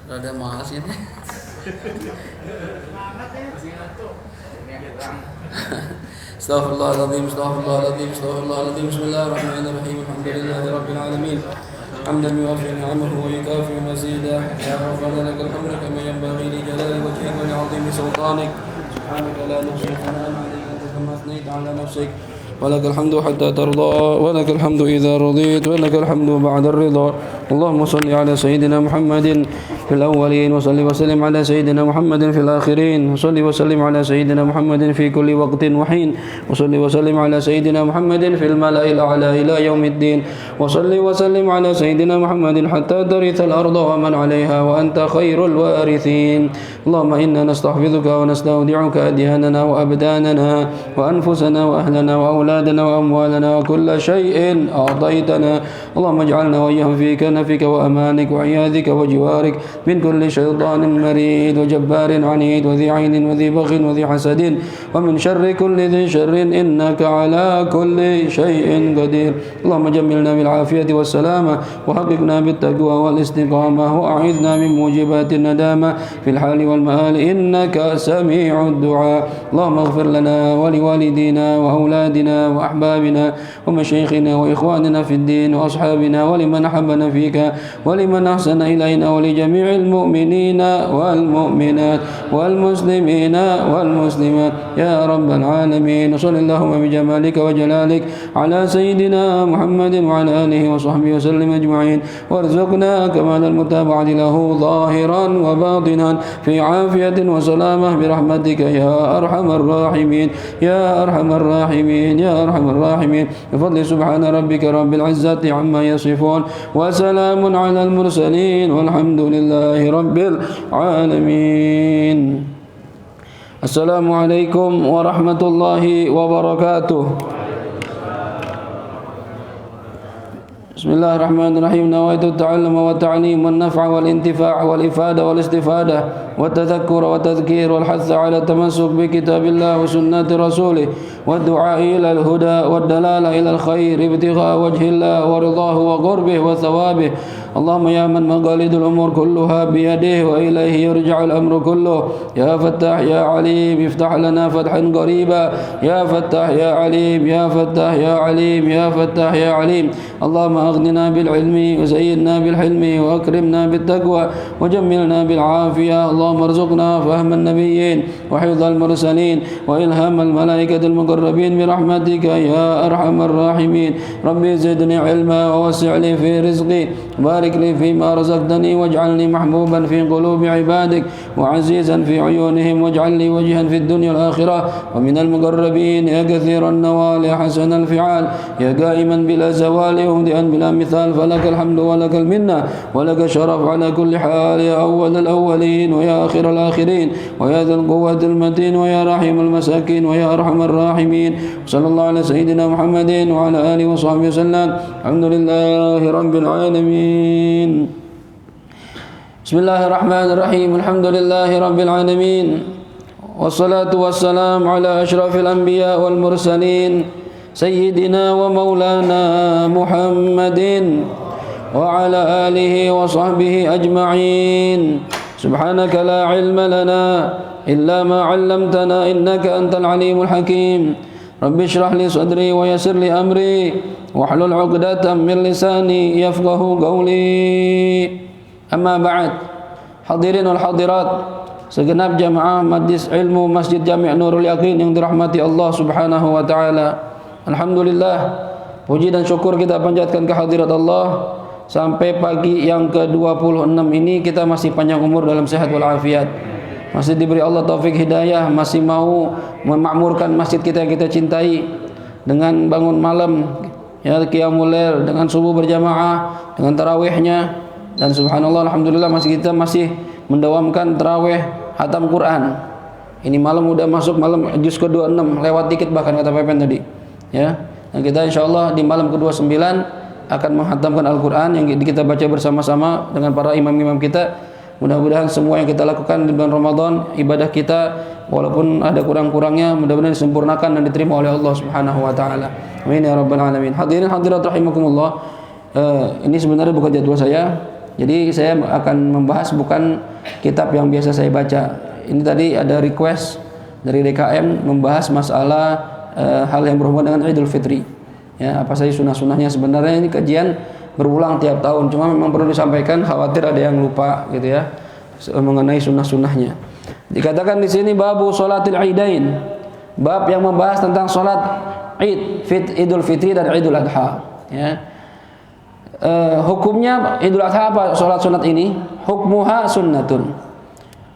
Rada mahal sih ini. Astaghfirullahaladzim, astaghfirullahaladzim, astaghfirullahaladzim. Bismillahirrahmanirrahim. Alhamdulillahi rabbil alamin. Hamdan yuwaffi ni'amahu wa yukafi mazidah. Ya Rabbana lakal hamdu kama yanbaghi li jalali wajhika wa li'azimi sultanik. Subhanaka la nuhsi thana'an 'alayka anta kama athnayta 'ala nafsik. ولك الحمد حتى ترضى ولك الحمد إذا رضيت ولك الحمد بعد الرضا. اللهم صل على سيدنا محمد في الأولين وصل وسلم على سيدنا محمد في الآخرين وصل وسلم على سيدنا محمد في كل وقت وحين وصل وسلم على سيدنا محمد في الملأ الأعلى إلى يوم الدين وصل وسلم على سيدنا محمد حتى ترث الأرض ومن عليها وأنت خير الوارثين. اللهم إنا نستحفظك ونستودعك أدياننا وأبداننا وأنفسنا وأهلنا وأولادنا وأموالنا وكل شيء أعطيتنا. اللهم اجعلنا وإياهم في كنفك وأمانك وعياذك وجوارك من كل شيطان مريد وجبار عنيد وذي عين وذي بغ وذي حسد ومن شر كل ذي شر إنك على كل شيء قدير. اللهم جملنا بالعافية والسلامة وحققنا بالتقوى والاستقامة وأعذنا من موجبات الندامة في الحال والمآل إنك سميع الدعاء. اللهم اغفر لنا ولوالدينا وأولادنا وأحبابنا ومشايخنا وإخواننا في الدين وأصحابنا ولمن أحبنا فيك ولمن أحسن إلينا ولجميع المؤمنين والمؤمنات والمسلمين والمسلمات يا رب العالمين. وصل اللهم بجمالك وجلالك على سيدنا محمد وعلى آله وصحبه وسلم أجمعين وارزقنا كمال المتابعة له ظاهرا وباطنا في عافية وسلامة برحمتك يا أرحم الراحمين يا أرحم الراحمين يا أرحم الراحمين. بفضل سبحان ربك رب العزة عما يصفون وسلام على المرسلين والحمد لله رب العالمين. السلام عليكم ورحمة الله وبركاته. بسم الله الرحمن الرحيم. نويت التعلم والتعليم والنفع والانتفاع والإفادة والاستفادة والتذكر والتذكير والحث على التمسك بكتاب الله وسنة رسوله والدعاء إلى الهدى والدلالة إلى الخير ابتغاء وجه الله ورضاه وقربه وثوابه. اللهم يا من مقاليد الأمور كلها بيده وإليه يرجع الأمر كله يا فتاح يا عليم افتح لنا فتحا قريبا يا فتاح يا عليم يا فتاح يا عليم يا فتاح يا عليم. اللهم أغننا بالعلم وزينا بالحلم وأكرمنا بالتقوى وجملنا بالعافية. اللهم ارزقنا فهم النبيين وحفظ المرسلين وإلهام الملائكة المقربين برحمتك يا أرحم الراحمين. ربي زدني علما ووسع لي في رزقي بارك لي فيما رزقتني واجعلني محبوبا في قلوب عبادك وعزيزا في عيونهم واجعل لي وجها في الدنيا والآخرة ومن المقربين يا كثير النوال يا حسن الفعال يا قائما بلا زوال ومدئا بلا مثال. فلك الحمد ولك المنة ولك الشرف على كل حال يا أول الأولين ويا آخر الآخرين ويا ذا القوة المتين ويا رحيم المساكين ويا أرحم الراحمين. صلى الله على سيدنا محمد وعلى آله وصحبه وسلم. الحمد لله رب العالمين. بسم الله الرحمن الرحيم. الحمد لله رب العالمين والصلاة والسلام على أشرف الأنبياء والمرسلين سيدنا ومولانا محمد وعلى آله وصحبه أجمعين. سبحانك لا علم لنا إلا ما علمتنا إنك أنت العليم الحكيم. رب اشرح لي صدري ويسر لي أمري واحلل عقدة من لساني يفقه قولي. Amma ba'd. Hadirin wal hadirat, segenap jamaah majlis ilmu Masjid Jami' Nurul Yaqin yang dirahmati Allah Subhanahu wa taala. Alhamdulillah, puji dan syukur kita panjatkan kehadirat Allah. Sampai pagi yang ke-26 ini kita masih panjang umur dalam sehat wal afiat. Masih diberi Allah taufik hidayah, masih mau memakmurkan masjid kita yang kita cintai dengan bangun malam ya qiyamul lail, dengan subuh berjamaah, dengan tarawihnya. Dan subhanallah, alhamdulillah kita masih mendawamkan tarawih hatam Quran. Ini malam udah masuk malam juz ke-26, lewat dikit bahkan kata Pepen tadi. Ya. Dan kita insyaallah di malam ke-29 akan menghatamkan Al-Quran yang kita baca bersama-sama dengan para imam-imam kita. Mudah-mudahan semua yang kita lakukan di bulan Ramadan, ibadah kita walaupun ada kurang-kurangnya, mudah-mudahan disempurnakan dan diterima oleh Allah Subhanahu wa taala. Amin ya rabbal alamin. Hadirin hadirat rahimakumullah. Ini sebenarnya bukan jadwal saya. Jadi saya akan membahas bukan kitab yang biasa saya baca. Ini tadi ada request dari DKM membahas masalah hal yang berhubungan dengan Idul Fitri. Ya, apa saja sunnah-sunnahnya. Sebenarnya ini kajian berulang tiap tahun, cuma memang perlu disampaikan, khawatir ada yang lupa gitu ya mengenai sunnah-sunnahnya. Dikatakan di sini babu sholatil idain, bab yang membahas tentang sholat Idul Fitri dan Idul Adha. Ya. Hukumnya Idul Adha apa sholat sunat ini? Hukmuha sunnatun.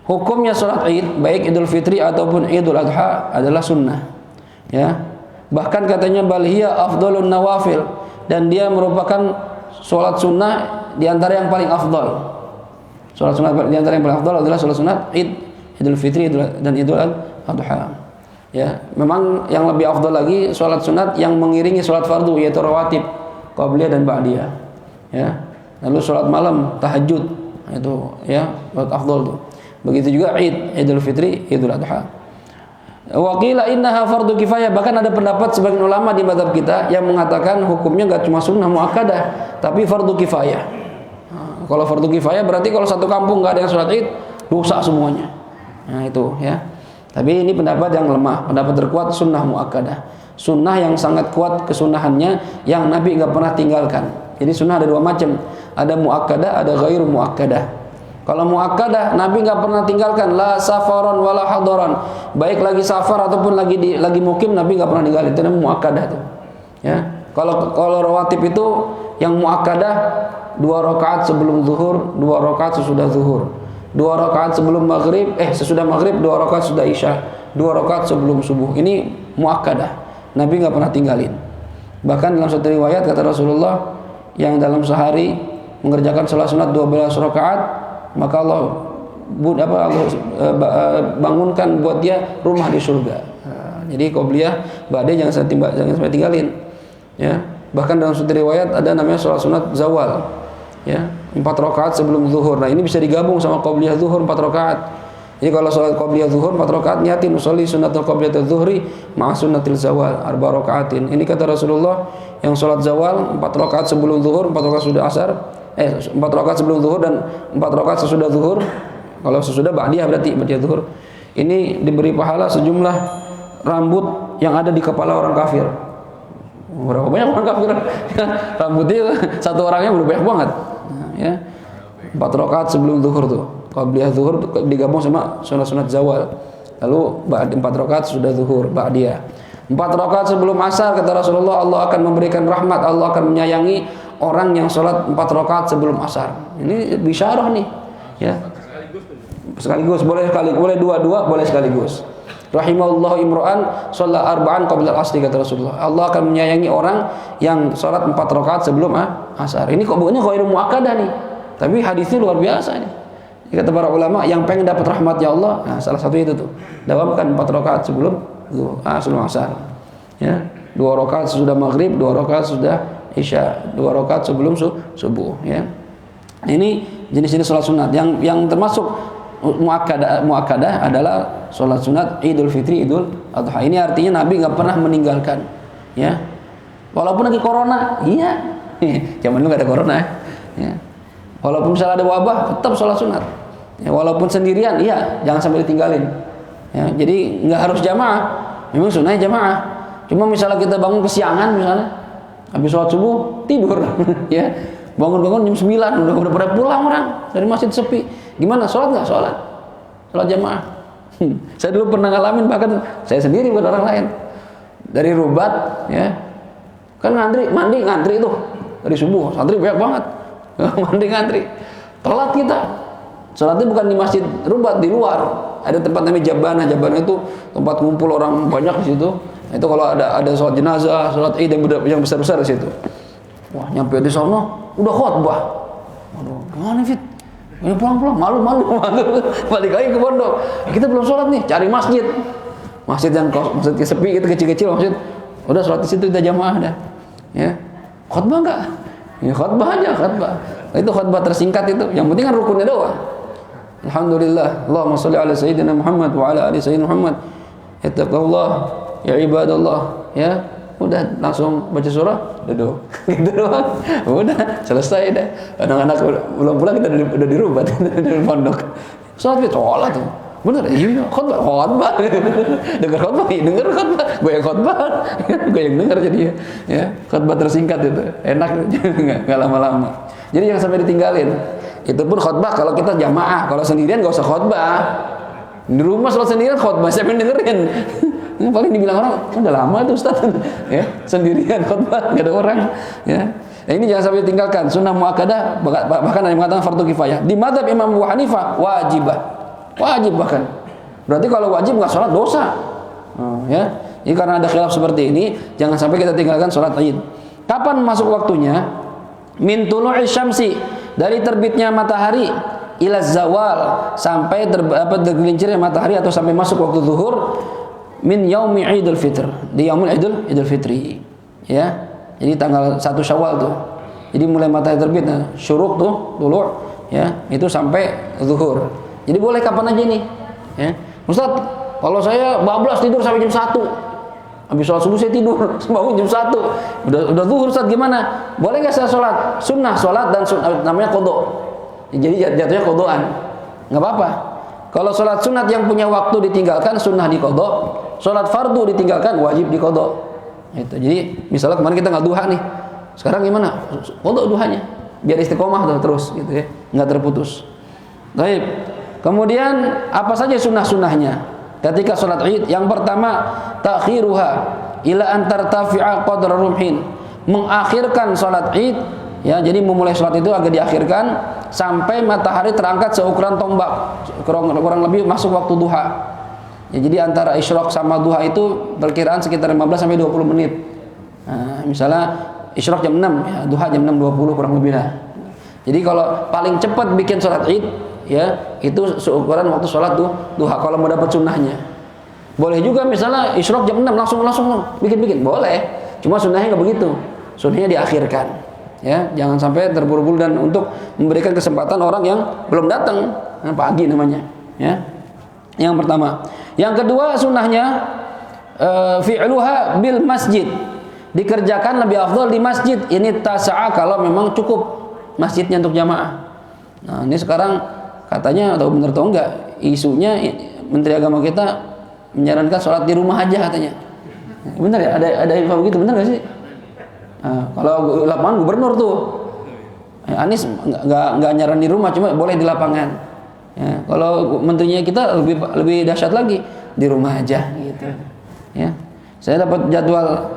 Hukumnya sholat Id baik Idul Fitri ataupun Idul Adha adalah sunnah. Ya. Bahkan katanya balhiya afdalun nawafil, dan dia merupakan sholat sunnah di antara yang paling afdal. Sholat sunnah di antara yang paling afdal adalah sholat sunat Idul Fitri dan Idul Adha. Ya, memang yang lebih afdal lagi sholat sunat yang mengiringi sholat fardu, yaitu rawatib, qabliyah dan ba'diyah. Ya, lalu sholat malam, tahajud, itu ya sholat afdal tuh. Begitu juga Idul Fitri, Idul Adha. Wa qila innaha fardu kifayah, bahkan ada pendapat sebagian ulama di mazhab kita yang mengatakan hukumnya enggak cuma sunnah muakkadah, tapi fardu kifayah. Kalau fardu kifayah berarti kalau satu kampung enggak ada yang sholat Id, rusak semuanya. Nah, itu ya. Tapi ini pendapat yang lemah, pendapat terkuat sunnah muakkadah. Sunnah yang sangat kuat kesunahannya yang Nabi enggak pernah tinggalkan. Jadi sunnah ada dua macam, ada muakkadah, ada ghairu muakkadah. Kalau muakkadah Nabi enggak pernah tinggalkan, la safaron wala hadaran, baik lagi safar ataupun lagi mukim Nabi enggak pernah tinggalin. Itu namanya muakkadah tuh. Ya. Kalau rawatib itu yang muakkadah 2 rakaat sebelum zuhur, 2 rakaat sesudah zuhur. 2 rakaat sebelum maghrib, sesudah maghrib, 2 rakaat sudah isya, 2 rakaat sebelum subuh. Ini muakkadah. Nabi enggak pernah tinggalin. Bahkan dalam satu riwayat kata Rasulullah, yang dalam sehari mengerjakan salat sunat 12 rakaat, maka Allah bangunkan buat dia rumah di surga. Jadi qobliyah, ba'diyah jangan sampai tinggalin. Ya. Bahkan dalam satu riwayat ada namanya salat sunat zawal. Ya, 4 rakaat sebelum zuhur. Nah, ini bisa digabung sama qobliyah zuhur 4 rakaat. Jadi kalau salat qobliyah zuhur 4 rakaat, niatin usolli sunnatul qobliyatul zuhri ma'a sunnatil zawal 4 rakaatin. Ini kata Rasulullah, yang salat zawal 4 rakaat sebelum zuhur, 4 rakaat sudah asar, 4 rakaat sebelum zuhur dan 4 rakaat sesudah zuhur. Kalau sesudah ba'diyah berarti ba'diyah zuhur. Ini diberi pahala sejumlah rambut yang ada di kepala orang kafir. Berapa banyak orang kafir? Rambutnya satu orangnya banyak banget. Ya. 4 rakaat sebelum zuhur tuh. Qabliyah zuhur digabung sama sunat-sunat zawal. Lalu 4 rakaat sudah zuhur, ba'diyah. 4 rakaat sebelum asar kata Rasulullah, Allah akan memberikan rahmat, Allah akan menyayangi orang yang sholat 4 rakaat sebelum asar. Ini bisyarah nih. Ya. Sekaligus boleh dua-dua, boleh sekaligus. Rahimahullah imro'an sholat arba'an qabla al-asri kata Rasulullah. Allah akan menyayangi orang yang sholat 4 rakaat sebelum asar. Ini kok bukannya ghairu muakkadah nih. Tapi hadisnya luar biasa nih. Kata para ulama yang pengen dapat rahmatnya Allah, nah salah satu itu tuh. Dawamkan 4 rakaat sebelum asar. Ya. 2 rakaat sesudah maghrib, 2 rakaat sudah isya, 2 rakaat sebelum subuh, ya. Ini jenis-jenis sholat sunat yang termasuk muakkadah adalah sholat sunat Idul Fitri, Idul Adha. Ini artinya Nabi nggak pernah meninggalkan, ya. Walaupun lagi corona, iya. Zaman dulu nggak ada corona, ya. Walaupun misalnya ada wabah, tetap sholat sunat. Ya, walaupun sendirian, iya, jangan sampai ditinggalin. Ya, jadi nggak harus jamaah. Memang sunnahnya jamaah. Cuma misalnya kita bangun kesiangan, misalnya habis sholat subuh tidur, ya. Bangun-bangun jam 9 udah pada pulang orang dari masjid sepi. Gimana? Sholat nggak? Sholat jamaah. Saya dulu pernah ngalamin, bahkan saya sendiri bukan orang lain. Dari Rubat, ya, kan ngantri itu dari subuh, santri banyak banget. Mandi ngantri, telat kita. Sholatnya bukan di masjid Rubat, di luar. Ada tempat namanya Jabanah. Jabanah itu tempat ngumpul orang banyak di situ. Itu kalau ada sholat jenazah, sholat Id yang besar-besar di situ. Wah, nyampe di sana udah khotbah. Aduh, gimana Fit? Ini pulang-pulang, malu. Balik lagi ke pondok. Kita belum sholat nih, cari masjid. Masjid yang sepi, itu kecil-kecil masjid. Udah sholat di situ, kita jamaah dah. Ya, khotbah enggak? Ya khotbah aja, khotbah. Itu khotbah tersingkat itu. Yang penting kan rukunnya doang. Alhamdulillah. Allahumma sholli ala sayyidina Muhammad wa ala ali sayyidina Muhammad. Ittaqullah ya ibadallah, ya. udah langsung baca surah, duduk. Gitu doang. Udah selesai dah. Anak-anak belum pulang kita udah di rumah di pondok. Sholat tuh. Bener, iya khotbah. Dengar khotbah, gue yang khotbah, gue yang dengar jadi ya khotbah tersingkat itu enak, nggak lama-lama. Jadi jangan sampai ditinggalin. Itu pun khotbah kalau kita jamaah, kalau sendirian nggak usah khotbah. Di rumah sholat sendirian khotbah, siapa yang dengerin? Yang paling dibilang orang, udah lama tuh Ustaz, ya sendirian khotbah, nggak ada orang, ya. Nah, ini jangan sampai ditinggalkan. Sunnah muakkadah bahkan ada yang mengatakan fardu kifayah. Di mazhab Imam Abu Hanifah wajibah. Wajib bahkan. Berarti kalau wajib nggak sholat dosa. Ya. Jadi karena ada khilaf seperti ini, jangan sampai kita tinggalkan sholat Id. Kapan masuk waktunya? Min tulu'i syamsi, dari terbitnya matahari ila zawal, sampai tergelincirnya matahari atau sampai masuk waktu zuhur min yaumi Idul Fitr, di yaumul Idul Fitri. Ya. Jadi tanggal 1 Syawal tuh. Jadi mulai matahari terbit, syuruk tuh dulu ya, itu sampai zuhur. Jadi boleh kapan aja nih, ya. Ustaz, kalau saya bablas tidur sampai jam 1, habis sholat subuh saya tidur, bangun jam 1, udah zuhur Ustaz gimana? Boleh nggak saya sholat? Sunnah sholat dan namanya qadha. Jadi jatuhnya qadhaan, nggak apa-apa. Kalau sholat sunat yang punya waktu ditinggalkan, sunnah di qadha. Sholat fardu ditinggalkan, wajib di qadha. Itu. Jadi misalnya kemarin kita nggak duha nih, sekarang gimana? Qadha duhanya, biar istiqomah terus, gitu ya, nggak terputus. Baik. Kemudian apa saja sunnah-sunnahnya ketika sholat Id? Yang pertama, ta'khiruha ila an tartafi'a qadra rumhin, mengakhirkan sholat Id, ya. Jadi memulai sholat itu agak diakhirkan sampai matahari terangkat seukuran tombak, kurang lebih masuk waktu duha. Ya, jadi antara isyraq sama duha itu perkiraan sekitar 15 sampai 20 menit. Nah, misalnya isyraq jam 6, ya, duha jam 6.20 kurang lebih lah. Jadi kalau paling cepat bikin sholat Id, ya itu seukuran waktu sholat duha kalau mau dapat sunnahnya. Boleh juga misalnya isyraq jam 6 langsung bikin boleh, cuma sunnahnya nggak begitu, sunnahnya diakhirkan, ya. Jangan sampai terburu-buru dan untuk memberikan kesempatan orang yang belum datang, pagi namanya, ya. Yang pertama. Yang kedua sunnahnya fi'luha bil masjid, dikerjakan lebih afdal di masjid. Ini tasa'a kalau memang cukup masjidnya untuk jamaah. Nah ini sekarang katanya, atau benar atau enggak, isunya Menteri Agama kita menyarankan sholat di rumah aja katanya. Benar ya? Ada info begitu, benar nggak sih? Nah, kalau lapangan gubernur tuh, Anies nggak nyaran di rumah, cuma boleh di lapangan. Ya, kalau menterinya kita lebih dahsyat lagi, di rumah aja gitu. Ya, saya dapat jadwal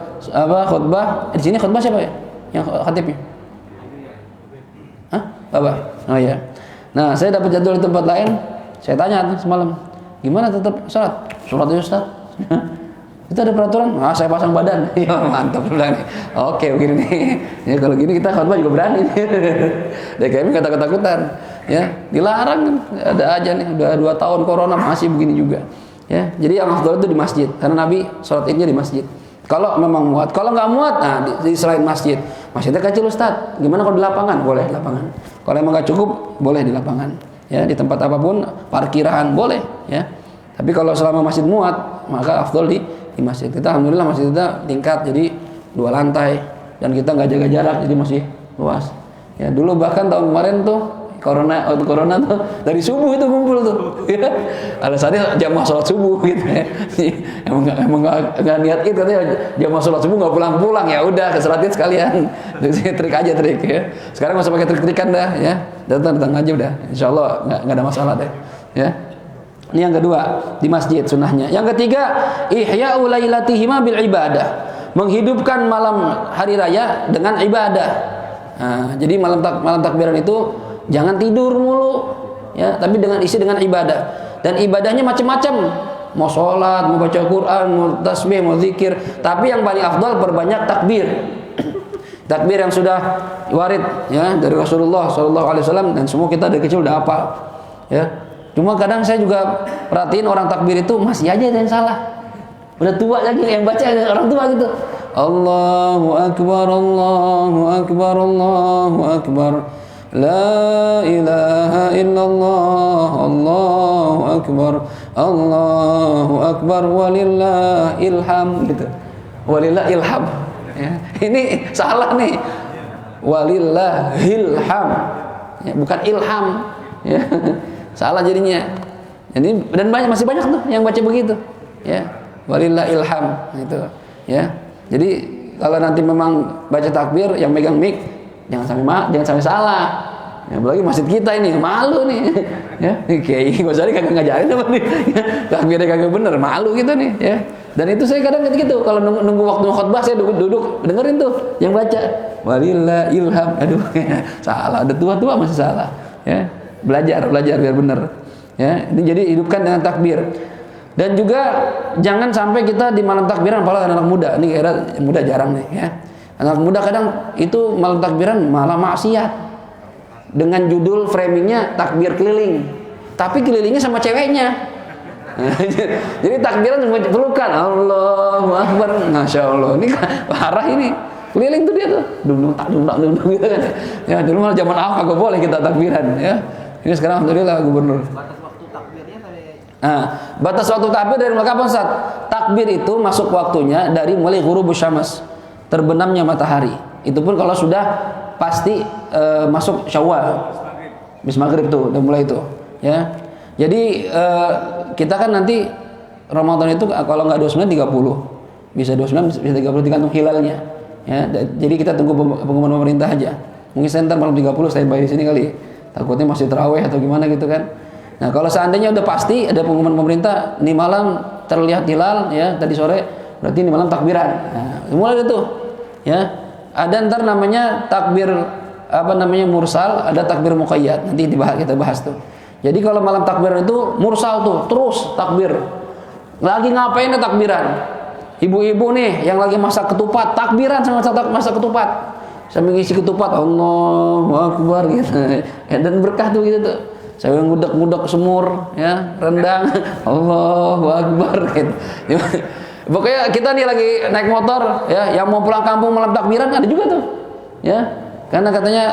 khutbah di sini. Khutbah siapa ya? Yang khatibnya? Hah? Bapak? Oh iya. Nah, saya dapat jadwal di tempat lain. Saya tanya semalam, gimana tetap sholat? Sholat aja Ustaz. Itu ada peraturan? Ah, saya pasang badan. Ya, mantap bilang nih. Oke, begini nih. Ya, kalau gini kita khutbah juga berani. DKM nggak takut-takutan. Ya, dilarang, ada aja nih. Udah 2 tahun corona masih begini juga. Ya, jadi yang afdal itu di masjid. Karena Nabi sholat Idnya di masjid. Kalau memang muat, kalau nggak muat, nah di selain masjid. Masjidnya kecil Ustaz. Gimana kalau di lapangan? Boleh di lapangan. Kalau emang nggak cukup, boleh di lapangan. Ya, di tempat apapun, parkiran boleh. Ya. Tapi kalau selama masjid muat, maka afdal di masjid. Kita alhamdulillah masjid kita tingkat, jadi 2 lantai dan kita nggak jaga jarak, jadi masih luas. Ya, dulu bahkan tahun kemarin tuh corona tuh dari subuh itu ngumpul tuh. Ya. Alasannya jamaah sholat subuh gitu ya. Emang nggak niat itu, katanya jamaah sholat subuh nggak pulang-pulang, ya udah ke sholat Id sekalian. Trik ya. Sekarang nggak usah pakai trik-trikan dah ya. Datang aja udah. Insyaallah nggak ada masalah deh. Ya. Ini yang kedua, di masjid sunnahnya. Yang ketiga, ihya'u lailatihima bil ibadah. Menghidupkan malam hari raya dengan ibadah. Nah, jadi malam takbiran itu jangan tidur mulu, ya, tapi isi dengan ibadah. Dan ibadahnya macam-macam. Mau sholat, mau baca Quran, mau tasbih, mau zikir. Tapi yang paling afdal perbanyak takbir. Takbir yang sudah warid ya dari Rasulullah SAW, dan semua kita dari kecil udah hafal. Ya. Cuma kadang saya juga perhatiin orang takbir itu masih aja ada yang salah. Udah tua lagi yang baca orang tua gitu. Allahu Akbar, Allahu Akbar, Allahu Akbar. La ilaha illallah, Allahu Akbar, Allahu Akbar walillahil hamd gitu. walillah ilham. Ya. Ini salah nih. Walillahilham. Ya, bukan ilham. Ya. Salah jadinya. Jadi dan masih banyak tuh yang baca begitu. Ya. Walillah ilham itu. Ya. Jadi kalau nanti memang baca takbir yang megang mic jangan sampai salah. Ya, apalagi masjid kita ini malu nih. Ya, Kiai Ghazali kagak ngajarin apa nih. Takbirnya kagak bener, malu gitu nih, ya. Dan itu saya kadang gitu kalau nunggu waktu khotbah saya duduk dengerin tuh yang baca walillah ilham. Aduh, salah, ada tua-tua masih salah. Ya. Belajar biar bener. Ya, ini jadi hidupkan dengan takbir. Dan juga jangan sampai kita di malam takbiran, apalagi anak muda. Ini kira muda jarang nih, ya. Anak muda kadang itu malam takbiran malah maksiat. Dengan judul framingnya takbir keliling, tapi kelilingnya sama ceweknya. Jadi takbiran cuma pelukan, Allahu Akbar, Masya Allah. Ini parah ini. Keliling tuh dia tuh, dung gitu kan. Ya dulu malah zaman ahok kagak boleh kita takbiran, ya. Ini sekarang alhamdulillah gubernur. Batas waktu takbirnya tadi. Batas waktu takbir dari mulai kapan, Ustaz? Takbir itu masuk waktunya dari mulai ghurubus syams, terbenamnya matahari. Itu pun kalau sudah pasti masuk Syawal. Bis maghrib tuh udah mulai itu, ya. Jadi kita kan nanti Ramadan itu kalau nggak 29 30. Bisa 29 bisa 30 tergantung hilalnya. Ya, jadi kita tunggu pengumuman pemerintah aja. Mungkin saya ntar malam 30 saya bayar di sini kali. Takutnya masih tarawih atau gimana gitu kan. Nah, kalau seandainya udah pasti ada pengumuman pemerintah nih malam terlihat hilal ya tadi sore, berarti nih malam takbiran. Nah, mulai itu. Ya. Ada ntar namanya takbir mursal, ada takbir muqayyad. Nanti kita bahas tuh. Jadi kalau malam takbiran itu mursal tuh, terus takbir. Lagi ngapain takbiran? Ibu-ibu nih yang lagi masak ketupat, takbiran sama masak ketupat. Sambil ngisi ketupat, Allahu Akbar gitu. Ya, dan berkah tuh gitu tuh. Saya ngudek-ngudek semur, ya, rendang, Allahu Akbar gitu. Pokoknya kita nih lagi naik motor, ya, yang mau pulang kampung malam takbiran ada juga tuh, ya, karena katanya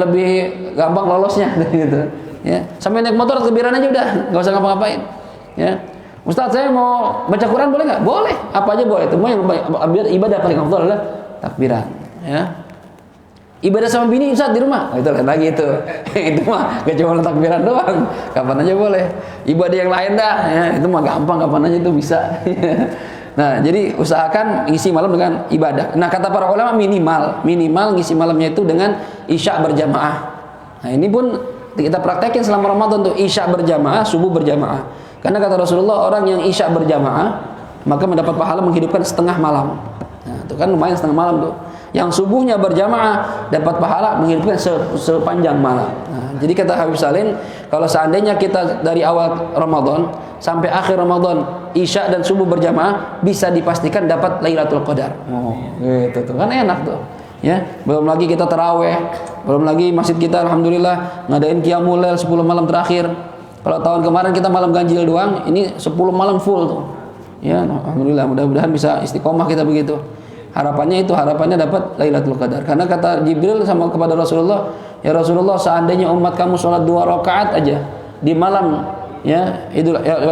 lebih gampang lolosnya, gitu, ya. Sampai naik motor takbiran aja udah, nggak usah ngapa-ngapain, ya. Ustaz saya mau baca Quran boleh nggak? Boleh, apa aja boleh. Itu yang ibadah paling afdal adalah takbiran, ya. Ibadah sama bini Ustaz di rumah, itu lain lagi itu, itu mah gak cuma takbiran doang, kapan aja boleh. Ibadah yang lain dah, ya, itu mah gampang, kapan aja itu bisa. Nah, jadi usahakan ngisi malam dengan ibadah. Nah, kata para ulama minimal ngisi malamnya itu dengan isya berjamaah. Nah, ini pun kita praktekin selama Ramadan tuh, isya berjamaah, subuh berjamaah. Karena kata Rasulullah, orang yang isya berjamaah maka mendapat pahala menghidupkan setengah malam. Nah, itu kan lumayan setengah malam tuh. Yang subuhnya berjamaah dapat pahala menghidupkan sepanjang malam. Nah, jadi kata Habib Salim, kalau seandainya kita dari awal Ramadan sampai akhir Ramadan isya dan subuh berjamaah bisa dipastikan dapat Lailatul Qadar. Oh, gitu tuh. Kan enak tuh. Ya, belum lagi kita taraweh, belum lagi masjid kita alhamdulillah ngadain qiyamul lail 10 malam terakhir. Kalau tahun kemarin kita malam ganjil doang, ini 10 malam full tuh. Ya, alhamdulillah mudah-mudahan bisa istiqomah kita begitu. Harapannya dapat Lailatul Qadar. Karena kata Jibril sama kepada Rasulullah, ya Rasulullah, seandainya umat kamu sholat 2 rakaat aja di malam ya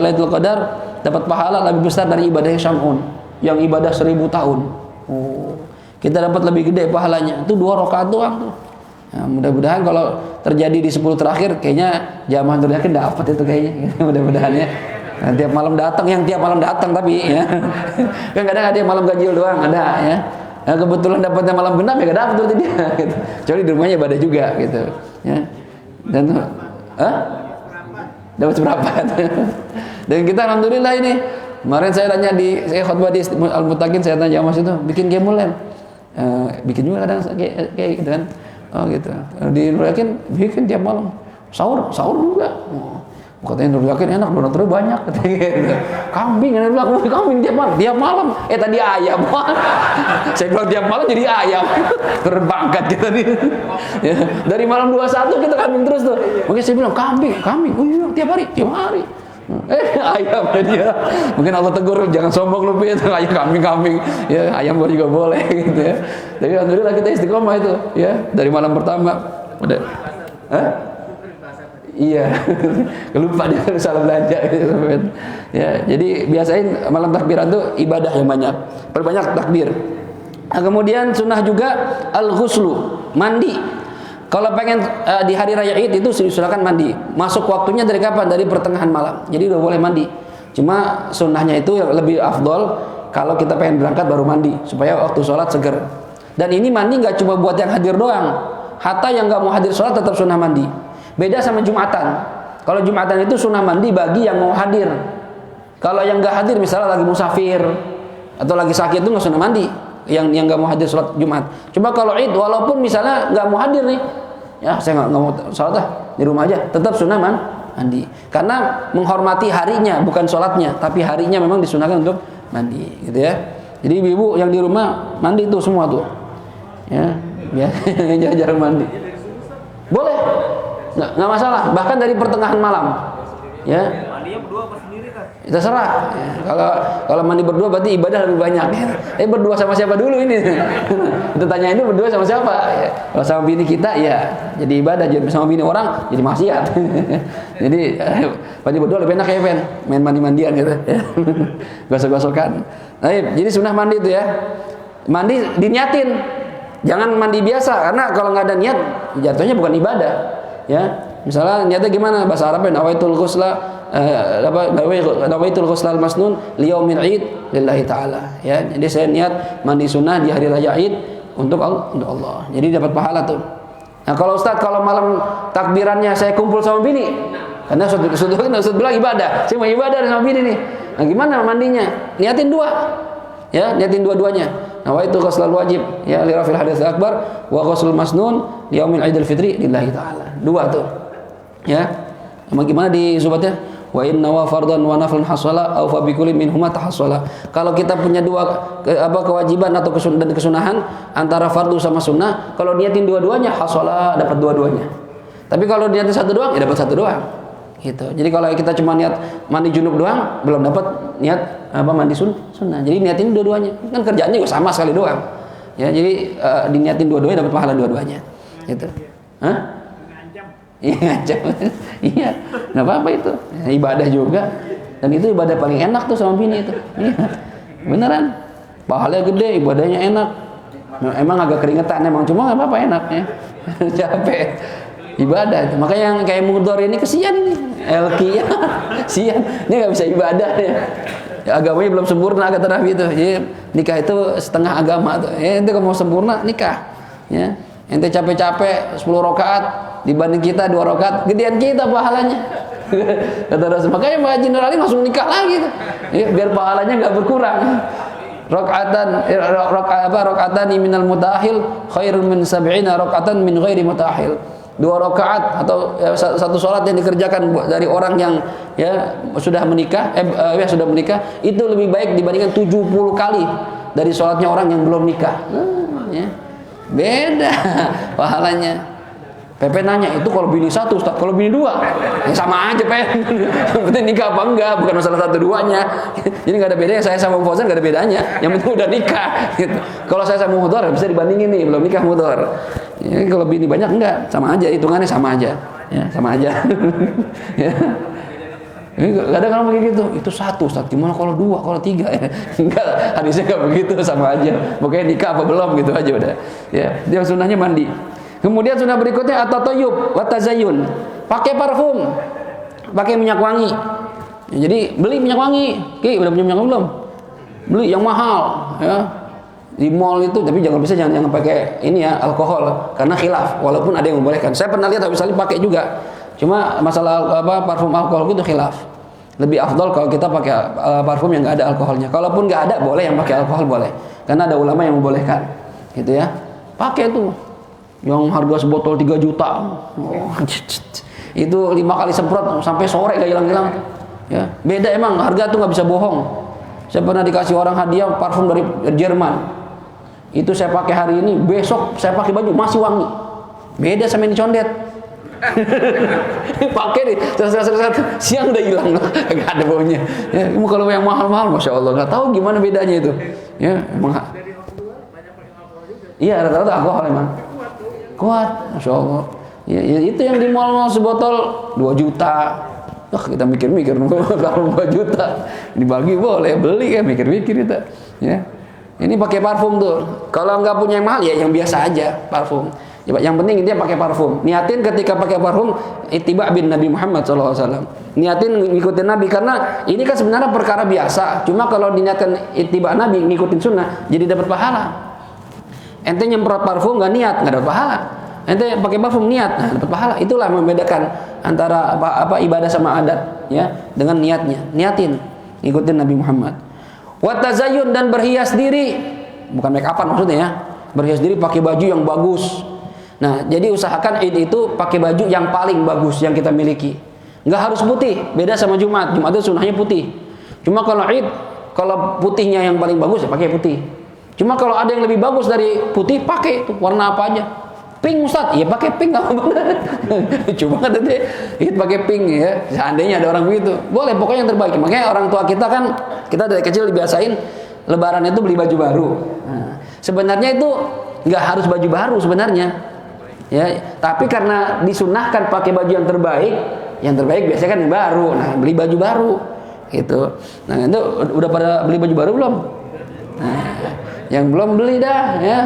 Lailatul Qadar dapat pahala lebih besar dari ibadah Syam'un yang ibadah 1000 tahun. Oh, kita dapat lebih gede pahalanya. Itu 2 rakaat doang tuh. Nah, mudah-mudahan kalau terjadi di 10 terakhir kayaknya jamaah yakin dapat itu kayaknya. Mudah-mudahan ya. Nah, tiap malam datang tapi ya. Kan kadang ada yang malam ganjil doang, ada ya. Nah, kebetulan dapatnya malam genap ya gak dapat berarti dia gitu. Kecuali di rumahnya ibadah juga gitu, ya. Dan dapat berapa? Dan kita alhamdulillah ini. Kemarin saya khotbah di Al-Muttaqin, saya tanya Mas itu bikin gemulen. Bikin juga kadang kayak gitu kan. Oh gitu. Di Nur Yakin bikin tiap malam. Sahur juga. Katanya Nur Yakin enak, donaturnya banyak katanya gitu. Kambing, dia bilang kambing tiap malam. Tadi ayam. Saya bilang tiap malam jadi ayam. Turun pangkat kita nih. Ya, dari malam 21 kita kambing terus tuh. Mungkin saya bilang kambing. Oh iya, tiap hari. Ayam dia. Mungkin Allah tegur, jangan sombong lu itu ayam kambing. Ya, ayam juga boleh gitu ya. Tapi alhamdulillah kita istiqomah itu ya. Dari malam pertama udah. Iya, lupa dia salah belanja gitu. Ya, jadi biasain malam takbiran tuh ibadah yang banyak, perbanyak takbir. Nah, kemudian sunnah juga al-ghuslu, mandi. Kalau pengen di hari raya Id itu silakan mandi. Masuk waktunya dari kapan? Dari pertengahan malam. Jadi udah boleh mandi. Cuma sunnahnya itu lebih afdol kalau kita pengen berangkat baru mandi supaya waktu sholat seger. Dan ini mandi nggak cuma buat yang hadir doang. Hatta yang nggak mau hadir sholat tetap sunnah mandi. Beda sama Jumatan. Kalau Jumatan itu sunnah mandi bagi yang mau hadir. Kalau yang nggak hadir misalnya lagi musafir atau lagi sakit itu nggak sunnah mandi. Yang nggak mau hadir sholat Jumat. Cuma kalau Id walaupun misalnya nggak mau hadir nih, ya saya nggak mau sholat di rumah aja, tetap sunnah mandi. Karena menghormati harinya bukan sholatnya, tapi harinya memang disunahkan untuk mandi, gitu ya. Jadi ibu yang di rumah mandi tuh semua tuh, ya biar jarang mandi. Boleh. Nggak masalah, bahkan dari pertengahan malam, ya. Mandinya berdua apa sendiri kan? Terserah. Ya, kalau mandi berdua berarti ibadah lebih banyak. Berdua sama siapa dulu ini? Kita tanya itu berdua sama siapa? Ya, kalau sama bini kita, ya jadi ibadah. Jadi sama bini orang, jadi maksiat. Jadi mandi berdua lebih enak ya, Ben. Main mandi-mandian gitu. Ya. Gosok-gosokan. Nah, jadi sunnah mandi itu ya. Mandi diniatin. Jangan mandi biasa, karena kalau nggak ada niat, jatuhnya bukan ibadah. Ya, misalnya niatnya gimana? Bahasa Arabnya nawaitul ghusla nawaitul ghusla al-masnun liyaumil Id lillahi taala. Ya, jadi saya niat mandi sunnah di hari raya Id untuk Allah. Jadi dapat pahala tuh. Nah, kalau Ustaz kalau malam takbirannya saya kumpul sama bini, karena Ustaz bilang ibadah, saya mau ibadah sama bini nih. Nah, gimana mandinya? Niatin dua. Ya, niatin dua-duanya. Nawaitu ghuslal wajib ya li rafil hadits akbar wa ghuslul masnun yaumil Idul Fitri lillahi taala. Dua tuh. Ya. Bagaimana di subatnya? Wa inna wa fardhan wa naflan hasala aw fa bikulli minhuma tahassala. Kalau kita punya dua kewajiban atau kesunahan antara fardu sama sunnah, kalau niatin dua-duanya hasala dapat dua-duanya. Tapi kalau niatin satu doang ya dapat satu doang. Gitu. Jadi kalau kita cuma niat mandi junub doang belum dapat niat mandi sunnah. Jadi niatin dua-duanya. Kan kerjaannya juga sama sekali doang. Ya, jadi diniatin dua-duanya dapat pahala dua-duanya. Gitu. Hah? Iya, ngancam. Iya, nggak apa-apa itu. Ya, ibadah juga. Dan itu ibadah paling enak tuh sama bini itu. Iya. Beneran. Pahalanya gede, ibadahnya enak. Nah, emang agak keringetan emang, cuma nggak apa-apa enaknya. Capek. Ibadah itu. Makanya yang kayak Mudor ini kesian ini. Elki ya. Sian. Dia nggak bisa ibadah ya. Agamanya belum sempurna kata Nabi itu. Jadi nikah itu setengah agama tuh. Ya, ente kalau mau sempurna nikah. Ya. Ente capek-capek 10 rakaat dibanding kita 2 rakaat, gedean kita pahalanya. Kata Rasul. Makanya Pak Haji Nur Ali langsung nikah lagi tuh. Ya, biar pahalanya enggak berkurang. Rakaatan minal mutahil khairun min 70 rakaatan min ghairi mutahil. 2 rakaat atau satu salat yang dikerjakan dari orang yang ya sudah menikah sudah menikah itu lebih baik dibandingkan 70 kali dari salatnya orang yang belum nikah. Ya. Beda pahalanya. Pepe nanya, itu kalau bini satu Ustaz, kalau bini dua ya sama aja Pepe. Penting nikah apa enggak, bukan masalah satu duanya. Jadi nggak ada bedanya, saya sama Fauzan nggak ada bedanya. Yang penting udah nikah. Gitu. Kalau saya sama Mudor bisa dibandingin nih, belum nikah Mudor. Ya, kalau bini banyak enggak, sama aja, hitungannya sama aja. Ya, sama aja. Ya. Kadang kalau begitu, itu satu Ustaz, gimana kalau 2, kalau 3 ya? Enggak, hadisnya enggak begitu, sama aja. Pokoknya nikah apa belum gitu aja udah. Ya, dia sunnahnya mandi. Kemudian sunnah berikutnya at-tatayyub wa tazayyun. Pakai parfum. Pakai minyak wangi. Ya, jadi beli minyak wangi. Ki, udah punya minyak wangi belum? Beli yang mahal, ya. Di mall itu, tapi jangan pakai ini ya, alkohol karena khilaf, walaupun ada yang membolehkan. Saya pernah lihat Habib Salim pakai juga. Cuma masalah parfum alkohol itu khilaf. Lebih afdol kalau kita pakai parfum yang enggak ada alkoholnya. Kalaupun enggak ada, boleh yang pakai alkohol boleh. Karena ada ulama yang membolehkan. Gitu ya. Pakai tuh. Yang harga sebotol 3 juta. Oh, itu 5 kali semprot sampai sore enggak hilang-hilang. Ya, beda emang, harga tuh enggak bisa bohong. Saya pernah dikasih orang hadiah parfum dari Jerman. Itu saya pakai hari ini, besok saya pakai baju masih wangi. Beda sama yang dicondet. Pakai nih, siang udah hilang, nggak ada baunya. Ya, kalau yang mahal-mahal, masya Allah, nggak tahu gimana bedanya itu. Ya, emang. Iya, rata-rata alkohol emang. Kuat, masya Allah. Ya, itu yang di mall sebotol 2 juta. Wah, kita mikir-mikir kalau 2 juta dibagi boleh beli kan, mikir-mikir kita. Ya. Ini pakai parfum tuh. Kalau nggak punya yang mahal ya yang biasa aja, parfum. Yang penting dia pakai parfum. Niatin ketika pakai parfum ittiba bin Nabi Muhammad SAW. Niatin ngikutin Nabi karena ini kan sebenarnya perkara biasa. Cuma kalau diniatkan ittiba Nabi ngikutin sunnah jadi dapat pahala. Ente nyemprot parfum nggak niat nggak dapat pahala. Ente pakai parfum niat dapat pahala. Itulah membedakan antara apa ibadah sama adat ya dengan niatnya. Niatin ngikutin Nabi Muhammad. Wa tazayyun dan berhias diri. Bukan make upan maksudnya ya. Berhias diri pakai baju yang bagus. Nah, jadi usahakan Id itu pakai baju yang paling bagus yang kita miliki. Nggak harus putih, beda sama Jumat. Jumat itu sunnahnya putih. Cuma kalau Id, kalau putihnya yang paling bagus ya pakai putih. Cuma kalau ada yang lebih bagus dari putih, pakai itu warna apa aja. Pink Ustaz, ya pakai pink nggak apa-apa. Cuma kan tadi Id pakai pink ya. Seandainya ada orang begitu, boleh pokoknya yang terbaik. Makanya orang tua kita kan, kita dari kecil dibiasain Lebaran itu beli baju baru. Nah, sebenarnya itu nggak harus baju baru sebenarnya. Ya, tapi karena disunahkan pakai baju yang terbaik biasanya kan yang baru. Nah, beli baju baru gitu. Nah, itu udah pada beli baju baru belum? Nah, yang belum beli dah ya.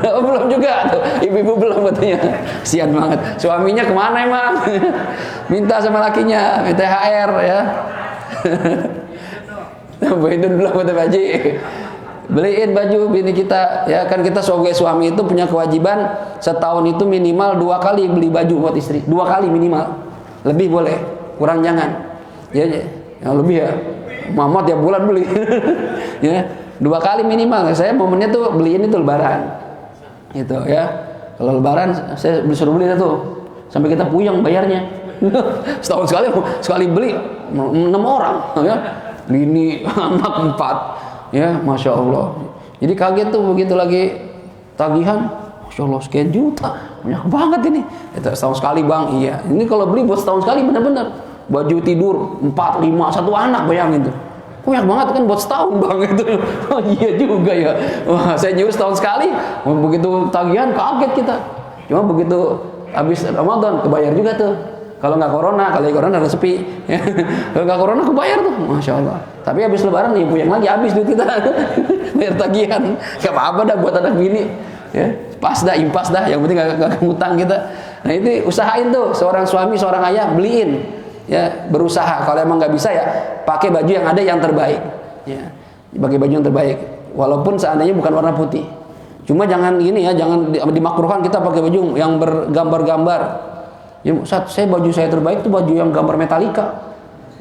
Oh, belum juga tuh. Ibu-ibu belum katanya. Kasihan banget. Suaminya kemana emang? Minta sama lakinya, minta THR ya. Bu Indun belum kata Pak Haji. Beliin baju bini kita ya, kan kita sebagai suami itu punya kewajiban setahun itu minimal 2 kali beli baju buat istri. 2 kali minimal, lebih boleh, kurang jangan ya, yang lebih ya Mamat tiap bulan beli. Ya 2 kali minimal. Saya momennya tuh beliin itu Lebaran gitu ya. Kalau Lebaran saya disuruh beli tuh sampai kita puyeng bayarnya. Setahun sekali beli 6 orang ya, bini anak 4 ya, Masya Allah. Jadi kaget tuh begitu lagi tagihan, Masya Allah sekian juta, banyak banget ini. Itu setahun sekali bang, iya. Ini kalau beli buat setahun sekali benar-benar. Baju tidur 4, 5, 1 anak bayangin tuh. Banyak banget kan buat setahun bang itu. Oh iya juga ya. Wah, saya nyuruh setahun sekali, begitu tagihan kaget kita. Cuma begitu habis Ramadan kebayar juga tuh. Kalau nggak corona, kalau corona ada sepi. Kalau nggak corona kebayar tuh, Masya Allah. Tapi habis Lebaran nih puyeng lagi, habis duit kita. Bayar tagihan, nggak apa-apa dah buat anak bini. Ya, pas dah, impas dah. Yang penting nggak ngutang kita. Nah itu usahain tuh, seorang suami, seorang ayah beliin. Ya, berusaha. Kalau emang nggak bisa ya, pakai baju yang ada yang terbaik. Ya, pakai baju yang terbaik. Walaupun seandainya bukan warna putih. Cuma jangan gini ya, jangan dimakruhkan kita pakai baju yang bergambar-gambar. Ya, Ustaz, baju saya terbaik tuh baju yang gambar Metallica.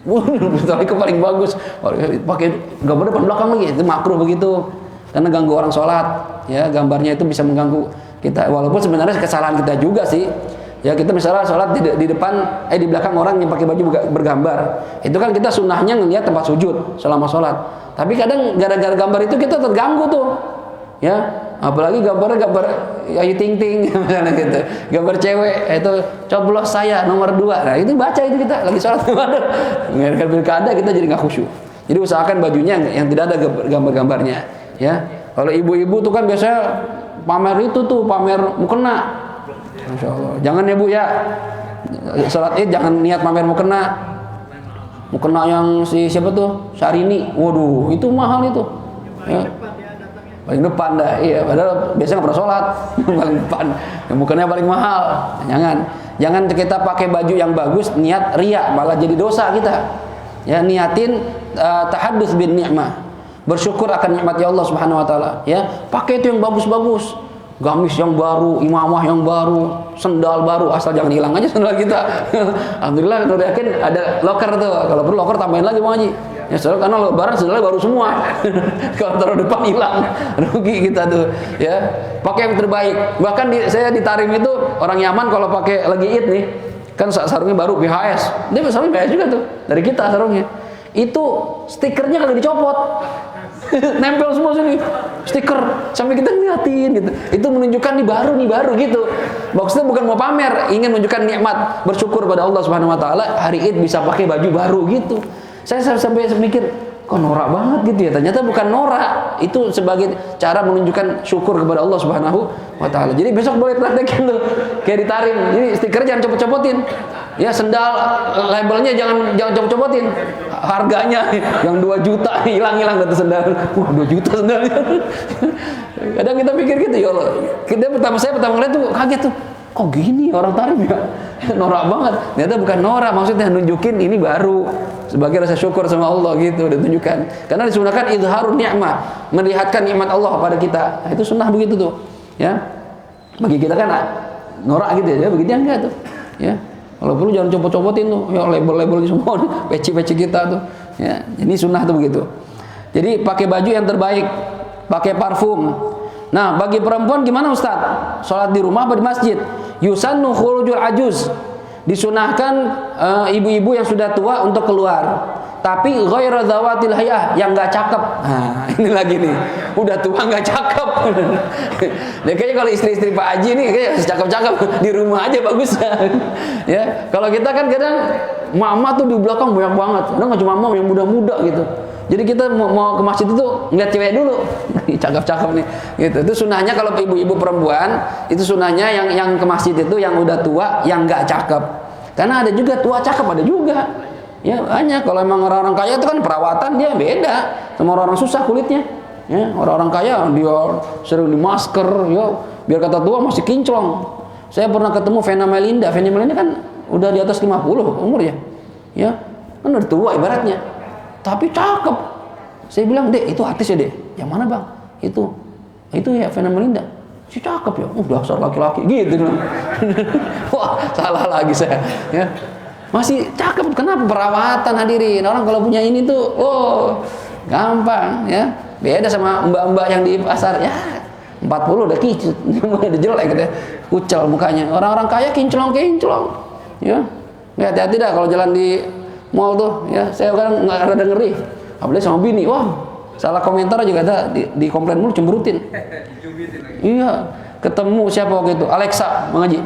Metallica paling bagus. Pakai gambar depan belakang lagi, itu makruh begitu. Karena ganggu orang sholat. Ya, gambarnya itu bisa mengganggu kita. Walaupun sebenarnya kesalahan kita juga sih. Ya, kita misalnya sholat di depan, di belakang orang yang pakai baju bergambar. Itu kan kita sunnahnya ngelihat tempat sujud selama sholat. Tapi kadang gara-gara gambar itu kita terganggu tuh. Ya, apalagi gambar Ayu Ting Ting misalnya gitu, gambar cewek itu coblos saya nomor 2. Nah itu baca itu kita lagi sholat nggak pilkada kita jadi nggak khusyuk. Jadi usahakan bajunya yang tidak ada gambar-gambarnya ya. Kalau ibu-ibu tuh kan biasanya pamer itu tuh, pamer mukena. Masya Allah, jangan ya bu ya, sholat Id jangan niat pamer mukena yang siapa tuh Syahrini. Waduh itu mahal itu ya. Paling depan dah, iya. Padahal biasanya nggak pernah sholat, paling depan. Yang bukannya paling mahal. Jangan kita pakai baju yang bagus, niat ria, malah jadi dosa kita. Ya, niatin tahaddus bin ni'mah, bersyukur akan nikmatnya Allah Subhanahu Wa Taala. Ya, pakai itu yang bagus-bagus, gamis yang baru, imamah yang baru, sendal baru, asal jangan hilang aja sendal kita. Alhamdulillah, udah yakin ada loker tuh. Kalau perlu loker tambahin lagi Bang Haji. Ya soalnya karena Lebaran sendalnya baru semua. Kalau taruh depan hilang, rugi kita tuh. Ya, pakai yang terbaik. Bahkan saya di Tarim itu orang Yaman kalau pakai lagi Id nih, kan sarungnya baru BHS. Dia sarung BHS juga tuh dari kita sarungnya. Itu stikernya kagak dicopot. Nempel semua sini stiker sampai kita ngeliatin gitu. Itu menunjukkan nih baru gitu. Maksudnya bukan mau pamer, ingin menunjukkan nikmat, bersyukur pada Allah Subhanahu Wa Taala hari Id bisa pakai baju baru gitu. Saya sampai mikir, kok norak banget gitu ya. Ternyata bukan norak, itu sebagai cara menunjukkan syukur kepada Allah Subhanahu wa taala. Jadi besok boleh praktekin tuh kayak ditarim. Jadi stiker jangan copot-copotin. Ya, sendal labelnya jangan copot-copotin. Harganya yang 2 juta hilang-hilang kata sendal. Wah, 2 juta sendalnya. Kadang kita pikir gitu, ya Allah. Saya pertama kali tuh kaget tuh. Kok gini orang tarim ya? Norak banget. Ternyata bukan norak, maksudnya nunjukin ini baru sebagai rasa syukur sama Allah gitu, ditunjukkan. Karena disunahkan izharun ni'mah, melihatkan nikmat Allah pada kita. Nah, itu sunnah begitu tuh. Ya. Bagi kita kan norak gitu ya, begitu enggak tuh. Ya. Kalau perlu jangan copot-copotin tuh, ya label-label semua, peci-peci kita tuh. Ya, ini sunnah tuh begitu. Jadi pakai baju yang terbaik, pakai parfum. Nah, bagi perempuan gimana Ustaz? Sholat di rumah apa di masjid? Yusannu khurujul ajuz. Disunahkan ibu-ibu yang sudah tua untuk keluar. Tapi ghairu dzawatil hayah, yang enggak cakep. Nah, ini lagi nih. Udah tua enggak cakep. Dan kayaknya kalau istri-istri Pak Haji nih kayak cakep-cakep di rumah aja bagus. Ya, kalau kita kan kadang mama tuh di belakang banyak banget. Udah enggak cuma mama yang muda-muda gitu. Jadi kita mau ke masjid itu ngeliat cewek dulu, cakep-cakep nih, gitu. Itu sunahnya kalau ibu-ibu perempuan, itu sunahnya yang ke masjid itu yang udah tua, yang nggak cakep. Karena ada juga tua cakep, ada juga. Ya banyak. Kalau emang orang-orang kaya itu kan perawatan dia beda sama orang-orang susah kulitnya. Ya, orang-orang kaya dia sering di masker, ya biar kata tua masih kinclong. Saya pernah ketemu Vena Melinda. Vena Melinda kan udah di atas 50 umurnya, ya kan udah tua ibaratnya. Tapi cakep. Saya bilang, Dek, itu artis ya, Dek? Yang mana, Bang? Itu ya, Vena Melinda. Si cakep ya? Dasar laki-laki. Gitu. Wah, salah lagi saya. Ya. Masih cakep. Kenapa? Perawatan hadirin. Orang kalau punya ini tuh, gampang. Ya. Beda sama mbak-mbak yang di pasar. Ya, 40 udah kicut. Udah jelek gitu ya. Kucel mukanya. Orang-orang kaya kinclong-kinclong. Ya. Hati-hati dah kalau jalan di mall tuh, ya saya kan nggak ada ngeri, apalagi sama bini, wah salah komentar juga ada di komplain mulu, cemberutin. Iya, ketemu siapa waktu itu, Alexa mengaji,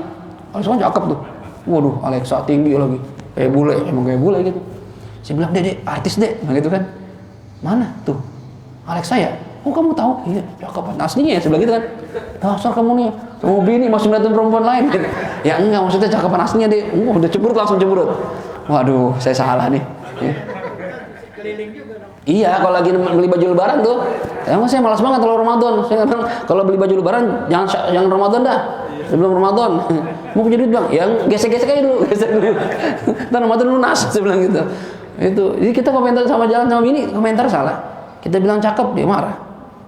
Alexa kan cakep tuh, waduh Alexa tinggi lagi, kayak bule, emang kayak bule gitu. Saya bilang, Dek, artis Dek, nah gitu kan, mana tuh, Alexa ya, oh kamu tahu, iya cakep, aslinya ya sebelah gitu kan, dasar kamu nih, sama bini masih ngeliatin perempuan lain, gitu. Ya enggak, maksudnya cakapan aslinya deh, udah cemberut langsung cemberut. Waduh, saya salah nih. Ya. Iya, kalau lagi beli baju lebaran tuh, emang saya malas banget kalau Ramadan. Saya bilang kalau beli baju lebaran jangan Ramadan dah. Sebelum Ramadan. Mau punya duit, Bang? Yang gesek-gesek aja dulu, gesek dulu. Ntar Ramadan lunas, saya bilang gitu. Itu. Jadi kita komentar sama jalan sama ini, komentar salah. Kita bilang cakep, dia marah.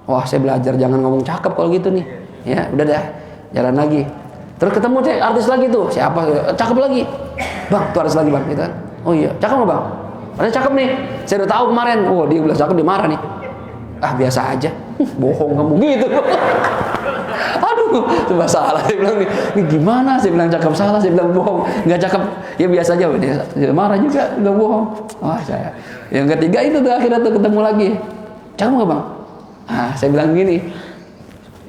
Wah, saya belajar jangan ngomong cakep kalau gitu nih. Ya, udah dah. Jalan lagi. Terus ketemu artis lagi tuh, siapa? Cakep lagi. Bang, tuh artis lagi, Bang, gitu kan. Oh iya, cakep nggak, Bang? Ada cakep nih. Saya udah tahu kemarin. Oh, dia bilang cakep, dia marah nih. Ah, biasa aja. Bohong kamu gitu. Aduh, coba salah saya bilang nih. Ini gimana? Saya bilang cakep salah, saya bilang bohong. Nggak cakep. Ya biasa aja. Dia marah juga, udah bohong. Wah, saya. Yang ketiga itu tuh akhirnya tuh ketemu lagi. Cakep nggak, Bang? Ah, saya bilang gini.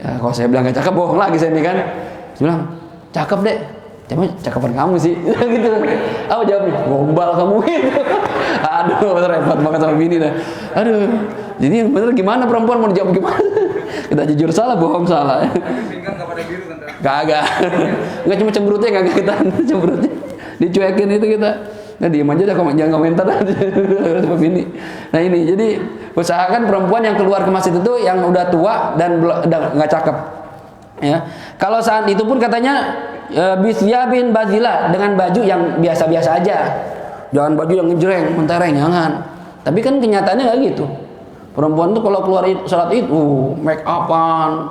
Ya, kalau saya bilang nggak cakep, bohong lagi saya nih kan. Saya bilang, cakep Dek, cuma cakapan kamu sih, gitu. Apa jawabnya? Gombal kamu gitu. Aduh, repot banget sama bini dah. Aduh, jadi bener gimana perempuan mau dijawab gimana? Kita jujur salah, bohong salah. Kagak, nggak cuma cemberutnya kagak kita cemberutnya, dicuekin itu kita. Nah diem aja dah, jangan komentar sama bini. Nah ini, jadi usahakan perempuan yang keluar ke masjid itu yang udah tua dan udah nggak cakep. Ya, kalau saat itu pun katanya bisyabin bazila, dengan baju yang biasa-biasa aja, jangan baju yang ngejreng, mentereng, jangan. Tapi kan kenyataannya nggak gitu. Perempuan tuh kalau keluar salat itu, make upan,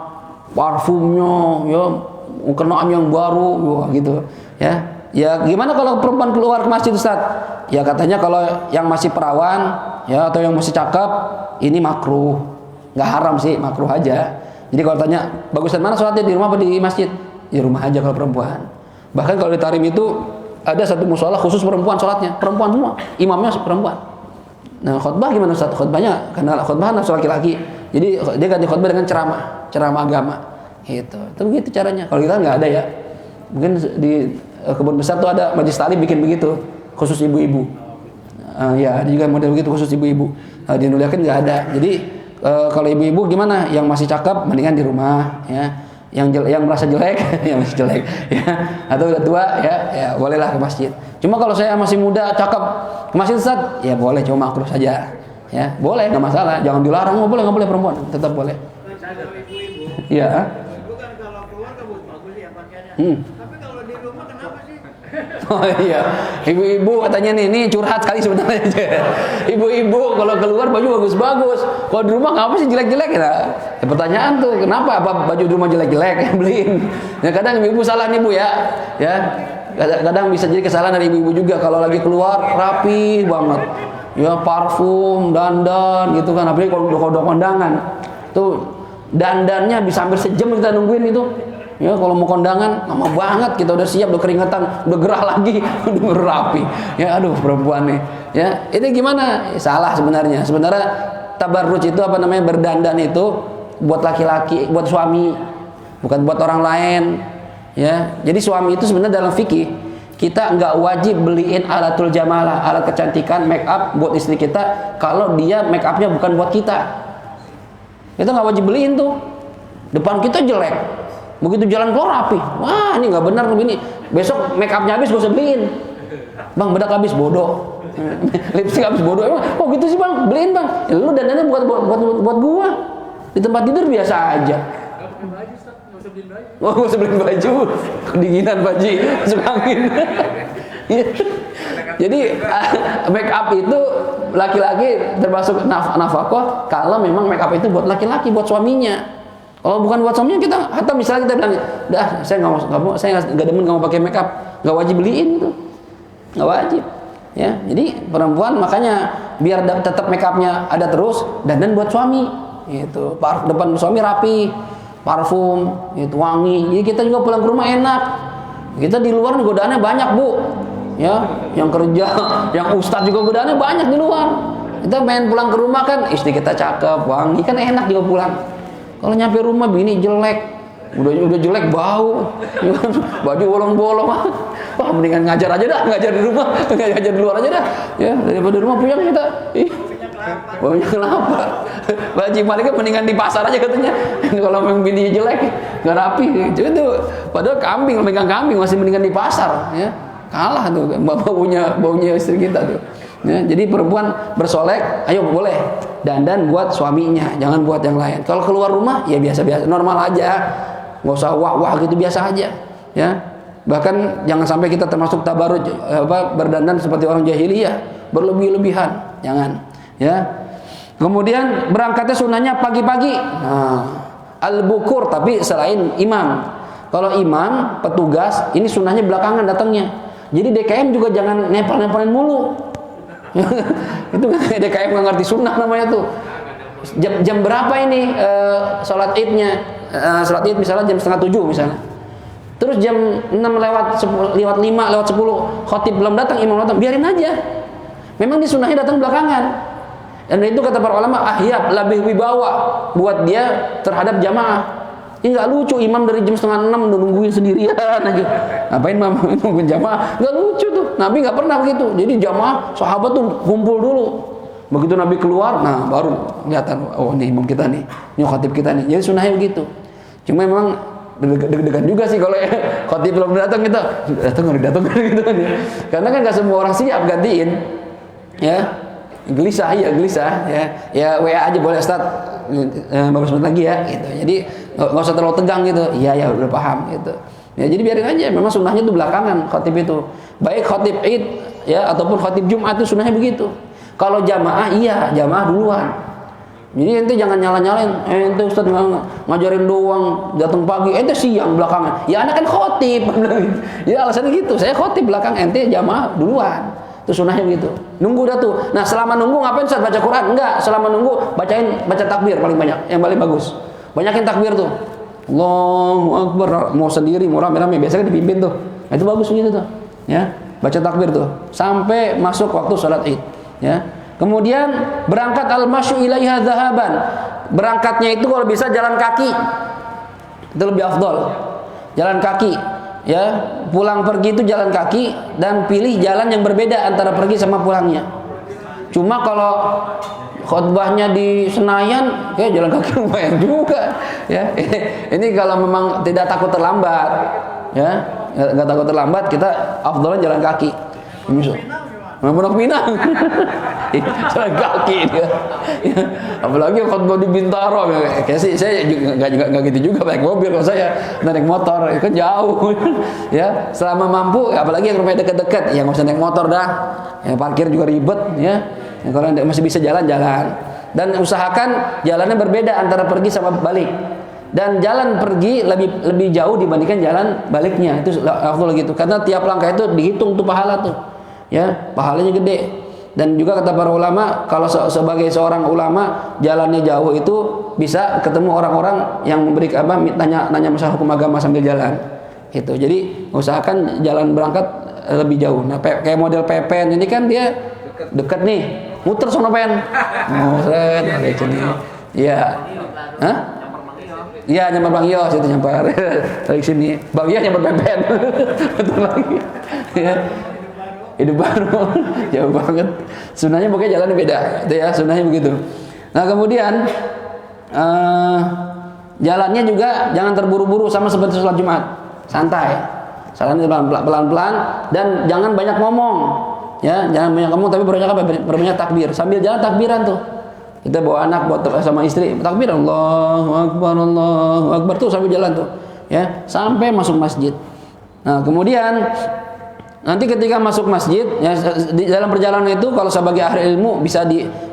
parfumnya, ya, mukenaan yang baru, gitu. Ya, ya gimana kalau perempuan keluar ke masjid Ustaz? Ya katanya kalau yang masih perawan, ya atau yang masih cakep, ini makruh, nggak haram sih, makruh aja. Jadi kalau tanya, bagusan mana sholatnya, di rumah apa di masjid? Di rumah aja kalau perempuan. Bahkan kalau di Tarim itu ada satu musola khusus perempuan sholatnya, perempuan semua, imamnya perempuan. Nah khutbah gimana Ustaz? Khutbahnya, karena khutbah nafsu laki-laki, jadi dia ganti khutbah dengan ceramah agama. Gitu. Itu begitu caranya. Kalau kita nggak ada ya. Mungkin di kebun besar tuh ada majelis taklim bikin begitu, khusus ibu-ibu. Ya, ada juga model begitu khusus ibu-ibu. Di Nulia kan nggak ada. Jadi kalau ibu-ibu gimana? Yang masih cakep mendingan di rumah, ya. Yang merasa jelek, yang masih jelek, ya. Atau udah tua, ya bolehlah ke masjid. Cuma kalau saya masih muda, cakep, ke masjid Ustaz, ya boleh, cuma makruh saja. Ya, boleh, nggak masalah. Jangan dilarang, nggak boleh perempuan, tetap boleh. Iya. Ibu kan kalau keluar kan bagus ya pakaiannya. Tapi kalau di rumah kenapa sih? Oh iya, ibu-ibu katanya nih, ini curhat sekali sebenarnya. Ibu-ibu kalau keluar baju bagus-bagus, kalau di rumah ngapa sih jelek-jelek ya? Pertanyaan tuh, kenapa apa baju di rumah jelek-jelek beliin? Ya kadang ibu-ibu salah nih Bu ya. Kadang bisa jadi kesalahan dari ibu-ibu juga kalau lagi keluar rapi banget. Ya parfum, dandan gitu kan, apalagi kalau udah kondangan. Tuh dandannya bisa hampir sejam kita nungguin itu. Ya kalau mau kondangan lama banget, kita udah siap, udah keringetan, udah gerah lagi, udah rapi. Ya aduh perempuan nih. Ya, ini gimana? Salah sebenarnya. Sebenarnya tabarruj itu apa namanya, berdandan itu buat laki-laki, buat suami, bukan buat orang lain. Ya. Jadi suami itu sebenarnya dalam fikih kita nggak wajib beliin alatul jamalah, alat kecantikan, make up buat istri kita kalau dia make upnya bukan buat kita. Kita nggak wajib beliin tuh. Depan kita jelek, begitu jalan keluar rapi. Wah ini nggak benar begini. Besok make upnya habis gue usah beliin. Bang bedak habis bodoh. Lipstick habis bodoh. Emang kok gitu sih bang? Beliin bang. Ya, lu dandannya buat gua. Di tempat tidur biasa aja. Oh, gue beliin baju, kedinginan baju, masuk angin. Jadi make up itu laki-laki termasuk nafkah kalau memang make up itu buat laki-laki, buat suaminya. Kalau bukan buat suaminya kita, atau misalnya kita bilang, dah saya nggak demen kamu pakai make up, nggak wajib beliin itu, nggak wajib. Ya, jadi perempuan makanya biar tetap make upnya ada terus, dandan buat suami, itu depan suami rapi. Parfum, itu wangi. Jadi kita juga pulang ke rumah enak. Kita di luar godaannya banyak Bu. Ya, yang kerja, yang ustadz juga godaannya banyak di luar. Kita pengen pulang ke rumah kan, istri kita cakep, wangi, kan enak juga pulang. Kalau nyampe rumah bini jelek, udah jelek bau, baju bolong-bolong. Wah mendingan ngajar aja dah, ngajar di rumah, ngajar di luar aja dah. Ya daripada di rumah puyeng kita. Baunya kelapa. Baju mereka mendingan di pasar aja katanya. Kalau memang bininya jelek, nggak rapi. Itu padahal kambing, megang kambing masih mendingan di pasar. Ya kalah tuh baunya istri kita tuh. Ya, jadi perempuan bersolek, ayo boleh dandan buat suaminya, jangan buat yang lain. Kalau keluar rumah ya biasa-biasa, normal aja, nggak usah wah gitu, biasa aja. Ya bahkan jangan sampai kita termasuk tabarruj berdandan seperti orang jahiliyah, berlebih-lebihan, jangan. Ya. Kemudian berangkatnya sunnahnya pagi-pagi. Nah, al-bukur tapi selain imam. Kalau imam, petugas, ini sunnahnya belakangan datangnya. Jadi DKM juga jangan nempel-nempelin mulu. Itu DKM nggak ngerti sunnah namanya tuh. Jam berapa ini sholat idnya? Sholat id misalnya jam 6:30 misalnya. Terus jam 6 lewat 5 lewat 10 khotib belum datang, imam datang, biarin aja. Memang sunnahnya datang belakangan. Dan itu kata para ulama ahyab, lebih wibawa buat dia terhadap jamaah. Ini nggak lucu imam dari jam 5:30 nungguin sendirian aja. Ngapain nungguin jamaah? Nggak lucu tuh. Nabi nggak pernah begitu. Jadi jamaah sahabat tuh kumpul dulu. Begitu Nabi keluar, nah baru kelihatan, oh ini imam kita nih, ini khatib kita nih. Jadi sunnahnya begitu. Cuma memang deg-degan juga sih kalau khatib belum datang kita datang gitu kan ya. Karena kan nggak semua orang siap gantiin. Ya. Gelisah ya WA aja boleh Ustaz, bagus banget lagi ya gitu. Jadi nggak usah terlalu tegang gitu. Iya udah paham gitu. Ya jadi biarin aja, memang sunnahnya itu belakangan khatib itu. Baik khatib Id ya ataupun khatib Jumat itu sunnahnya begitu. Kalau jamaah jamaah duluan. Jadi ente jangan nyala-nyalain, ente Ustaz ngajarin doang, datang pagi, ente siang belakangan. Ya anak kan khatib. Ya alasannya gitu, saya khatib belakang, ente jamaah duluan. Itu sunnahnya begitu. Nunggu dah tuh. Nah, selama nunggu ngapain Ustaz? Baca Quran? Enggak, selama nunggu baca takbir paling banyak, yang paling bagus. Banyakin takbir tuh. Allahu Akbar, mau sendiri, mau rame-rame, biasanya dipimpin tuh. Nah, itu bagus gitu tuh. Ya, baca takbir tuh sampai masuk waktu salat Id, ya. Kemudian berangkat al-masyu ilaiha dhahaban. Berangkatnya itu kalau bisa jalan kaki. Itu lebih afdol. Jalan kaki. Ya, pulang pergi itu jalan kaki dan pilih jalan yang berbeda antara pergi sama pulangnya. Cuma kalau khutbahnya di Senayan, kayak jalan kaki lumayan juga, ya. Ini kalau memang tidak takut terlambat, ya, nggak takut terlambat, kita afdalnya jalan kaki. Pondok Pinang, jalan kaki dia. Ya. Apalagi khutbah di Bintaro, ya. Kayak sih saya juga nggak gitu juga naik mobil, kalau saya naik motor, kan jauh. Ya, selama mampu, apalagi yang rumahnya dekat-dekat, ya nggak usah naik motor dah. Yang parkir juga ribet, ya. Yang kalau masih bisa jalan-jalan. Dan usahakan jalannya berbeda antara pergi sama balik. Dan jalan pergi lebih jauh dibandingkan jalan baliknya. Itu afdal gitu. Karena tiap langkah itu dihitung tuh pahala tuh. Ya, pahalanya gede. Dan juga kata para ulama, kalau sebagai seorang ulama jalannya jauh itu bisa ketemu orang-orang yang memberi nanya masalah hukum agama sambil jalan. Gitu. Jadi usahakan jalan berangkat lebih jauh. Nah, kayak model PPN ini kan dia dekat nih. Muter sono pen. Muter dari sini. Iya. Hah? Iya, nyamper Bang Yos itu nyamper dari sini. Bang Yos nyamper PPN. Betul lagi. Ya. Hidup baru. Jauh banget. Sunnahnya pokoknya jalannya beda. Itu ya, sunnahnya begitu. Nah, kemudian jalannya juga jangan terburu-buru sama seperti sholat Jumat. Santai. Jalannya pelan-pelan dan jangan banyak ngomong. Ya, jangan banyak ngomong tapi berbanyak takbir. Sambil jalan takbiran tuh. Kita bawa anak buat sama istri, takbir Allahu Akbar tuh sambil jalan tuh. Ya, sampai masuk masjid. Nah, kemudian nanti ketika masuk masjid, ya, di dalam perjalanan itu kalau sebagai ahli ilmu bisa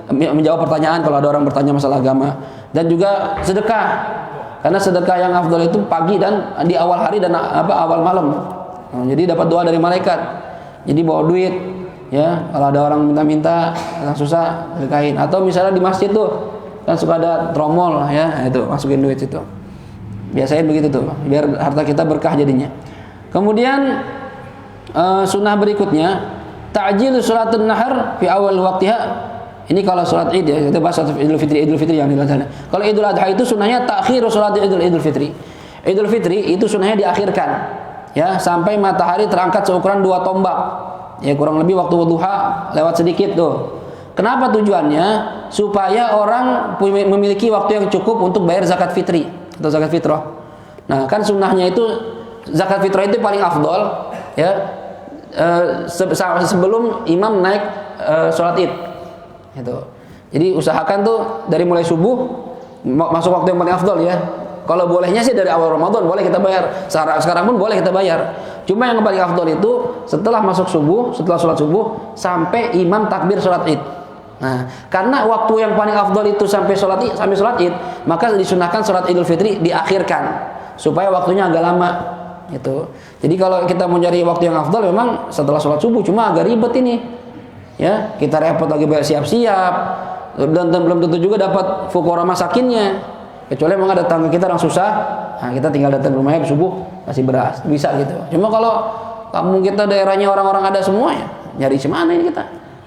menjawab pertanyaan kalau ada orang bertanya masalah agama, dan juga sedekah. Karena sedekah yang afdal itu pagi dan di awal hari dan awal malam. Nah, jadi dapat doa dari malaikat. Jadi bawa duit, ya, kalau ada orang minta-minta yang susah sedekahin. Atau misalnya di masjid tuh kan suka ada tromol, ya, itu masukin duit situ. Biasanya begitu tuh, biar harta kita berkah jadinya. Kemudian sunnah berikutnya ta'jil sholatul nahar fi awal waktiha. Ini kalau sholat Id, ya, kita bahas Idul Fitri yang dilaksanakan. Kalau Idul Adha itu sunnahnya takhir sholat Idul Fitri. Idul Fitri itu sunnahnya diakhirkan, ya, sampai matahari terangkat seukuran 2 tombak. Ya, kurang lebih waktu duha lewat sedikit tuh. Kenapa tujuannya? Supaya orang memiliki waktu yang cukup untuk bayar zakat fitri atau zakat fitrah. Nah, kan sunnahnya itu zakat fitrah itu paling afdol, ya, sebelum imam naik sholat Id. Gitu. Jadi usahakan tuh dari mulai subuh masuk waktu yang paling afdol, ya. Kalau bolehnya sih dari awal Ramadan boleh kita bayar. Sekarang pun boleh kita bayar. Cuma yang paling afdol itu setelah masuk subuh, setelah sholat subuh sampai imam takbir sholat Id. Nah, karena waktu yang paling afdol itu sampai sholat Id, maka disunahkan sholat Idul Fitri diakhirkan supaya waktunya agak lama. Gitu. Jadi kalau kita mau cari waktu yang afdol memang setelah sholat subuh, cuma agak ribet ini. Ya, kita repot lagi bayar siap-siap dan belum tentu juga dapat fuqara masakinnya. Kecuali memang ada tetangga kita yang susah, nah kita tinggal datang ke rumahnya subuh kasih beras, bisa gitu. Cuma kalau kampung kita daerahnya orang-orang ada semua, ya nyari semana ini kita.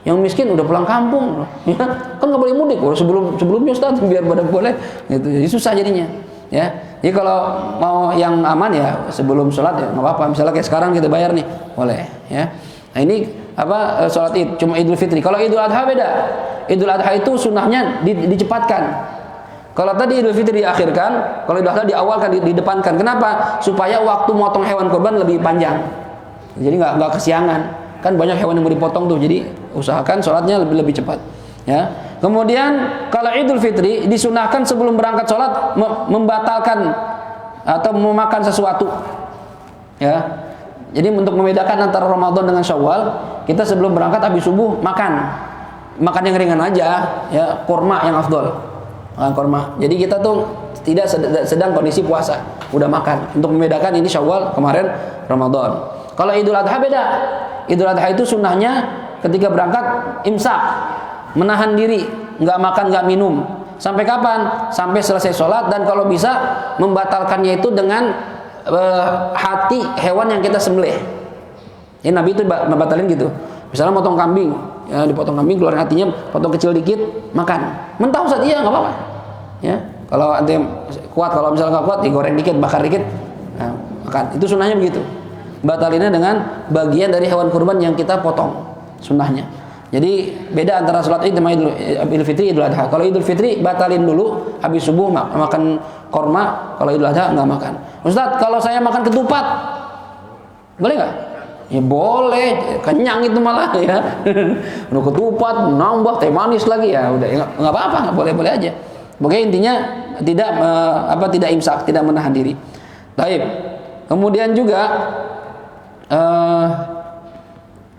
Yang miskin udah pulang kampung, ya kan nggak boleh mudik. Sebelumnya Ustaz biar pada boleh, gitu. Jadi susah jadinya, ya. Jadi kalau mau yang aman ya sebelum sholat ya nggak apa-apa. Misalnya kayak sekarang kita bayar nih, boleh, ya. Nah ini sholat Id, cuma Idul Fitri. Kalau Idul Adha beda. Idul Adha itu sunnahnya dicepatkan. Kalau tadi Idul Fitri diakhirkan, kalau Idul Adha diawalkan, didepankan. Kenapa? Supaya waktu motong hewan kurban lebih panjang. Jadi nggak kesiangan. Kan banyak hewan yang mau dipotong tuh. Jadi usahakan sholatnya lebih cepat. Ya. Kemudian kalau Idul Fitri disunahkan sebelum berangkat sholat membatalkan atau memakan sesuatu. Ya. Jadi untuk membedakan antara Ramadan dengan Syawal, kita sebelum berangkat habis subuh makan yang ringan aja, ya, kurma yang afdol, makan kurma. Jadi kita tuh tidak sedang kondisi puasa, udah makan. Untuk membedakan ini Syawal, kemarin Ramadan. Kalau Idul Adha beda. Idul Adha itu sunnahnya ketika berangkat imsak, menahan diri, nggak makan, nggak minum. Sampai kapan? Sampai selesai sholat, dan kalau bisa membatalkannya itu dengan hati hewan yang kita sembelih. Ini Nabi itu membatalin gitu. Misalnya potong kambing, ya, dipotong kambing, keluarin hatinya, potong kecil dikit, makan. Mentah Ustaz, iya nggak apa-apa. Ya, kalau nanti kuat, kalau misalnya nggak kuat, digoreng dikit, bakar dikit, nah, makan. Itu sunnahnya begitu. Batalinnya dengan bagian dari hewan kurban yang kita potong, sunnahnya. Jadi beda antara sholat Id sama Idul Fitri, Idul Adha. Kalau Idul Fitri batalin dulu, habis subuh makan korma. Kalau Idul Adha nggak makan. Ustadz, kalau saya makan ketupat, boleh nggak? Ya boleh, kenyang itu malah ya. Udah ketupat, nambah teh manis lagi ya, udah nggak apa-apa, boleh-boleh aja. Pokoknya intinya tidak imsak, tidak menahan diri. Baik. Kemudian juga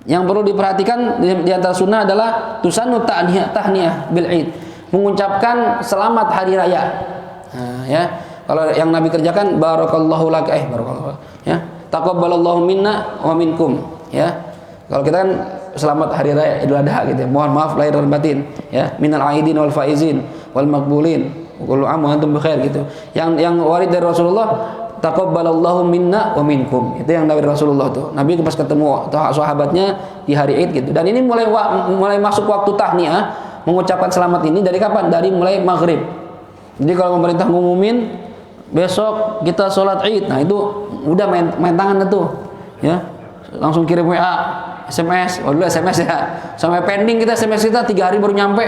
yang perlu diperhatikan di antara sunnah adalah tusannu tahniyah bil Id, mengucapkan selamat hari raya. Nah, ya. Kalau yang Nabi kerjakan barakallahu lak barakallahu ya. Taqabbalallahu minna wa minkum ya. Kalau kita kan selamat hari raya Idul Adha gitu. Mohon maaf lahir dan batin ya. Minal aidin wal faizin wal maqbulin. Kullu am wa antum bikhair gitu. Yang warid dari Rasulullah taqabbalallahu minna wa minkum. Itu yang dari Rasulullah tuh. Nabi pas ketemu sahabatnya di hari Id gitu. Dan ini mulai masuk waktu tahniyah, mengucapkan selamat ini dari kapan? Dari mulai maghrib. Jadi kalau pemerintah ngumumin besok kita sholat Id, nah itu udah main tangan tuh, ya langsung kirim WA, SMS, dulu SMS ya, sampai pending kita SMS kita 3 hari baru nyampe,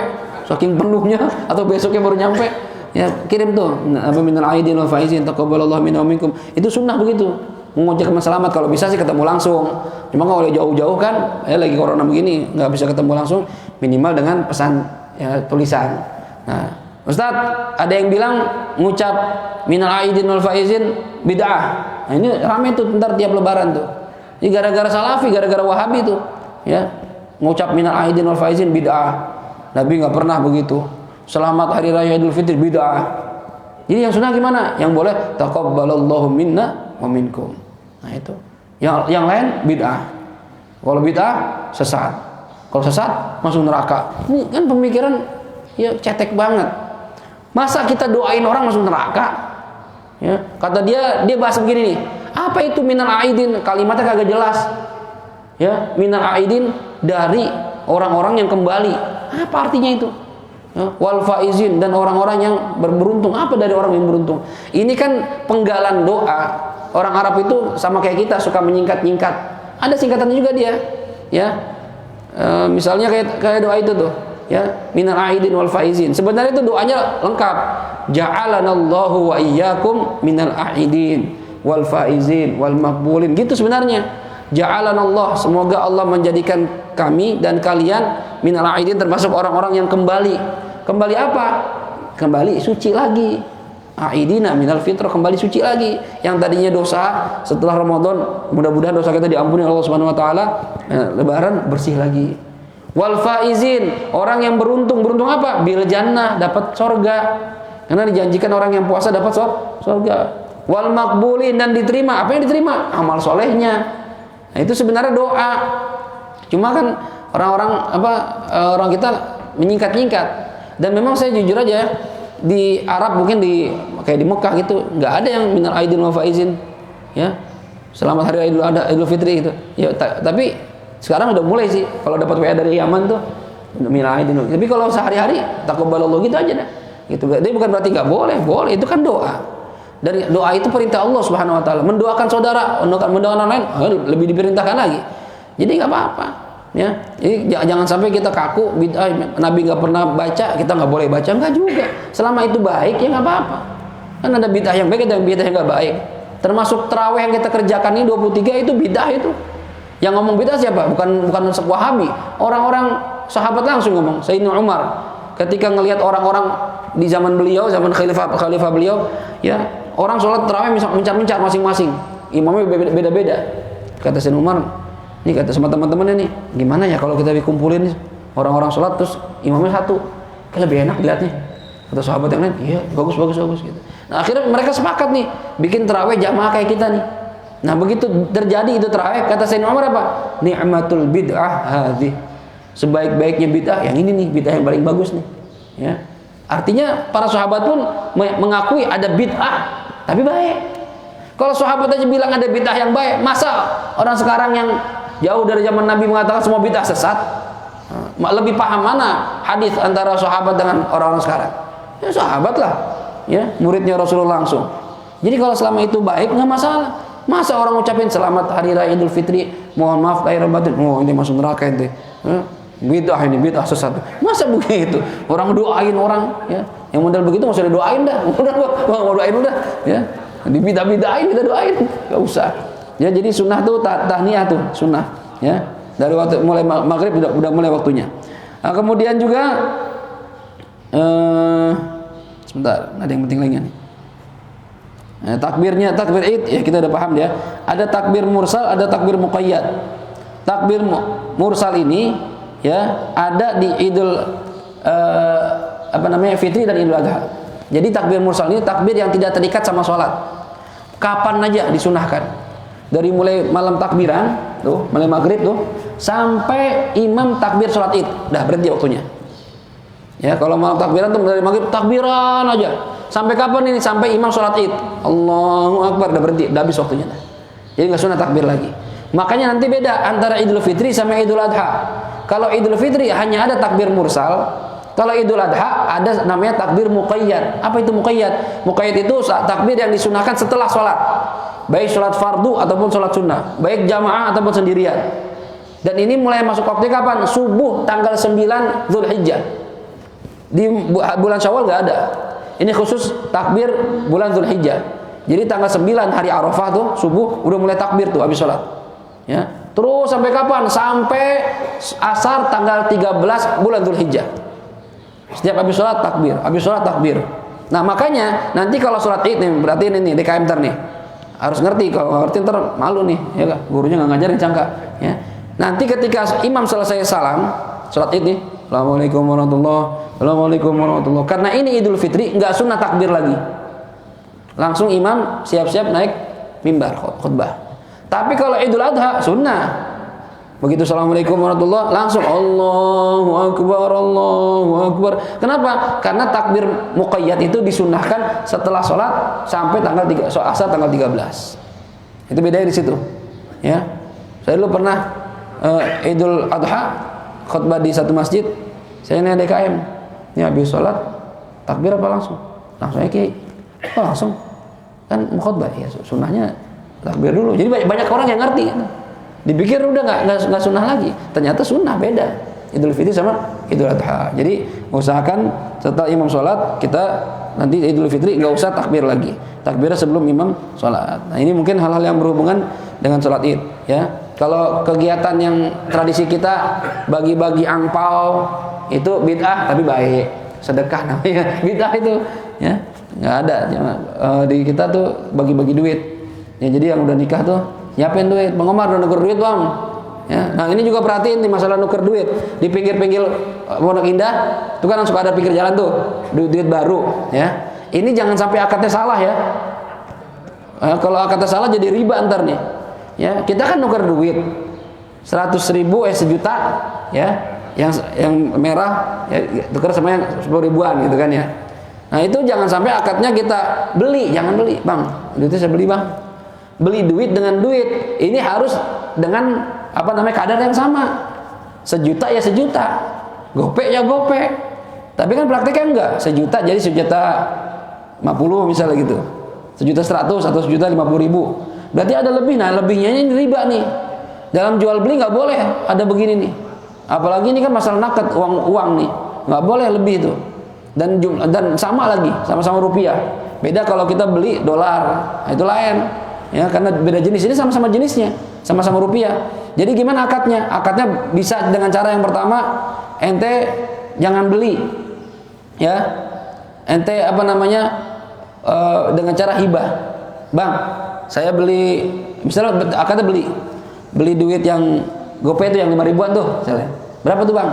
saking penuhnya atau besoknya baru nyampe, ya kirim tuh, apa minal aidin wal faizin taqabbalallahu minna wa minkum, itu sunnah begitu, mengucapkan selamat kalau bisa sih ketemu langsung, cuma kalau jauh-jauh kan, lagi corona begini nggak bisa ketemu langsung, minimal dengan pesan ya, tulisan. Nah, Ustadz, ada yang bilang ngucap minal aidin wal faizin bid'ah. Nah, ini rame tuh ntar tiap lebaran tuh. Ini gara-gara Salafi, gara-gara Wahabi tuh, ya. Ngucap minal aidin wal faizin bid'ah. Nabi nggak pernah begitu. Selamat hari raya Idul Fitri bid'ah. Jadi yang sunnah gimana? Yang boleh taqabbalallahu minna wa minkum. Nah, itu. Yang lain bid'ah. Kalau bid'ah sesat. Kalau sesat masuk neraka. Ini kan pemikiran ya cetek banget. Masa kita doain orang masuk neraka? Ya, kata dia bahas begini nih. Apa itu minal aidin? Kalimatnya kagak jelas. Ya, minal aidin dari orang-orang yang kembali. Apa artinya itu? Ya, wal faizin dan orang-orang yang beruntung. Apa dari orang yang beruntung? Ini kan penggalan doa. Orang Arab itu sama kayak kita suka menyingkat-nyingkat. Ada singkatannya juga dia. Ya. Misalnya kayak doa itu tuh. Ya, minal aidin wal faizin. Sebenarnya itu doanya lengkap. Ja'alanallahu wa iyyakum minal aidin wal faizin wal maqbulin. Gitu sebenarnya. Ja'alanallah, semoga Allah menjadikan kami dan kalian minal aidin, termasuk orang-orang yang kembali. Kembali apa? Kembali suci lagi. Aidina minal fitrah, kembali suci lagi. Yang tadinya dosa setelah Ramadan, mudah-mudahan dosa kita diampuni Allah Subhanahu wa taala. Lebaran bersih lagi. Wal faizin, orang yang beruntung. Beruntung apa? Bil jannah, dapat surga. Karena dijanjikan orang yang puasa dapat surga. Wal maqbulin, dan diterima. Apa yang diterima? Amal solehnya. Nah, itu sebenarnya doa. Cuma kan orang kita menyingkat-nyingkat. Dan memang saya jujur aja, di Arab mungkin kayak di Mekah gitu, nggak ada yang minal aidin wal faizin. Ya. Selamat hari Idul Fitri gitu. Ya, tapi sekarang udah mulai sih, kalau dapat WA dari Yaman tuh minal aidin. Tapi kalau sehari-hari taqabbalallahu gitu aja dah. Gitu. Jadi bukan berarti nggak boleh, boleh, itu kan doa. Dari doa itu perintah Allah Subhanahu wa taala. Mendoakan saudara, mendoakan orang lain lebih diperintahkan lagi. Jadi nggak apa-apa, ya. Jadi jangan sampai kita kaku bid'ah, Nabi nggak pernah baca, kita nggak boleh baca, enggak juga. Selama itu baik ya nggak apa-apa. Kan ada bid'ah yang baik, ada bid'ah yang nggak baik. Termasuk tarawih yang kita kerjakan ini 23 itu bid'ah itu. Yang ngomong bid'ah siapa? Bukan Wahabi. Orang-orang sahabat langsung ngomong. Sayyidina Umar ketika ngelihat orang-orang di zaman beliau, zaman khalifah beliau, ya, orang sholat tarawih mencar-mencar masing-masing. Imamnya beda-beda. Kata Sayyidina Umar, ini kata sama teman-temannya nih, gimana ya kalau kita dikumpulin nih, orang-orang sholat terus imamnya satu, kayak lebih enak dilihatnya. Kata sahabat yang lain, iya, bagus gitu. Nah, akhirnya mereka sepakat nih, bikin tarawih jamaah kayak kita nih. Nah, begitu terjadi itu tarawih, kata Sayyidina Umar apa? Ni'matul bid'ah hadhi. Sebaik-baiknya bid'ah yang ini nih, bid'ah yang paling bagus nih. Ya. Artinya para sahabat pun mengakui ada bid'ah, tapi baik. Kalau sahabat aja bilang ada bid'ah yang baik, masa orang sekarang yang jauh dari zaman Nabi mengatakan semua bid'ah sesat? Lebih paham mana hadis antara sahabat dengan orang-orang sekarang? Ya sahabat lah, ya, muridnya Rasulullah langsung. Jadi kalau selama itu baik nggak masalah. Masa orang ucapin selamat hari raya Idul Fitri, mohon maaf lahir dan batin, oh ini masuk neraka ente. Bid'ah ini, bid'ah sesat. Masa begitu? Orang doain orang, ya. Yang model begitu nggak usah didoain dah. Udah mau doain udah, ya. Dibidah-bidahin kita doain, nggak usah. Ya, jadi sunnah tuh tahniyah tuh, sunnah, ya. Dari waktu mulai maghrib udah mulai waktunya. Nah, kemudian juga sebentar, ada yang penting lagi nih. Nah, takbirnya, takbir Id, ya kita udah paham ya. Ada takbir mursal, ada takbir muqayyad. Takbir mursal ini ya ada di Idul Fitri dan Idul Adha. Jadi takbir mursal ini takbir yang tidak terikat sama sholat. Kapan aja disunahkan. Dari mulai malam takbiran tuh, mulai maghrib tuh sampai imam takbir sholat Id, dah berhenti waktunya. Ya, kalau malam takbiran tuh dari maghrib takbiran aja. Sampai kapan ini? Sampai imam sholat Id. Allahu Akbar, udah berhenti, udah habis waktunya dah. Jadi nggak sunah takbir lagi. Makanya nanti beda antara Idul Fitri sama Idul Adha. Kalau Idul Fitri hanya ada takbir mursal, kalau Idul Adha ada namanya takbir muqayyad. Apa itu muqayyad? Muqayyad itu takbir yang disunahkan setelah sholat, baik sholat fardu ataupun sholat sunnah, baik jamaah ataupun sendirian. Dan ini mulai masuk waktu kapan? Subuh tanggal 9 Zulhijjah. Di bulan Syawal nggak ada. Ini khusus takbir bulan Zulhijjah. Jadi tanggal 9 hari Arafah tuh subuh udah mulai takbir tuh habis sholat. Ya, terus sampai kapan? Sampai asar tanggal 13 bulan Zulhijjah. Setiap habis sholat takbir, habis sholat takbir. Nah makanya nanti kalau sholat Id nih, berarti ini nih DKM ter nih harus ngerti. Kalau nggak ngerti ntar malu nih, ya gak? Gurunya nggak ngajarin cangka. Ya. Nanti ketika imam selesai salam sholat Id nih, Assalamualaikum warahmatullahi, Assalamualaikum warahmatullahi. Karena ini Idul Fitri nggak sunnah takbir lagi. Langsung imam siap-siap naik mimbar khutbah. Tapi kalau Idul Adha sunnah. Begitu Assalamualaikum warahmatullahi langsung Allahu Akbar, Allahu Akbar. Kenapa? Karena takbir muqayyad itu disunnahkan setelah sholat sampai tanggal 3, asar tanggal 13. Itu bedanya di situ. Ya. Saya dulu pernah Idul Adha khutbah di satu masjid. Saya naik DKM. Ini habis sholat takbir apa langsung? Langsung ya Ki. Oh, langsung. Kan mau khutbah ya sunnahnya takbir dulu. Jadi banyak orang yang ngerti. Dipikir udah nggak sunnah lagi. Ternyata sunnah beda. Idul Fitri sama Idul Adha. Jadi usahakan setelah imam sholat kita nanti Idul Fitri nggak usah takbir lagi. Takbirnya sebelum imam sholat. Nah ini mungkin hal-hal yang berhubungan dengan sholat Id. Ya. Kalau kegiatan yang tradisi kita bagi-bagi angpau itu bid'ah tapi baik. Sedekah namanya bid'ah itu. Ya. Nggak ada. Di kita tuh bagi-bagi duit. Ya, jadi yang udah nikah tuh nyiapin duit. Bang Omar udah nuker duit bang. Ya, nah ini juga perhatiin nih masalah nuker duit. Di pinggir-pinggir Pondok Indah itu kan suka ada pinggir jalan tuh duit baru. Ya, ini jangan sampai akadnya salah ya. Kalau akadnya salah jadi riba ntar nih. Ya, kita kan nuker duit 100.000 sejuta. Ya, yang merah ya, tuker sama yang 10 ribuan gitu kan ya. Nah itu jangan sampai akadnya kita beli, jangan beli bang. Duitnya saya beli bang. Beli duit dengan duit ini harus dengan kadar yang sama. Sejuta ya sejuta, gopek ya gopek. Tapi kan prakteknya enggak. Sejuta jadi 1.050.000 misalnya gitu, 1.100.000 atau 1.050.000. Berarti ada lebih. Nah lebihnya ini riba nih. Dalam jual beli nggak boleh ada begini nih. Apalagi ini kan masalah nakad uang nih, nggak boleh lebih itu. Dan sama lagi sama-sama rupiah. Beda kalau kita beli dolar, nah itu lain. Ya, karena beda jenis, ini sama-sama jenisnya, sama-sama rupiah. Jadi gimana akadnya? Akadnya bisa dengan cara yang pertama, ente jangan beli, ya, ente dengan cara hibah. Bang, saya beli, misalnya akadnya beli duit yang gopay itu yang 5 ribuan tuh, misalnya. Berapa tuh bang?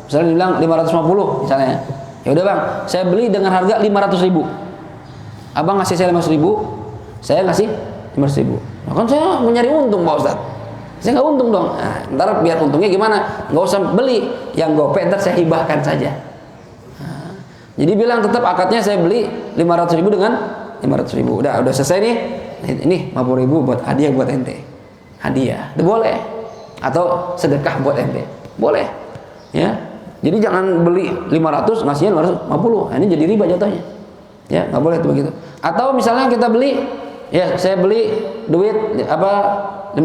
Misalnya dibilang 550 misalnya. Ya udah bang, saya beli dengan harga 500.000. Abang ngasih saya 500.000, saya ngasih 500.000. Nah, kan saya mau nyari untung Pak Ustaz. Saya nggak untung dong. Nah, ntar biar untungnya gimana? Nggak usah beli yang gopay, ntar saya hibahkan saja. Nah, jadi bilang tetap akadnya saya beli 500.000 dengan 500.000. Udah selesai nih. Ini 50.000 buat hadiah buat ente. Hadiah, itu boleh. Atau sedekah buat ente, boleh. Ya. Jadi jangan beli 500 ngasihnya 550. Nah, ini jadi riba jatuhnya. Ya, nggak boleh itu begitu. Atau misalnya kita beli, ya saya beli duit 500.000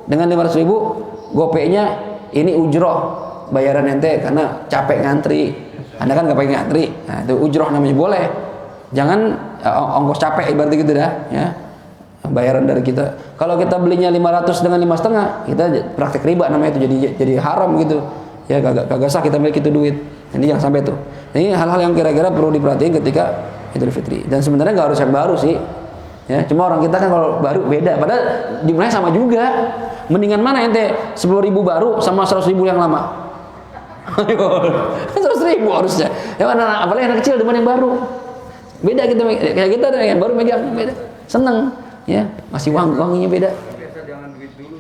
dengan 500.000 gopaynya ini ujroh bayaran ente karena capek ngantri, Anda kan nggak pengen ngantri, nah itu ujroh namanya, boleh. Jangan ongkos capek ibaratnya gitu dah, ya. Bayaran dari kita. Kalau kita belinya 500 dengan 5,5, kita praktek riba namanya itu, jadi haram gitu. Ya kagak sah kita miliki itu duit. Ini jangan sampai tuh. Ini hal-hal yang kira-kira perlu diperhatiin ketika Idul Fitri. Dan sebenarnya nggak harus yang baru sih. Ya, cuma orang kita kan kalau baru beda, padahal jumlahnya sama juga. Mendingan mana ente 10.000 baru sama 100.000 yang lama? 100.000 harusnya. Yang mana, apalagi anak kecil demen yang baru. Beda kita, kayak kita yang baru megang beda. Seneng, ya masih wanginya beda. Jangan duit dulu,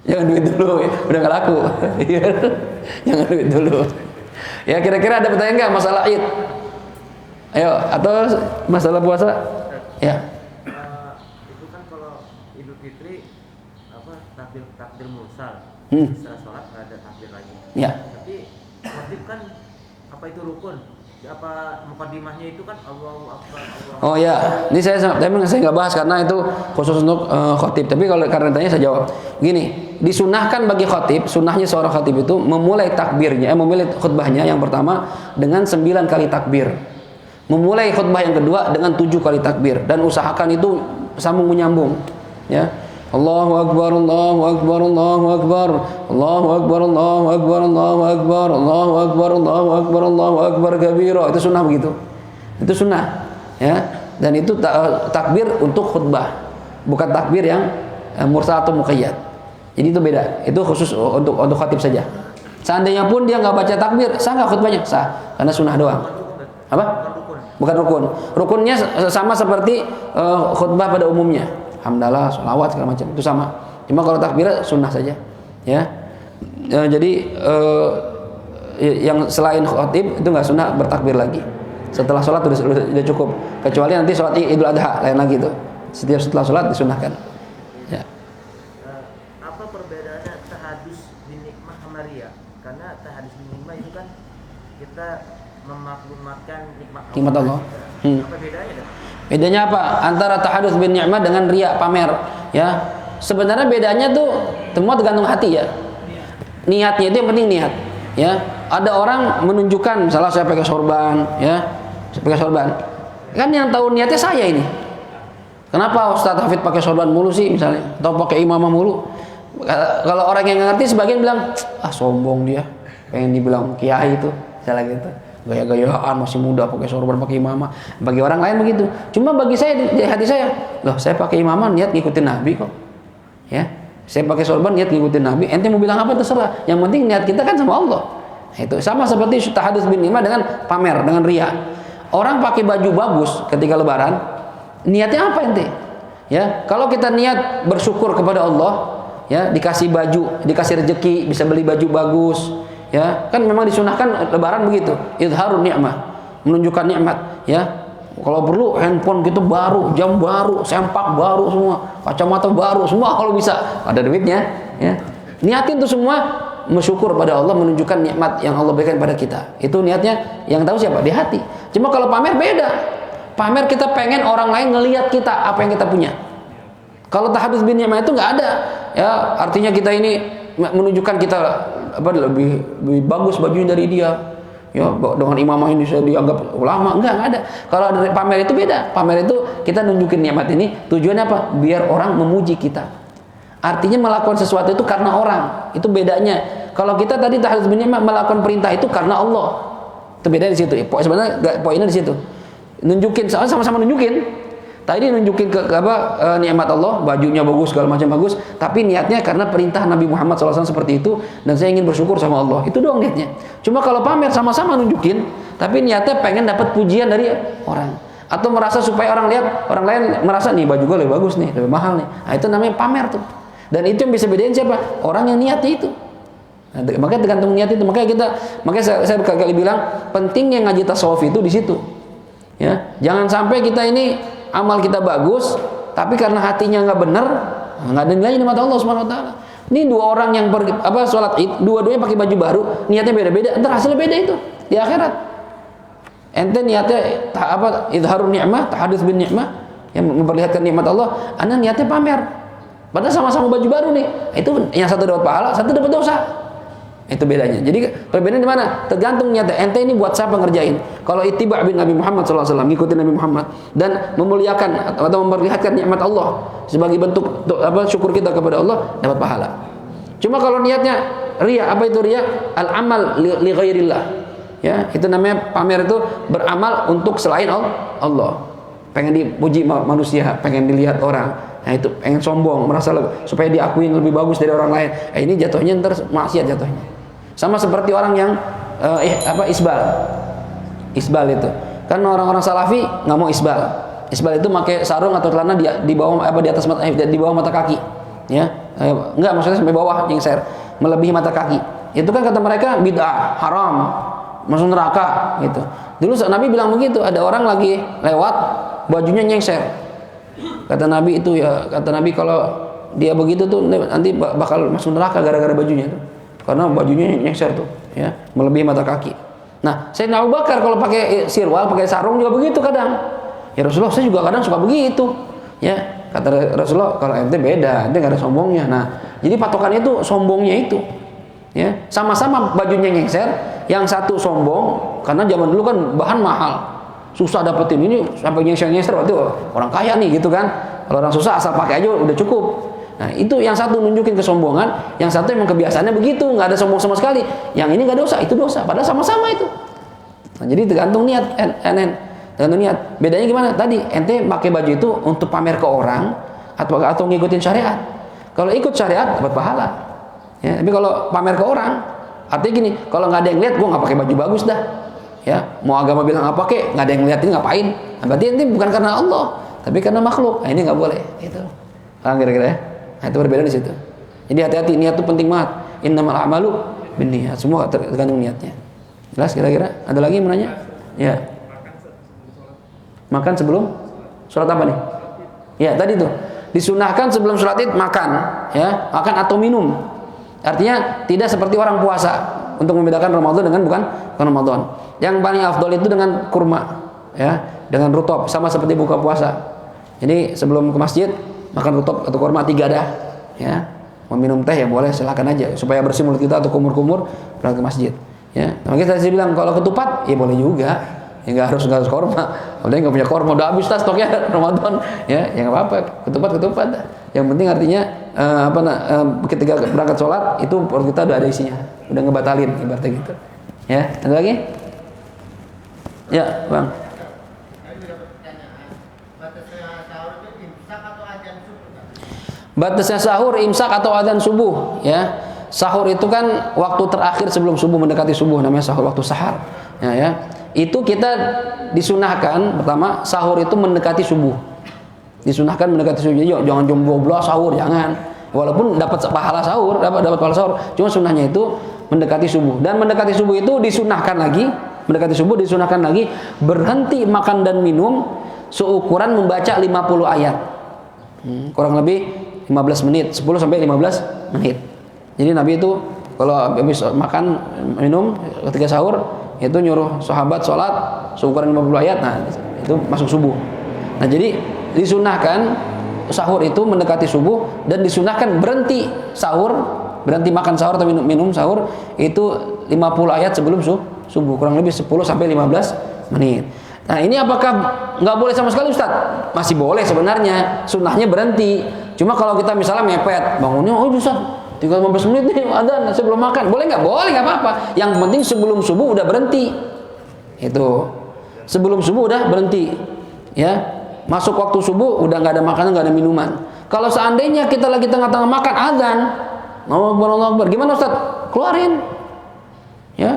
Jangan duit dulu, ya. Udah nggak laku. Jangan duit dulu. Ya kira-kira ada pertanyaan nggak masalah Id? Ayo, atau masalah puasa? Ya. Itu kan kalau Idul Fitri takbir mursal, setelah sholat nggak ada takbir lagi. Ya. Tapi khotib kan apa itu rukun? Apa mukadimahnya itu kan Allahu Akbar. Oh ya, ini saya nggak bahas karena itu khusus untuk khotib. Tapi kalau karena tanya saya jawab. Gini, disunahkan bagi khotib, sunnahnya seorang khotib itu memulai takbirnya, memulai khutbahnya yang pertama dengan 9 kali takbir. Memulai khutbah yang kedua dengan 7 kali takbir, dan usahakan itu sambung menyambung, ya. Allahu Akbar, Allahu Akbar, Allahu Akbar, Allahu Akbar, Allahu Akbar, Allahu Akbar, Allahu Akbar, Allahu Akbar, Allahu Akbar kabira. Itu sunnah begitu. Itu sunnah, ya. Dan itu takbir untuk khutbah, bukan takbir yang mursal atau muqayyad. Jadi itu beda. Itu khusus untuk khatib saja. Seandainya pun dia nggak baca takbir, sah nggak khutbahnya? Sah, karena sunnah doang. Apa? Bukan rukun. Rukunnya sama seperti khutbah pada umumnya. Hamdalah, sholawat segala macam itu sama. Cuma kalau takbir sunnah saja, ya. Jadi yang selain khatib itu nggak sunnah bertakbir lagi. Setelah sholat sudah cukup. Kecuali nanti sholat Idul Adha lain lagi itu. Setiap setelah sholat disunahkan. Ya. Apa perbedaannya tahadus bin nikmah sama riya? Karena tahadus bin nikmah itu kan kita memaklumatkan nikmat Allah. Apa bedanya dah? Bedanya apa? Antara tahadus bin ni'mah dengan riya, pamer, ya. Sebenarnya bedanya tuh semua tergantung hati, ya. Niatnya itu yang penting niat, ya. Ada orang menunjukkan, misalnya saya pakai sorban, ya. Saya pakai sorban. Kan yang tahu niatnya saya ini. Kenapa Ustaz Hafid pakai sorban mulu sih misalnya, atau pakai imamah mulu? Kalau orang yang ngerti sebagian bilang, ah sombong dia, pengen dibilang kiai itu, misalnya gitu. Gaya-gayaan masih muda pakai sorban, pakai imamah. Bagi orang lain begitu. Cuma bagi saya di hati saya, loh saya pakai imamah niat ngikutin Nabi kok. Ya. Saya pakai sorban niat ngikutin Nabi. Ente mau bilang apa terserah. Yang penting niat kita kan sama Allah. Nah, itu sama seperti tahadus bin nikmah dengan pamer, dengan riya. Orang pakai baju bagus ketika lebaran, niatnya apa ente? Ya, kalau kita niat bersyukur kepada Allah, ya, dikasih baju, dikasih rezeki, bisa beli baju bagus. Ya, kan memang disunahkan lebaran begitu, izharun ni'mah, menunjukkan nikmat, ya. Kalau perlu handphone gitu baru, jam baru, sempak baru semua, kacamata baru semua kalau bisa, ada duitnya, ya. Niatin tuh semua bersyukur pada Allah, menunjukkan nikmat yang Allah berikan pada kita. Itu niatnya yang tahu siapa? Di hati. Cuma kalau pamer beda. Pamer kita pengen orang lain ngelihat kita apa yang kita punya. Kalau tahadus bin ni'mah itu nggak ada, ya. Artinya kita ini menunjukkan kita apa lebih bagus bajunya dari dia, ya, dengan imamah ini saya dianggap ulama. Enggak ada. Kalau ada pamer itu beda. Pamer itu kita nunjukin nikmat ini tujuannya apa? Biar orang memuji kita. Artinya melakukan sesuatu itu karena orang. Itu bedanya. Kalau kita tadi tahadus bin ni'mah melakukan perintah itu karena Allah. Itu beda di situ. Sebenarnya poinnya di situ. Nunjukin, sama-sama nunjukin. Tadi nunjukin ke nikmat Allah, bajunya bagus, segala macam bagus, tapi niatnya karena perintah Nabi Muhammad SAW seperti itu, dan saya ingin bersyukur sama Allah. Itu doang niatnya. Cuma kalau pamer sama-sama nunjukin, tapi niatnya pengen dapat pujian dari orang, atau merasa supaya orang lihat, orang lain merasa nih baju gue lebih bagus nih, lebih mahal nih. Nah, itu namanya pamer tuh. Dan itu yang bisa bedain siapa? Orang yang niatnya itu. Nah, makanya tergantung niat itu. Makanya saya berkali-kali bilang pentingnya ngaji tasawuf itu di situ. Ya, jangan sampai kita ini amal kita bagus, tapi karena hatinya nggak benar, nggak ada nilainya di mata Allah Subhanahu Wa Taala. Ini dua orang yang sholat Id, dua-duanya pakai baju baru, niatnya beda-beda, entar hasilnya beda itu di akhirat. Ente niatnya izharun ni'mah, tahadus bin ni'mah, yang memperlihatkan nikmat Allah, anda niatnya pamer. Padahal sama-sama baju baru nih, itu yang satu dapat pahala, satu dapat dosa. Itu bedanya. Jadi perbedaan di mana? Tergantung niat ente ini buat siapa ngerjain. Kalau ittiba' bin Nabi Muhammad SAW, ngikutin Nabi Muhammad dan memuliakan atau memperlihatkan nikmat Allah sebagai bentuk syukur kita kepada Allah, dapat pahala. Cuma kalau niatnya riya, apa itu riya? Al-amal li ghairillah. Ya, itu namanya pamer, itu beramal untuk selain Allah. Pengen dipuji manusia, pengen dilihat orang. Nah, itu pengen sombong, merasa supaya diakui lebih bagus dari orang lain. Ini jatuhnya ntar maksiat jatuhnya. Sama seperti orang yang isbal itu. Kan orang-orang salafi nggak mau isbal. Isbal itu pakai sarung atau celana di bawah di bawah mata kaki. Ya, enggak, maksudnya sampai bawah nyengser, melebihi mata kaki. Itu kan kata mereka bid'ah, haram, masuk neraka gitu. Dulu Nabi bilang begitu, ada orang lagi lewat bajunya nyengser. Kata Nabi kalau dia begitu tuh nanti bakal masuk neraka gara-gara bajunya tuh. Karena bajunya nyengser tuh, ya, melebihi mata kaki. Nah, Sayyidina Abu Bakar kalau pakai sirwal, pakai sarung juga begitu kadang. Ya Rasulullah, saya juga kadang suka begitu. Ya, kata Rasulullah, kalau ente beda, ente nggak ada sombongnya. Nah, jadi patokannya itu sombongnya itu. Ya, sama-sama bajunya nyengser, yang satu sombong karena zaman dulu kan bahan mahal. Susah dapetin ini sampai nyengser-nyengser, berarti orang kaya nih gitu kan. Kalau orang susah asal pakai aja udah cukup. Nah, itu yang satu nunjukin kesombongan, yang satu emang kebiasaannya begitu, nggak ada sombong sama sekali. Yang ini nggak dosa, itu dosa, padahal sama-sama itu. Nah, jadi tergantung niat, tergantung niat. Bedanya gimana? Tadi ente pakai baju itu untuk pamer ke orang atau ngikutin syariat. Kalau ikut syariat dapat pahala. Ya, tapi kalau pamer ke orang, artinya gini, kalau nggak ada yang lihat, gua nggak pakai baju bagus dah. Ya, mau agama bilang apa kek, nggak ada yang liatin ngapain? Nah, berarti ente bukan karena Allah, tapi karena makhluk. Nah, ini nggak boleh. Itu. Paham kira-kira ya? Nah, itu berbeda di situ. Jadi hati-hati, niat itu penting banget. Innamal a'malu binniyat. Semua tergantung niatnya. Jelas kira-kira? Ada lagi yang mau nanya? Ya. Makan sebelum sholat apa nih? Ya, tadi tuh. Disunahkan sebelum sholat Id makan, ya, makan atau minum. Artinya tidak seperti orang puasa, untuk membedakan Ramadan dengan bukan Ramadan. Yang paling afdol itu dengan kurma, ya, dengan rutop, sama seperti buka puasa. Jadi sebelum ke masjid makan rutop atau kurma 3 dah, ya. Mau minum teh ya boleh, silakan aja supaya bersih mulut kita atau kumur-kumur berangkat ke masjid, ya. Makanya saya bilang kalau ketupat ya boleh juga, ya nggak harus kurma. Kalau nggak punya kurma udah habis lah stoknya Ramadan, ya nggak apa-apa, ketupat dah. Yang penting artinya ketika berangkat sholat itu perut kita udah ada isinya, udah ngebatalin ibaratnya gitu, ya. Ada lagi? Ya, Bang. Batasnya sahur, imsak atau adzan subuh, ya. Sahur itu kan waktu terakhir sebelum subuh, mendekati subuh, namanya sahur, waktu sahar. Ya. Itu kita disunahkan, pertama sahur itu mendekati subuh. Disunahkan mendekati subuh. Jadi jangan jam 12 sahur, jangan. Walaupun dapat pahala sahur, dapat pahala sahur, cuma sunnahnya itu mendekati subuh. Dan mendekati subuh itu disunahkan lagi, berhenti makan dan minum seukuran membaca 50 ayat. Kurang lebih 15 menit, 10 sampai 15 menit. Jadi Nabi itu kalau habis makan minum ketika sahur itu nyuruh sahabat sholat seukuran 50 ayat. Nah, itu masuk subuh. Nah, jadi disunahkan sahur itu mendekati subuh, dan disunahkan berhenti makan sahur atau minum sahur itu 50 ayat sebelum subuh, kurang lebih 10 sampai 15 menit. Nah, ini apakah nggak boleh sama sekali, Ustaz? Masih boleh sebenarnya, sunnahnya berhenti. Cuma kalau kita misalnya mepet, bangunnya, oh Ustaz, tinggal 15 menit nih, adzan, saya belum makan. Boleh nggak? Boleh, nggak apa-apa. Yang penting sebelum subuh udah berhenti. Itu. Sebelum subuh udah berhenti. Ya. Masuk waktu subuh udah nggak ada makanan, nggak ada minuman. Kalau seandainya kita lagi tengah-tengah makan, adzan, Allahu Akbar, gimana Ustaz? Keluarin. Ya,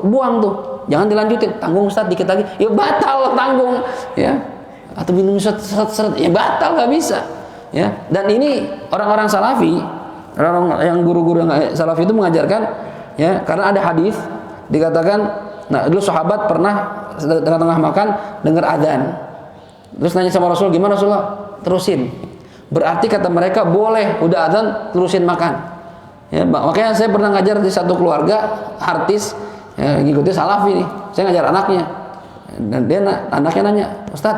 buang tuh. Jangan dilanjutin, tanggung Ustaz dikit lagi. Ya batal, tanggung, ya. Atau minum seret-seret, ya batal, nggak bisa. Ya. Dan ini orang-orang salafi, orang yang guru-guru yang salafi itu mengajarkan, ya, karena ada hadis dikatakan, nah dulu sahabat pernah tengah-tengah makan dengar adzan. Terus nanya sama Rasul, gimana Rasulullah? Terusin. Berarti kata mereka boleh, udah adzan terusin makan. Ya, makanya saya pernah ngajar di satu keluarga artis, ya, ngikutin salafi nih. Saya ngajar anaknya, dan anaknya nanya, Ustaz,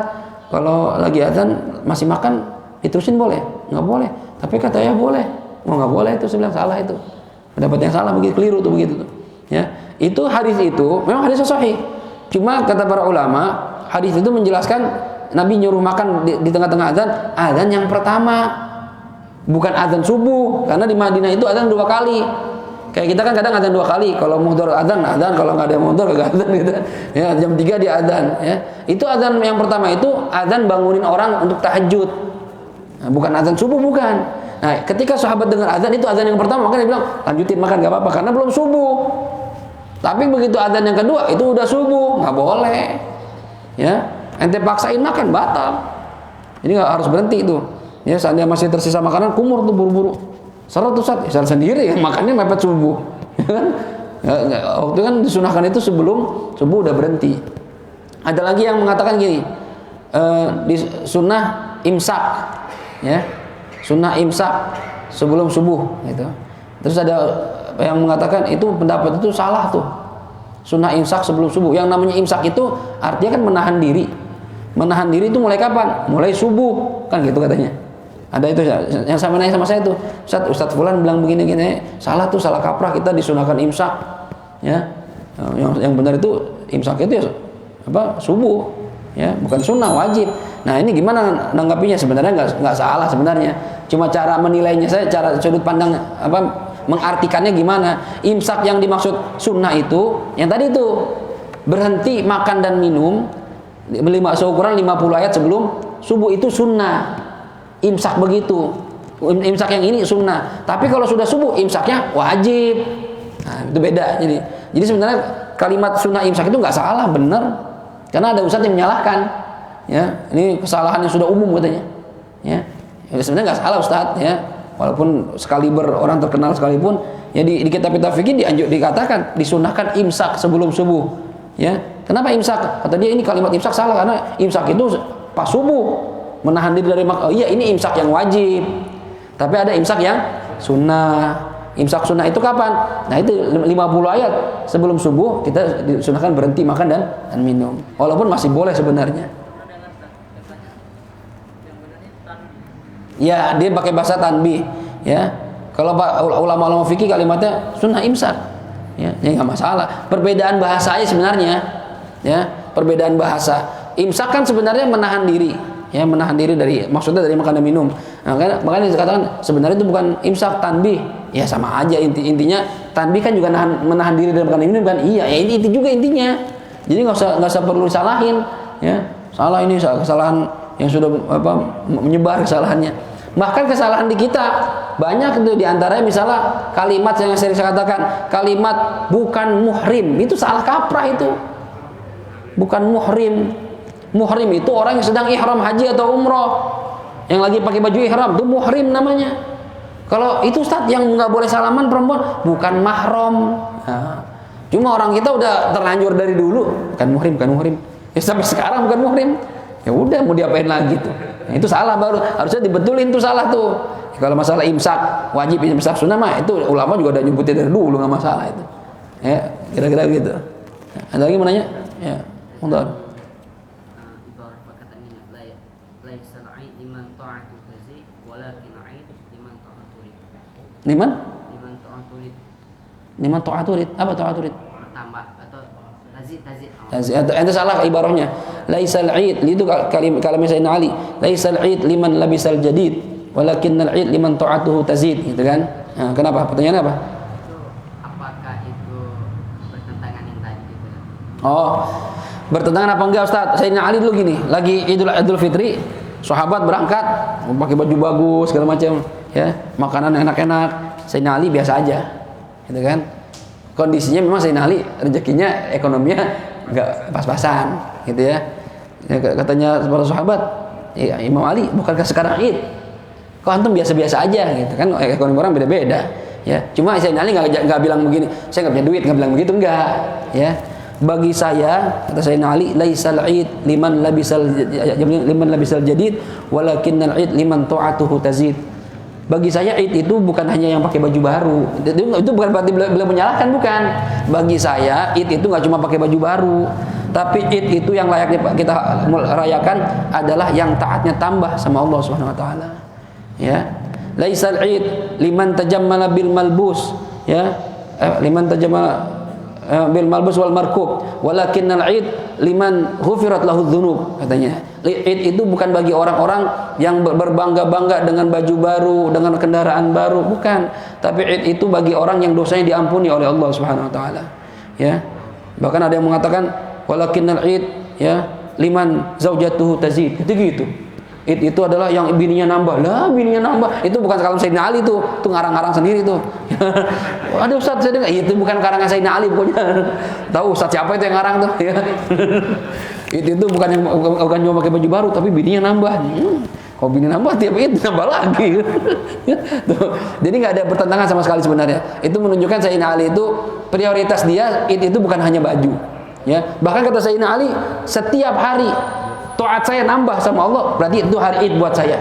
kalau lagi adzan masih makan diterusin boleh? Nggak boleh. Tapi katanya boleh. Oh, nggak boleh itu, saya bilang salah itu. Pendapat yang salah begitu, keliru tuh begitu tuh. Ya. Itu hadis itu memang hadis sahih. Cuma kata para ulama, hadis itu menjelaskan Nabi nyuruh makan di tengah-tengah azan yang pertama. Bukan azan subuh, karena di Madinah itu azan 2 kali. Kayak kita kan kadang azan 2 kali, kalau muhdhar azan, kalau nggak ada muhdhar kagak azan gitu. Ya, jam 3 dia azan, ya. Itu azan yang pertama itu azan bangunin orang untuk tahajud. Nah, bukan azan subuh, bukan. Nah, ketika sahabat dengar azan itu azan yang pertama, maka dia bilang, "Lanjutin makan enggak apa-apa karena belum subuh." Tapi begitu azan yang kedua itu udah subuh, nggak boleh. Ya, ente paksain makan batal. Jadi nggak harus berhenti itu. Ya, seandainya masih tersisa makanan, kumur tuh buru-buru. Salah tuh Ustaz, salah sendiri ya, makannya mepet subuh. Waktu kan disunahkan itu sebelum subuh udah berhenti. Ada lagi yang mengatakan gini, di sunnah imsak, ya, sunnah imsak sebelum subuh, gitu. Terus ada yang mengatakan itu pendapat itu salah tuh, sunnah imsak sebelum subuh. Yang namanya imsak itu artinya kan menahan diri. Menahan diri itu mulai kapan? Mulai subuh, kan gitu katanya. Ada itu yang sama nanya sama saya tuh, Ustadz Fulan bilang begini-gini, salah tuh, salah kaprah, kita disunahkan imsak, ya. Yang benar itu imsak itu ya apa? Subuh, ya, bukan sunnah, wajib. Nah, ini gimana nanggapinya? Sebenarnya nggak salah sebenarnya, cuma cara menilainya saya, cara sudut pandang apa mengartikannya gimana. Imsak yang dimaksud sunnah itu yang tadi itu berhenti makan dan minum seukuran 50 ayat sebelum subuh, itu sunnah. Imsak begitu, imsak yang ini sunnah. Tapi kalau sudah subuh imsaknya wajib. Nah, itu beda. Jadi sebenarnya kalimat sunnah imsak itu nggak salah, benar. Karena ada ustadz yang menyalahkan. Ya, ini kesalahan yang sudah umum katanya. Ya, sebenarnya nggak salah ustadz. Ya, walaupun sekaliber orang terkenal sekalipun, ya di kitab-kitab fikih dikatakan disunahkan imsak sebelum subuh. Ya, kenapa imsak? Kata dia ini kalimat imsak salah karena imsak itu pas subuh. Menahan diri dari makan. Oh iya, ini imsak yang wajib. Tapi ada imsak yang sunnah. Imsak sunnah itu kapan? Nah, itu 50 ayat sebelum subuh kita disunahkan berhenti makan dan minum. Walaupun masih boleh sebenarnya. Ya, dia pakai bahasa tanbih, ya. Kalau ulama-ulama fikih kalimatnya sunnah imsak. Ya, ini enggak masalah. Perbedaan bahasanya sebenarnya, ya, perbedaan bahasa. Imsak kan sebenarnya menahan diri. Ya, menahan diri dari, maksudnya dari makan dan minum. Nah, makanya dikatakan sebenarnya itu bukan imsak, tanbih. Ya sama aja intinya tanbih kan juga menahan diri dari makan dan minum kan. Iya, ya ini juga intinya. Jadi nggak usah perlu disalahin. Ya, salah ini kesalahan yang sudah menyebar kesalahannya. Bahkan kesalahan di kita banyak itu, diantaranya misalnya kalimat yang sering saya katakan, kalimat bukan muhrim itu salah kaprah itu. Bukan muhrim. Muhrim itu orang yang sedang ihram haji atau umroh, yang lagi pakai baju ihram, itu muhrim namanya. Kalau itu Ustadz yang nggak boleh salaman perempuan, bukan mahram. Nah, cuma orang kita udah terlanjur dari dulu, bukan muhrim. Ya, sampai sekarang bukan muhrim. Ya udah, mau diapain lagi tuh? Nah, itu salah, baru harusnya dibetulin tuh salah tuh. Kalau masalah imsak wajib, imsak sunnah mah itu ulama juga udah nyebutin dari dulu, nggak masalah itu. Ya, kira-kira gitu. Ada lagi mau nanya? Ya, bentar. Liman ta'aturid. Apa ta'aturid? Bertambah atau tazid. Itu salah ibarahnya. Laisal 'id, itu kalimat Sayyidina Ali. Laisal 'id liman labisal jadid, walakinnal 'id liman ta'atuhu tazid, gitu kan? Nah, kenapa? Pertanyaannya apa? Itu apakah itu bertentangan yang tadi gitu? Oh, bertentangan apa enggak Ustaz? Sayyidina Ali dulu gini, lagi Idul Fitri, sahabat berangkat, pakai baju bagus segala macam, ya, makanan enak-enak. Sayyidina Ali biasa aja, gitu kan? Kondisinya memang Sayyidina Ali rezekinya, ekonominya enggak pas-pasan, gitu ya. Katanya para sahabat, ya, Imam Ali, bukankah sekarang Id? Kok antum biasa-biasa aja, gitu kan? Ekonomi orang beda-beda, ya. Cuma Sayyidina Ali enggak bilang begini, saya enggak punya duit, enggak bilang begitu, enggak, ya. Bagi saya, kata Sayyidina Ali, laisal 'id liman labisal jadid, walakinnal 'id liman ta'atuhu tazid. Bagi saya Id itu bukan hanya yang pakai baju baru. Itu bukan berarti beliau menyalahkan, bukan. Bagi saya Id itu nggak cuma pakai baju baru, tapi Id itu yang layaknya kita rayakan adalah yang taatnya tambah sama Allah Subhanahu wa taala. Ya. Laisal Id liman tajammala bil malbus, ya liman tajama bil malbus wal markub walakinnal id liman hufirat lahu dzunub, katanya. Id itu bukan bagi orang-orang yang berbangga-bangga dengan baju baru, dengan kendaraan baru, bukan. Tapi id itu bagi orang yang dosanya diampuni oleh Allah Subhanahu wa taala. Ya. Bahkan ada yang mengatakan walakinnal id ya liman zaujatuhu tazid. Gitu. Id itu adalah yang bininya nambah. Lah, bininya nambah. Itu bukan kalam Sayyidina Ali tuh. Itu ngarang-ngarang sendiri tuh. Ada Ustaz saya dengar, itu bukan karangan Sayyidina Ali pokoknya. Tahu Ustaz siapa itu yang ngarang tuh ya. Itu bukan cuma pakai baju baru tapi bininya nambah. Kalau bini nambah tiap itu nambah lagi. Tuh. Jadi nggak ada pertentangan sama sekali sebenarnya. Itu menunjukkan Sayyidina Ali itu prioritas dia itu bukan hanya baju. Ya, bahkan kata Sayyidina Ali, setiap hari taat saya nambah sama Allah, berarti itu hari Id buat saya.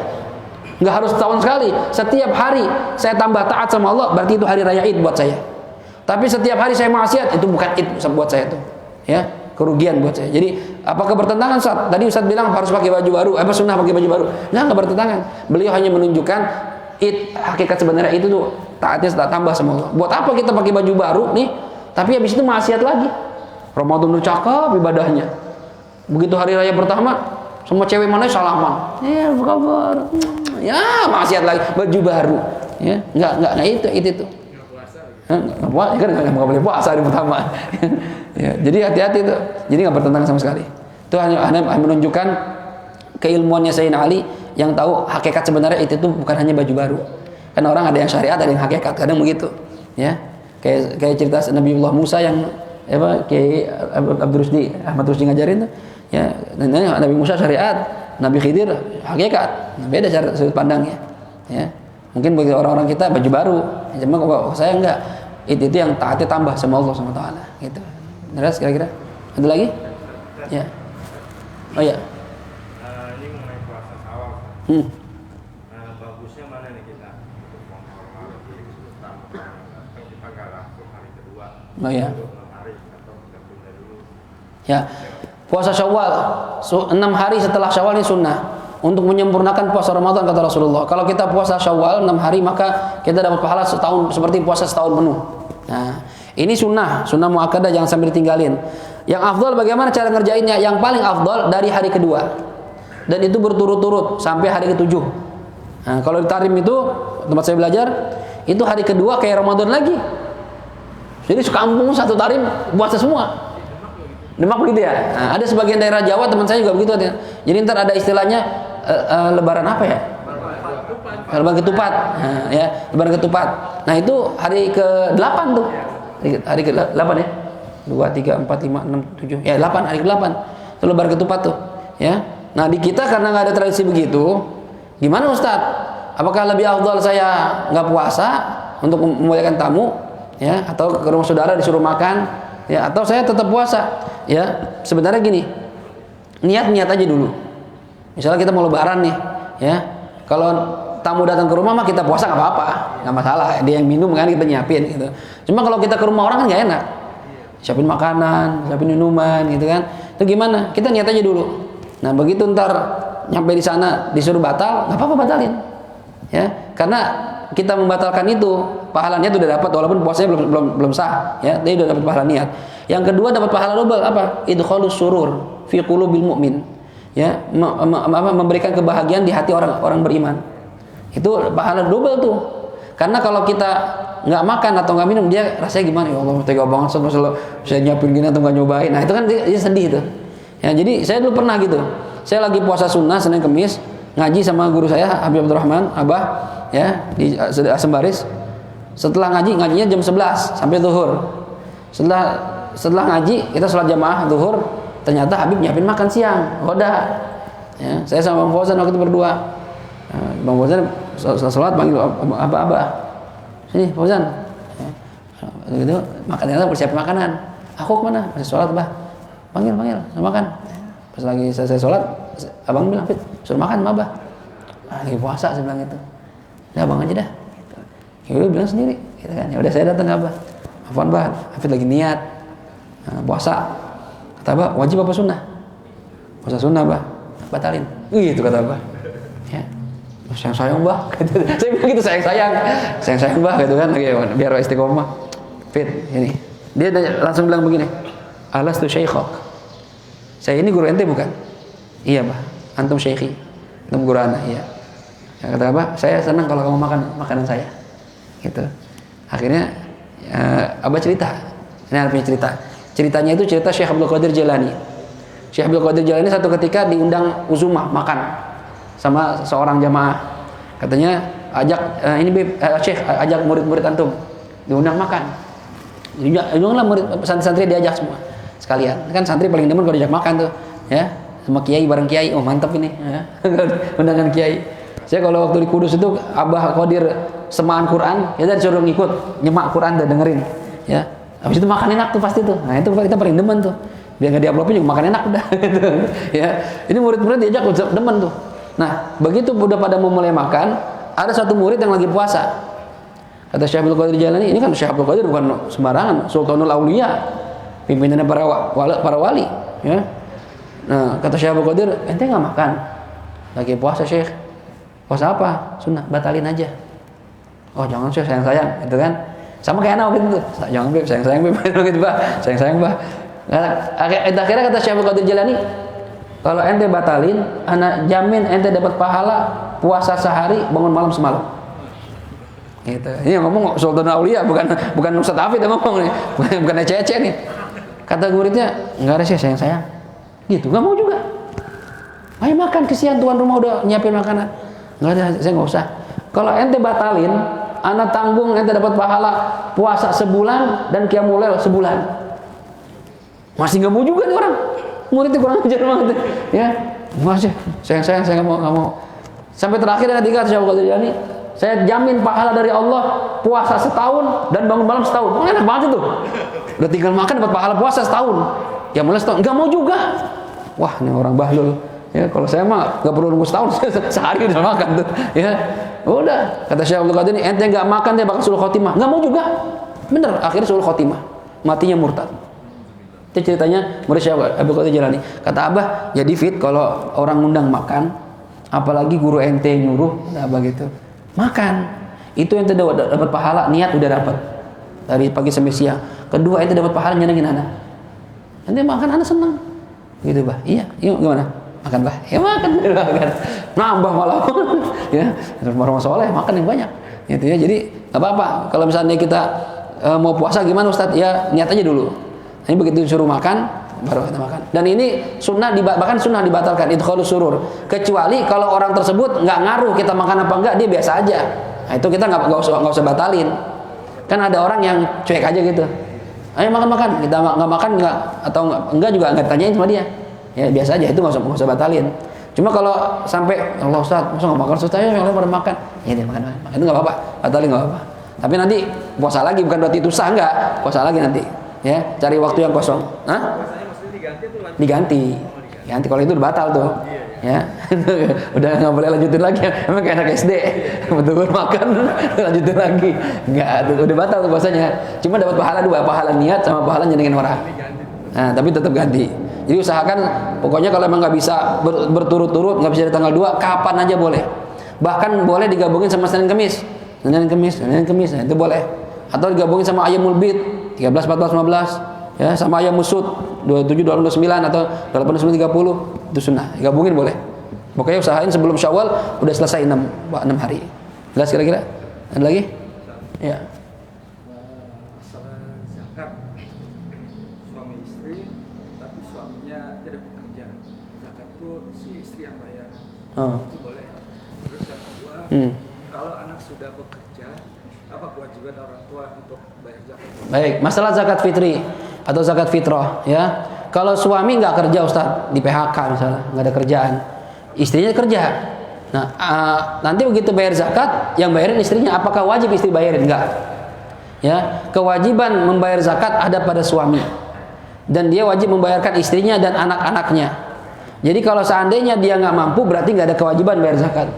Nggak harus setahun sekali, setiap hari saya tambah taat sama Allah, berarti itu hari raya Id buat saya. Tapi setiap hari saya maksiat, itu bukan Id buat saya tuh. Ya, kerugian buat saya. Jadi, apakah bertentangan Ustaz? Tadi Ustaz bilang harus pakai baju baru, apa sunnah pakai baju baru? Nggak bertentangan. Beliau hanya menunjukkan Id, hakikat sebenarnya itu tuh taatnya tambah sama Allah. Buat apa kita pakai baju baru nih, tapi habis itu maksiat lagi? Ramadan udah cakep ibadahnya. Begitu hari raya pertama, semua cewek mana salaman. Ya, apa kabar? Ya, maksiat lagi, baju baru. Ya, enggak itu. Enggak puasa. Kan enggak boleh puasa hari pertama. Ya, jadi hati-hati itu. Jadi enggak bertentangan sama sekali. Itu hanya menunjukkan keilmuannya Sayyidina Ali yang tahu hakikat sebenarnya itu tuh bukan hanya baju baru. Kan orang ada yang syariat, ada yang hakikat, kadang begitu. Ya. Kayak cerita Nabiullah Musa yang kayak Ahmad Rusdi ngajarin tuh. Ya, Nabi Musa syariat, Nabi Khidir hakikat. Beda cara sudut pandangnya. Ya. Mungkin bagi orang-orang kita baju baru, cuma kalau saya enggak. Itu yang taatnya tambah sama Allah Subhanahu wa taala, gitu. Jelas kira-kira? Ada lagi? Ya. Oh ya. Ini mengenai puasa Syawal. Bagusnya mana nih kita untuk menghormati Sultan? Kita nggak langsung hari kedua. Oh ya. 6 hari atau kita tunda dulu. Ya. Puasa Syawal 6 hari setelah Syawal ini sunnah untuk menyempurnakan puasa Ramadan, kata Rasulullah. Kalau kita puasa Syawal 6 hari maka kita dapat pahala setahun, seperti puasa setahun penuh. Nah, ini sunnah muakkadah, jangan sampai ditinggalin. Yang afdal bagaimana cara ngerjainnya? Yang paling afdal dari hari kedua. Dan itu berturut-turut sampai hari ke-7. Nah, kalau di Tarim itu tempat saya belajar, itu hari kedua kayak Ramadan lagi. Jadi sekampung satu Tarim puasa semua. Demak begitu ya. Nah, ada sebagian daerah Jawa teman saya juga begitu. Jadi ntar ada istilahnya lebaran apa ya? Lebaran ketupat. Nah, ya, lebaran ketupat. Nah, itu hari ke-8 tuh. Hari ke-8 ya. 2 3 4 5 6 7. Ya, 8 hari ke-8. Itu lebaran ketupat tuh, ya. Nah, di kita karena nggak ada tradisi begitu, gimana Ustaz? Apakah lebih afdal saya nggak puasa untuk memuliakan tamu, ya, atau ke rumah saudara disuruh makan, ya, atau saya tetap puasa? Ya, sebenarnya gini, niat aja dulu. Misalnya kita mau lebaran nih, ya, kalau tamu datang ke rumah mah kita puasa nggak apa-apa, nggak masalah. Dia yang minum kan kita nyiapin gitu. Cuma kalau kita ke rumah orang kan nggak enak, siapin makanan, siapin minuman gitu kan. Itu gimana? Kita niat aja dulu. Nah, begitu ntar nyampe di sana disuruh batal, nggak apa-apa batalin, ya, karena kita membatalkan itu pahalanya itu udah dapat walaupun puasanya belum sah, ya, dia udah dapat pahala niat. Yang kedua dapat pahala double apa? Idkhalus surur fi qulubil mu'min. Ya, memberikan kebahagiaan di hati orang beriman. Itu pahala double tuh. Karena kalau kita nggak makan atau nggak minum, dia rasanya gimana? Ya Allah, tega banget saya nyiapin gini atau nggak nyobain. Nah, itu kan dia sedih tuh. Ya, jadi saya dulu pernah gitu. Saya lagi puasa sunnah Senin Kemis, ngaji sama guru saya Habib Abdurrahman, Abah, ya, di Asem Baris. Setelah ngajinya jam 11 sampai zuhur. Setelah ngaji kita sholat jamaah zuhur, ternyata Habib nyiapin makan siang, goda. Ya, saya sama Bang Fauzan waktu itu berdua. Bang Fauzan sholat panggil abah. Sini Fauzan. Ya, gitu, ternyata persiapan makanan. Aku kemana? Masih sholat bah. Panggil, makan. Pas lagi selesai sholat, abang bilang, Fit, suruh makan sama abah. Lagi puasa, saya bilang gitu. Ya abang aja dah. Ya udah bilang sendiri, gitu kan. Ya udah saya datang ke abah. Afwan bah, Fit lagi niat. Puasa. Kata abah, wajib apa sunnah? Puasa sunnah bah, batalin. Gitu kata abah. Ya. sayang bah, gitu. Saya bilang gitu sayang bah gitu kan, biar istiqomah. Fit ini, dia langsung bilang begini, alastu syekhok, saya ini guru ente bukan? Iya bah, antum syekhi, antum guru anak, iya. Ya, kata apa? Saya senang kalau kamu makan makanan saya, gitu. Akhirnya Abah cerita, ini ada punya cerita. Ceritanya itu cerita Syekh Abdul Qadir Jailani. Syekh Abdul Qadir Jailani satu ketika diundang uzumah makan sama seorang jamaah, katanya ajak Syekh ajak murid-murid antum diundang makan, undanglah murid santri diajak semua sekalian, kan santri paling demen kalau diajak makan tuh ya, sama kiai bareng kiai, oh mantap ini ya. Undangan kiai. Saya kalau waktu di Kudus itu Abah Qadir semaan Quran, ya disuruh ngikut nyemak Quran dan dengerin ya, habis itu makan enak tuh pasti tuh, nah itu kita paling demen tuh, biar nggak diaplopin juga makan enak udah gitu. Ya ini murid-murid diajak demen tuh. Nah, begitu udah pada mau mulai makan, ada satu murid yang lagi puasa. Kata Syekh Abdul Qadir Jailani, ini kan Syekh Abdul Qadir bukan sembarangan, Sultanul Aulia, pimpinannya para wali, ya. Nah, kata Syekh Abdul Qadir, ente nggak makan? Lagi puasa Syekh. Puasa apa? Sunnah, batalin aja. Oh, jangan Syekh, sayang-sayang, gitu kan. Sama kayak anak gitu. Jangan Beb, sayang-sayang Beb, gitu, Pak. Sayang-sayang, Pak. Akhirnya kata Syekh Abdul Qadir Jailani, kalau ente batalin, anak jamin ente dapat pahala puasa sehari, bangun malam semalam. Gitu. Ini yang ngomong Sultan Aulia, bukan Ustaz Hafid yang ngomong nih, bukan Ece-Ece nih. Kata muridnya, enggak ada sih sayang. Gitu, nggak mau juga. Ayo makan, kesian tuan rumah udah nyiapin makanan. Nggak ada, saya nggak usah. Kalau ente batalin, anak tanggung ente dapat pahala puasa sebulan dan qiyamul lail sebulan. Masih nggak mau juga nih orang. Muridnya kurang ajar banget ya, masih sayang saya nggak mau. Sampai terakhir ketika Syekh Abdul Qadir Jailani, saya jamin pahala dari Allah puasa setahun dan bangun malam setahun. Enak banget itu, udah tinggal makan dapat pahala puasa setahun, ya mulai setahun nggak mau juga. Wah ini orang bahlul ya, kalau saya mah nggak perlu nunggu setahun, sehari udah makan tuh ya. Udah kata Syekh Abdul Qadir, ente nggak makan dia bakal sulh khotimah, nggak mau juga. Bener, akhirnya sulh khotimah, matinya murtad. Itu ceritanya murid Syekh Abdul Qadir Jailani. Kata Abah, jadi fit kalau orang undang makan, apalagi guru ente nyuruh, nah begitu. Makan. Itu ente dapat pahala, niat udah dapat. Dari pagi sampai siang. Kedua ente dapat pahala nyenengin anak. Ente makan anak senang. Gitu, Bah. Iya, yuk gimana? Makan, Bah. Ya makan. Nambah malah. Ya, rumah soleh makan yang banyak. Gitu ya. Jadi enggak apa-apa kalau misalnya kita mau puasa gimana Ustaz? Ya niat aja dulu. Ini begitu disuruh makan, baru kita makan. Dan ini bahkan sunnah dibatalkan, idkhalus surur. Kecuali kalau orang tersebut nggak ngaruh kita makan apa enggak, dia biasa aja. Nah, itu kita nggak usah batalin. Kan ada orang yang cuek aja gitu. Ayo makan, kita nggak makan nggak atau enggak juga nggak ditanyain sama dia. Ya biasa aja, itu nggak usah batalin. Cuma kalau sampai Allah Ustaz, masa nggak makan Ustaz, ayo yang lain pada makan. Ya dia makan. Itu nggak apa-apa, batalin nggak apa-apa. Tapi nanti puasa lagi, bukan berarti itu sah, enggak. Puasa lagi nanti. Ya, cari waktu yang kosong. Hah? Diganti. Kalau itu udah batal tuh. Ya. Udah nggak boleh lanjutin lagi. Emang kayak anak SD. Betul makan lanjutin lagi. Enggak, udah batal tuh puasanya. Cuma dapat pahala dua, pahala niat sama pahala nyenengin orang. Nah, tapi tetap ganti. Jadi usahakan pokoknya kalau emang nggak bisa berturut-turut, nggak bisa di tanggal 2, kapan aja boleh. Bahkan boleh digabungin sama Senin Kemis. Nah, itu boleh. Atau digabungin sama Ayyamul Bid 13, 14, 15 ya, sama Ayyam Musud 27, 29 atau 89, 30 itu sunnah. Gabungin boleh. Pokoknya usahain sebelum Syawal udah selesai 6 hari. Jelas kira-kira? Ada lagi? Ya. Masalah zakat suami istri tapi suaminya tidak bekerja. Zakat itu si istri yang bayar. Itu boleh. Terus yang kedua, kalau anak sudah bekerja, apa kewajiban orang tua untuk bayar zakat? Baik, masalah zakat fitri atau zakat fitrah ya. Kalau suami nggak kerja Ustaz, di PHK misalnya, nggak ada kerjaan, istrinya kerja. Nah, nanti begitu bayar zakat, yang bayarin istrinya, apakah wajib istri bayarin? Enggak. Ya, kewajiban membayar zakat ada pada suami. Dan dia wajib membayarkan istrinya dan anak-anaknya. Jadi kalau seandainya dia nggak mampu, berarti nggak ada kewajiban bayar zakat.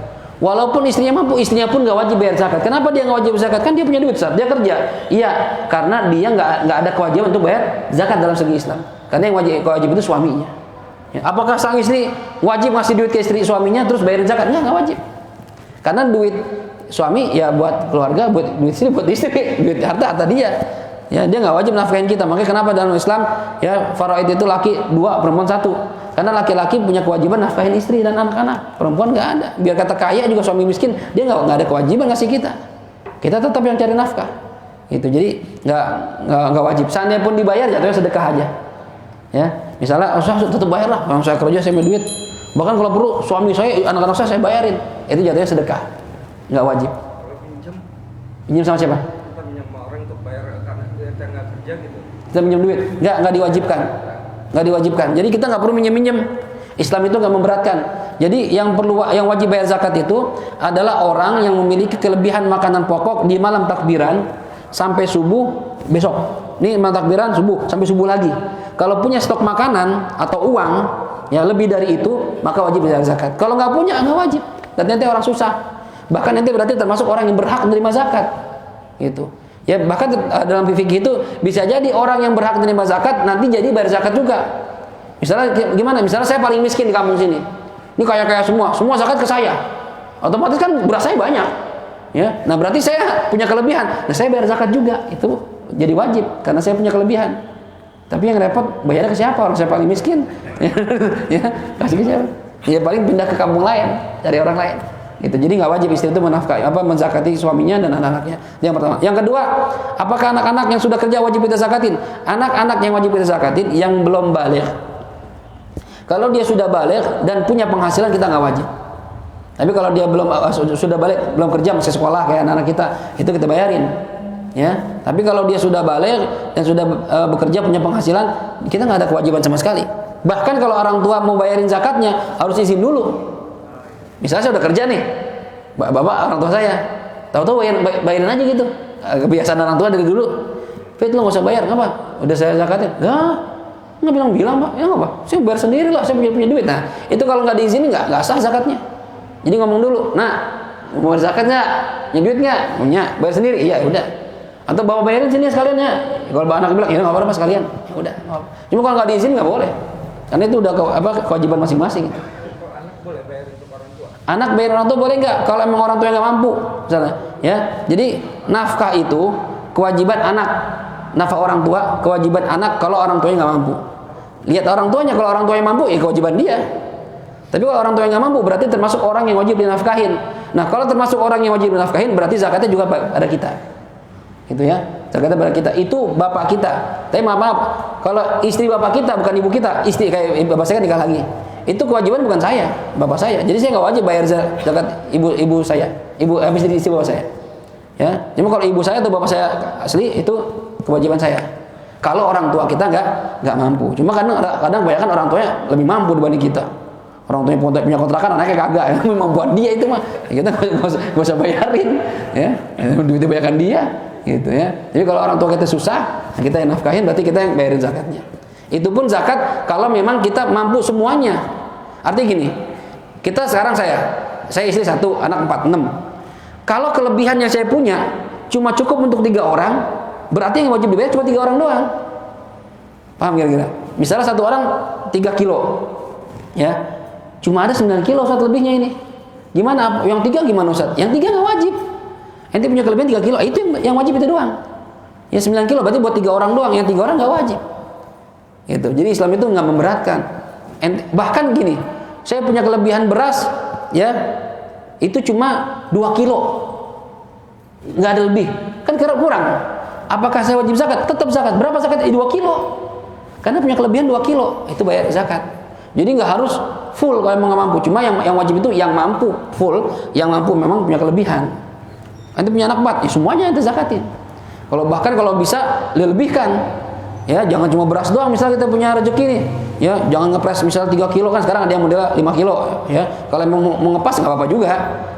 Walaupun istrinya mampu, istrinya pun nggak wajib bayar zakat. Kenapa dia nggak wajib zakat? Kan dia punya duit, Ustaz. Dia kerja. Iya, karena dia nggak ada kewajiban untuk bayar zakat dalam segi Islam. Karena yang wajib itu suaminya. Ya, apakah sang istri wajib ngasih duit ke istri suaminya terus bayarin zakat? Nggak wajib. Karena duit suami ya buat keluarga, duit istri buat istri, duit harta dia. Ya, dia nggak wajib nafkahin kita. Makanya kenapa dalam Islam ya faraid itu laki 2, perempuan 1. Karena laki-laki punya kewajiban nafkahin istri dan anak-anak. Perempuan nggak ada. Biar kata kaya juga suami miskin, dia nggak ada kewajiban ngasih kita. Kita tetap yang cari nafkah. Gitu. Jadi nggak wajib. Seandainya pun dibayar, jatuhnya sedekah aja. Ya, misalnya saya tetap bayar lah. Kalau saya kerja saya punya duit. Bahkan kalau perlu suami saya, anak-anak saya bayarin. Itu jatuhnya sedekah. Nggak wajib. Kalau Pinjam sama siapa? kita minjem sama orang untuk bayar karena kita nggak kerja gitu. Kita minjem duit? Nggak diwajibkan. Nggak diwajibkan. Jadi kita nggak perlu minjem. Islam itu nggak memberatkan. Jadi yang wajib bayar zakat itu adalah orang yang memiliki kelebihan makanan pokok di malam takbiran sampai subuh besok. Ini malam takbiran subuh sampai subuh lagi. Kalau punya stok makanan atau uang ya lebih dari itu, maka wajib bayar zakat. Kalau nggak punya, nggak wajib. Dan nanti orang susah. Bahkan nanti berarti termasuk orang yang berhak menerima zakat. Gitu. Ya bahkan dalam fikih itu bisa jadi orang yang berhak menerima zakat nanti jadi bayar zakat juga. Misalnya gimana? Misalnya saya paling miskin di kampung sini. Ini kaya-kaya semua zakat ke saya. Otomatis kan beras saya banyak. Ya. Nah, berarti saya punya kelebihan. Nah, saya bayar zakat juga. Itu jadi wajib karena saya punya kelebihan. Tapi yang repot bayarnya ke siapa? Orang saya paling miskin. Ya, kasih ke siapa? Ya paling pindah ke kampung lain, cari orang lain. Gitu. Jadi nggak wajib istri itu menzakati suaminya dan anak-anaknya. Yang pertama. Yang kedua, apakah anak-anak yang sudah kerja wajib kita zakatin? Anak-anak yang wajib kita zakatin yang belum baligh. Kalau dia sudah baligh dan punya penghasilan kita nggak wajib. Tapi kalau dia sudah baligh, belum kerja masih sekolah kayak anak-anak kita, itu kita bayarin. Ya. Tapi kalau dia sudah baligh dan sudah bekerja punya penghasilan, kita nggak ada kewajiban sama sekali. Bahkan kalau orang tua mau bayarin zakatnya harus izin dulu. Misalnya saya udah kerja nih, bapak orang tua saya, tahu-tahu bayarin aja gitu. Kebiasaan orang tua dari dulu. Fit, lo nggak usah bayar, kenapa? Udah saya zakatin. Nggak bilang pak, ya nggak apa? Saya bayar sendiri lah, saya punya duit. Nah, itu kalau nggak diizinin nggak sah zakatnya. Jadi ngomong dulu, nah mau zakat nggak? Punya duit nggak? Punya, bayar sendiri. Iya, udah. Atau bawa bayarin sini sekalian ya. Kalau anak bilang, ya nggak apa-apa sekalian. Ya udah. Cuma kalau nggak diizinin nggak boleh, karena itu udah kewajiban masing-masing. Kalau anak boleh bayar untuk orang tua? Anak bayar orang tua boleh nggak? Kalau emang orang tua yang nggak mampu, misalnya, ya. Jadi nafkah itu kewajiban anak, nafkah orang tua kewajiban anak kalau orang tuanya nggak mampu. Lihat orang tuanya, kalau orang tuanya mampu, ya kewajiban dia. Tapi kalau orang tua yang nggak mampu, berarti termasuk orang yang wajib dinafkahin. Nah, kalau termasuk orang yang wajib dinafkahin, berarti zakatnya juga pada kita. Gitu ya, zakatnya pada kita. Itu bapak kita. Tapi maaf, kalau istri bapak kita bukan ibu kita, istri kayak bapak saya kan nikah lagi. Itu kewajiban bukan saya, bapak saya. Jadi saya nggak wajib bayar zakat ibu saya, istri bapak saya. Ya, cuma kalau ibu saya atau bapak saya asli itu kewajiban saya. Kalau orang tua kita nggak mampu. Cuma kadang kebanyakan orang tuanya lebih mampu dibanding kita. Orang tuanya punya kontrakan, anaknya kagak. Ya, membuat dia itu mah kita nggak usah bayarin. Ya, duitnya bayakan dia, gitu ya. Jadi kalau orang tua kita susah, kita yang nafkahin, berarti kita yang bayarin zakatnya. Itu pun zakat kalau memang kita mampu semuanya. Artinya gini, kita sekarang saya istri 1, anak 4, 6. Kalau kelebihan yang saya punya cuma cukup untuk 3 orang, berarti yang wajib dibayar cuma 3 orang doang. Paham kira-kira? Misalnya satu orang 3 kilo, ya, cuma ada 9 kilo Ustaz lebihnya ini. Gimana? Yang 3 gimana Ustaz? Yang 3 nggak wajib. Ente punya kelebihan 3 kilo, itu yang wajib itu doang. Ya 9 kilo berarti buat 3 orang doang, yang 3 orang nggak wajib. Gitu. Jadi Islam itu nggak memberatkan. Bahkan gini, saya punya kelebihan beras, ya, itu cuma 2 kilo, nggak ada lebih, kan kurang. Apakah saya wajib zakat? Tetap zakat. Berapa zakat? 2 kilo. Karena punya kelebihan 2 kilo, itu bayar zakat. Jadi nggak harus full kalau emang nggak mampu. Cuma yang wajib itu yang mampu full, yang mampu memang punya kelebihan. Nanti punya anak 4, ya semuanya ente zakatin. Kalau bisa lebihkan. Ya, jangan cuma beras doang. Misalnya kita punya rezeki nih, ya, jangan ngepres misalnya 3 kilo kan sekarang ada yang model 5 kilo, ya. Kalau mau ngepas nggak apa-apa juga.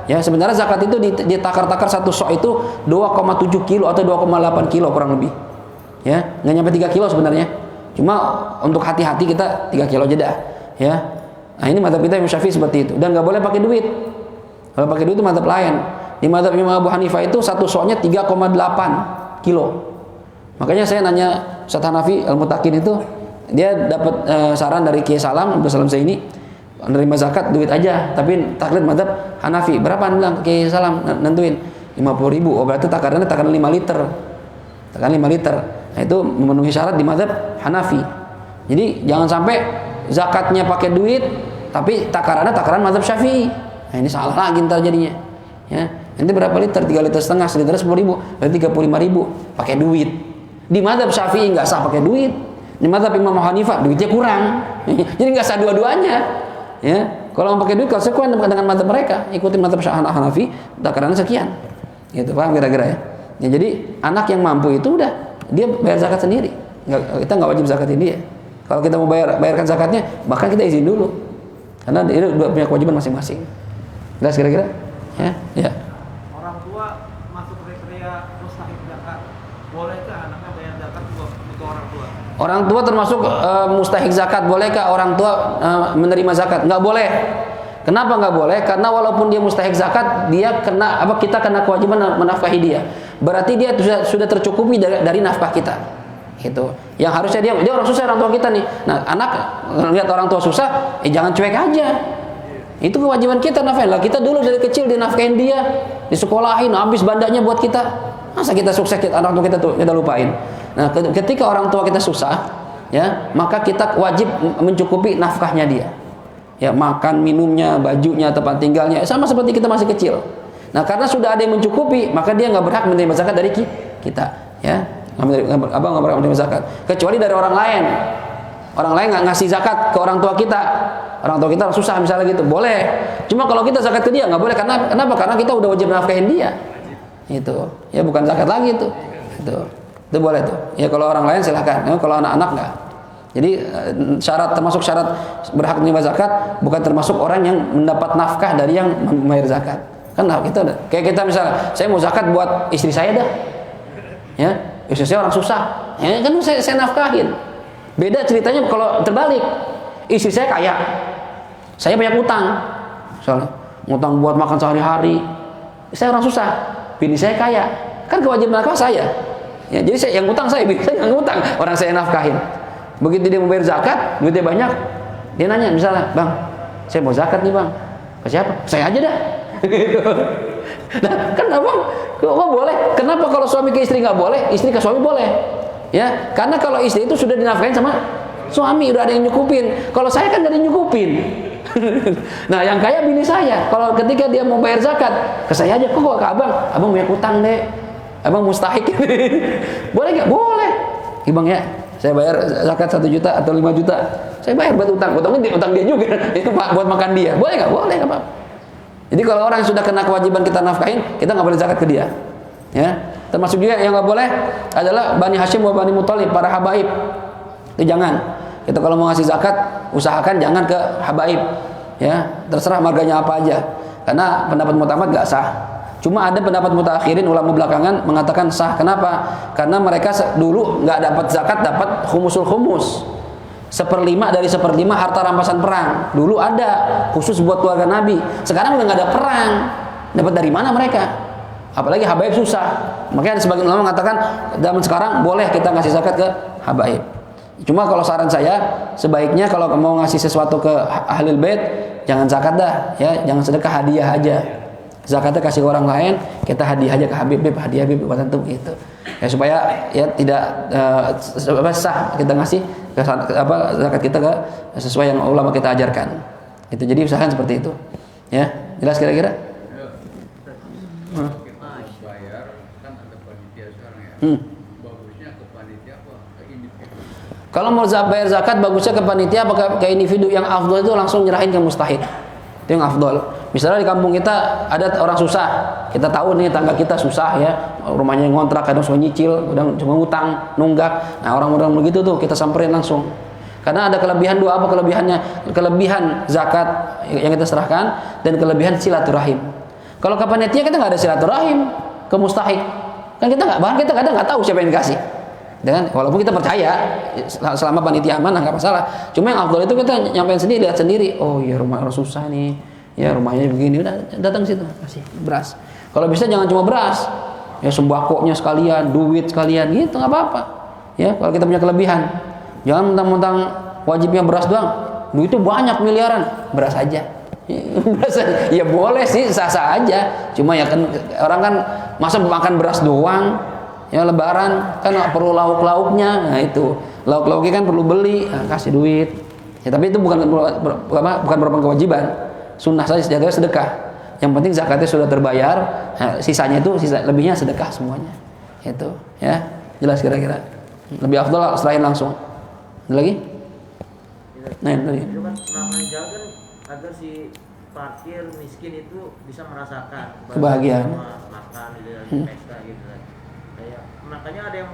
Ya, sebenarnya zakat itu ditakar-takar satu sok itu 2,7 kilo atau 2,8 kilo kurang lebih. Ya, nggak nyampe 3 kilo sebenarnya. Cuma untuk hati-hati kita 3 kilo aja dah. Ya. Nah, ini mazhab kita Imam Syafi'i seperti itu. Dan nggak boleh pakai duit. Kalau pakai duit itu mazhab lain. Di mazhab Imam Abu Hanifah itu satu soknya 3,8 kilo. Makanya saya nanya Ustaz Hanafi Al-Mutakin itu, dia dapat saran dari Kiai Salam, Abdul Salam Zaini, Menerima zakat duit aja, tapi taklid mazhab Hanafi. Berapa bilang Kiai Salam nentuin? 50.000. Oh berarti takarannya 5 liter. Takaran 5 liter. Nah itu memenuhi syarat di mazhab Hanafi. Jadi jangan sampai zakatnya pakai duit tapi takarannya takaran mazhab Syafi'i. Nah ini salah lagi ntar jadinya. Ya, nanti berapa liter? 3,5 liter, seliter 10.000, berarti 35.000 pakai duit. Di mazhab Syafi'i nggak sah pakai duit. Di mazhab Imam Hanifah duitnya kurang. Jadi nggak sah dua-duanya. Ya, kalau mau pakai duit konsekuen dengan mazhab mereka, ikutin mazhab Hanafi, takarannya sekian. Gitu, paham kira-kira ya? Ya, jadi anak yang mampu itu udah dia bayar zakat sendiri. Kita nggak wajib zakatin dia. Kalau kita mau bayarkan zakatnya, bahkan kita izin dulu. Karena dia udah punya kewajiban masing-masing. Jelas kira-kira? Ya, ya. Orang tua masuk kriteria mustahik zakat. Bolehkah anaknya bayar zakat untuk orang tua? Orang tua termasuk mustahik zakat. Bolehkah orang tua menerima zakat? Nggak boleh. Kenapa nggak boleh? Karena walaupun dia mustahik zakat, dia kena kita kena kewajiban menafkahi dia. Berarti dia sudah tercukupi dari nafkah kita. Gitu. Yang harusnya dia orang susah, orang tua kita nih. Nah, anak lihat orang tua susah, jangan cuek aja. Itu kewajiban kita nafkahin. Lah kita dulu dari kecil dinafkahin dia, disekolahin, habis bandanya buat kita. Masa kita sukses anak tua kita lupain. Nah, ketika orang tua kita susah, ya, maka kita wajib mencukupi nafkahnya dia. Ya, makan, minumnya, bajunya, tempat tinggalnya, sama seperti kita masih kecil. Nah, karena sudah ada yang mencukupi, maka dia nggak berhak menerima zakat dari kita, ya. Nggak berhak menerima zakat, kecuali dari orang lain. Orang lain nggak ngasih zakat ke orang tua kita. Orang tua kita susah misalnya gitu, boleh. Cuma kalau kita zakat ke dia nggak boleh. Kenapa? Karena kita udah wajib nafkahin dia. Itu, ya bukan zakat lagi itu. Itu boleh tuh. Ya kalau orang lain silakan. Ya, kalau anak-anak nggak. Jadi termasuk syarat berhak menerima zakat bukan termasuk orang yang mendapat nafkah dari yang membayar zakat. Kan kita kayak kita misalnya, saya mau zakat buat istri saya dah. Ya, istri saya orang susah. Ya kan saya nafkahin. Beda ceritanya kalau terbalik. Istri saya kaya, saya banyak utang, misalnya utang buat makan sehari-hari. Saya orang susah, bini saya kaya, kan kewajiban nafkah saya. Ya, jadi saya yang utang saya, bini saya yang utang, orang saya nafkahin. Begitu dia mau bayar zakat, duitnya banyak, dia nanya misalnya, bang, saya mau zakat nih bang, ke siapa? Saya aja dah. Nah, kan abang, kok boleh? Kenapa kalau suami ke istri nggak boleh, istri ke suami boleh? Ya, karena kalau istri itu sudah dinafkahin sama suami, udah ada yang nyukupin. Kalau saya kan nggak ada yang nyukupin. Nah, yang kaya bini saya. Kalau ketika dia mau bayar zakat, ke saya aja. Kok ke abang? Abang punya utang deh. Abang mustahik. Boleh nggak? Boleh. Bang ya, saya bayar zakat 1 juta atau 5 juta. Saya bayar buat utang. Utang dia juga. Itu buat makan dia. Boleh nggak? Boleh nggak, Pak? Jadi kalau orang yang sudah kena kewajiban kita nafkahin, kita nggak boleh zakat ke dia. Ya. Termasuk juga yang nggak boleh adalah Bani Hashim wa Bani Muthalib, para habaib. Itu jangan. Kita kalau mau ngasih zakat, usahakan jangan ke habaib. Ya, terserah marganya apa aja. Karena pendapat mutamad nggak sah. Cuma ada pendapat mutakhirin, ulama belakangan mengatakan sah. Kenapa? Karena mereka dulu nggak dapat zakat, dapat khumusul khumus. 1/5 dari 1/5 harta rampasan perang. Dulu ada khusus buat keluarga Nabi. Sekarang udah nggak ada perang. Dapat dari mana mereka? Apalagi habaib susah. Makanya sebagian ulama mengatakan zaman sekarang boleh kita ngasih zakat ke habaib. Cuma kalau saran saya, sebaiknya kalau mau ngasih sesuatu ke ahlul bait, jangan zakat dah, ya, jangan sedekah, hadiah aja. Zakatnya kasih ke orang lain, kita hadiah aja ke Habib, hadiah Habib buat antum gitu. Ya supaya ya tidak sah kita ngasih zakat kita ke sesuai yang ulama kita ajarkan. Itu jadi usahakan seperti itu. Ya, jelas kira-kira? Bayar kan ada panitia sekarang ya. Bagusnya ke panitia apa ke individu? Kalau mau bayar zakat bagusnya ke panitia apa ke individu. Yang afdol itu langsung nyerahin ke mustahik. Itu yang afdol. Misalnya di kampung kita ada orang susah, kita tahu nih tangga kita susah ya, rumahnya yang ngontrak, kadang suka nyicil, kadang cuma ngutang, nunggak. Nah orang-orang begitu tuh kita samperin langsung. Karena ada kelebihan dua, apa kelebihannya? Kelebihan zakat yang kita serahkan dan kelebihan silaturahim. Kalau ke panitia kita nggak ada silaturahim, ke mustahik kan kita nggak, bahkan kita kadang nggak tahu siapa yang dikasih. Dan walaupun kita percaya selama panitia amanah nggak masalah. Cuma yang afdol itu kita nyampein sendiri, lihat sendiri. Oh iya rumah orang susah nih, ya rumahnya begini, udah datang situ kasih beras. Kalau bisa jangan cuma beras, ya sembakonya sekalian, duit sekalian, gitu nggak apa-apa. Ya kalau kita punya kelebihan, jangan mentang-mentang wajibnya beras doang, duitnya banyak miliaran, beras aja. Beras aja. Ya boleh sih, sah-sah aja. Cuma ya kan orang kan masa makan beras doang. Ya lebaran kan perlu lauk-lauknya. Nah itu, lauk-lauknya kan perlu beli, nah, kasih duit. Ya tapi itu bukan merupakan kewajiban. Sunnah saja jaga sedekah. Yang penting zakatnya sudah terbayar, nah, sisanya itu lebihnya sedekah semuanya. Itu, ya. Jelas kira-kira. Lebih afdal serahin langsung. Ada lagi? Nah, tadi. Itu kan namanya jalan kan agar si fakir miskin itu bisa merasakan kebahagiaan, makan gitu, pesta gitu kan. Kayak makanya ada yang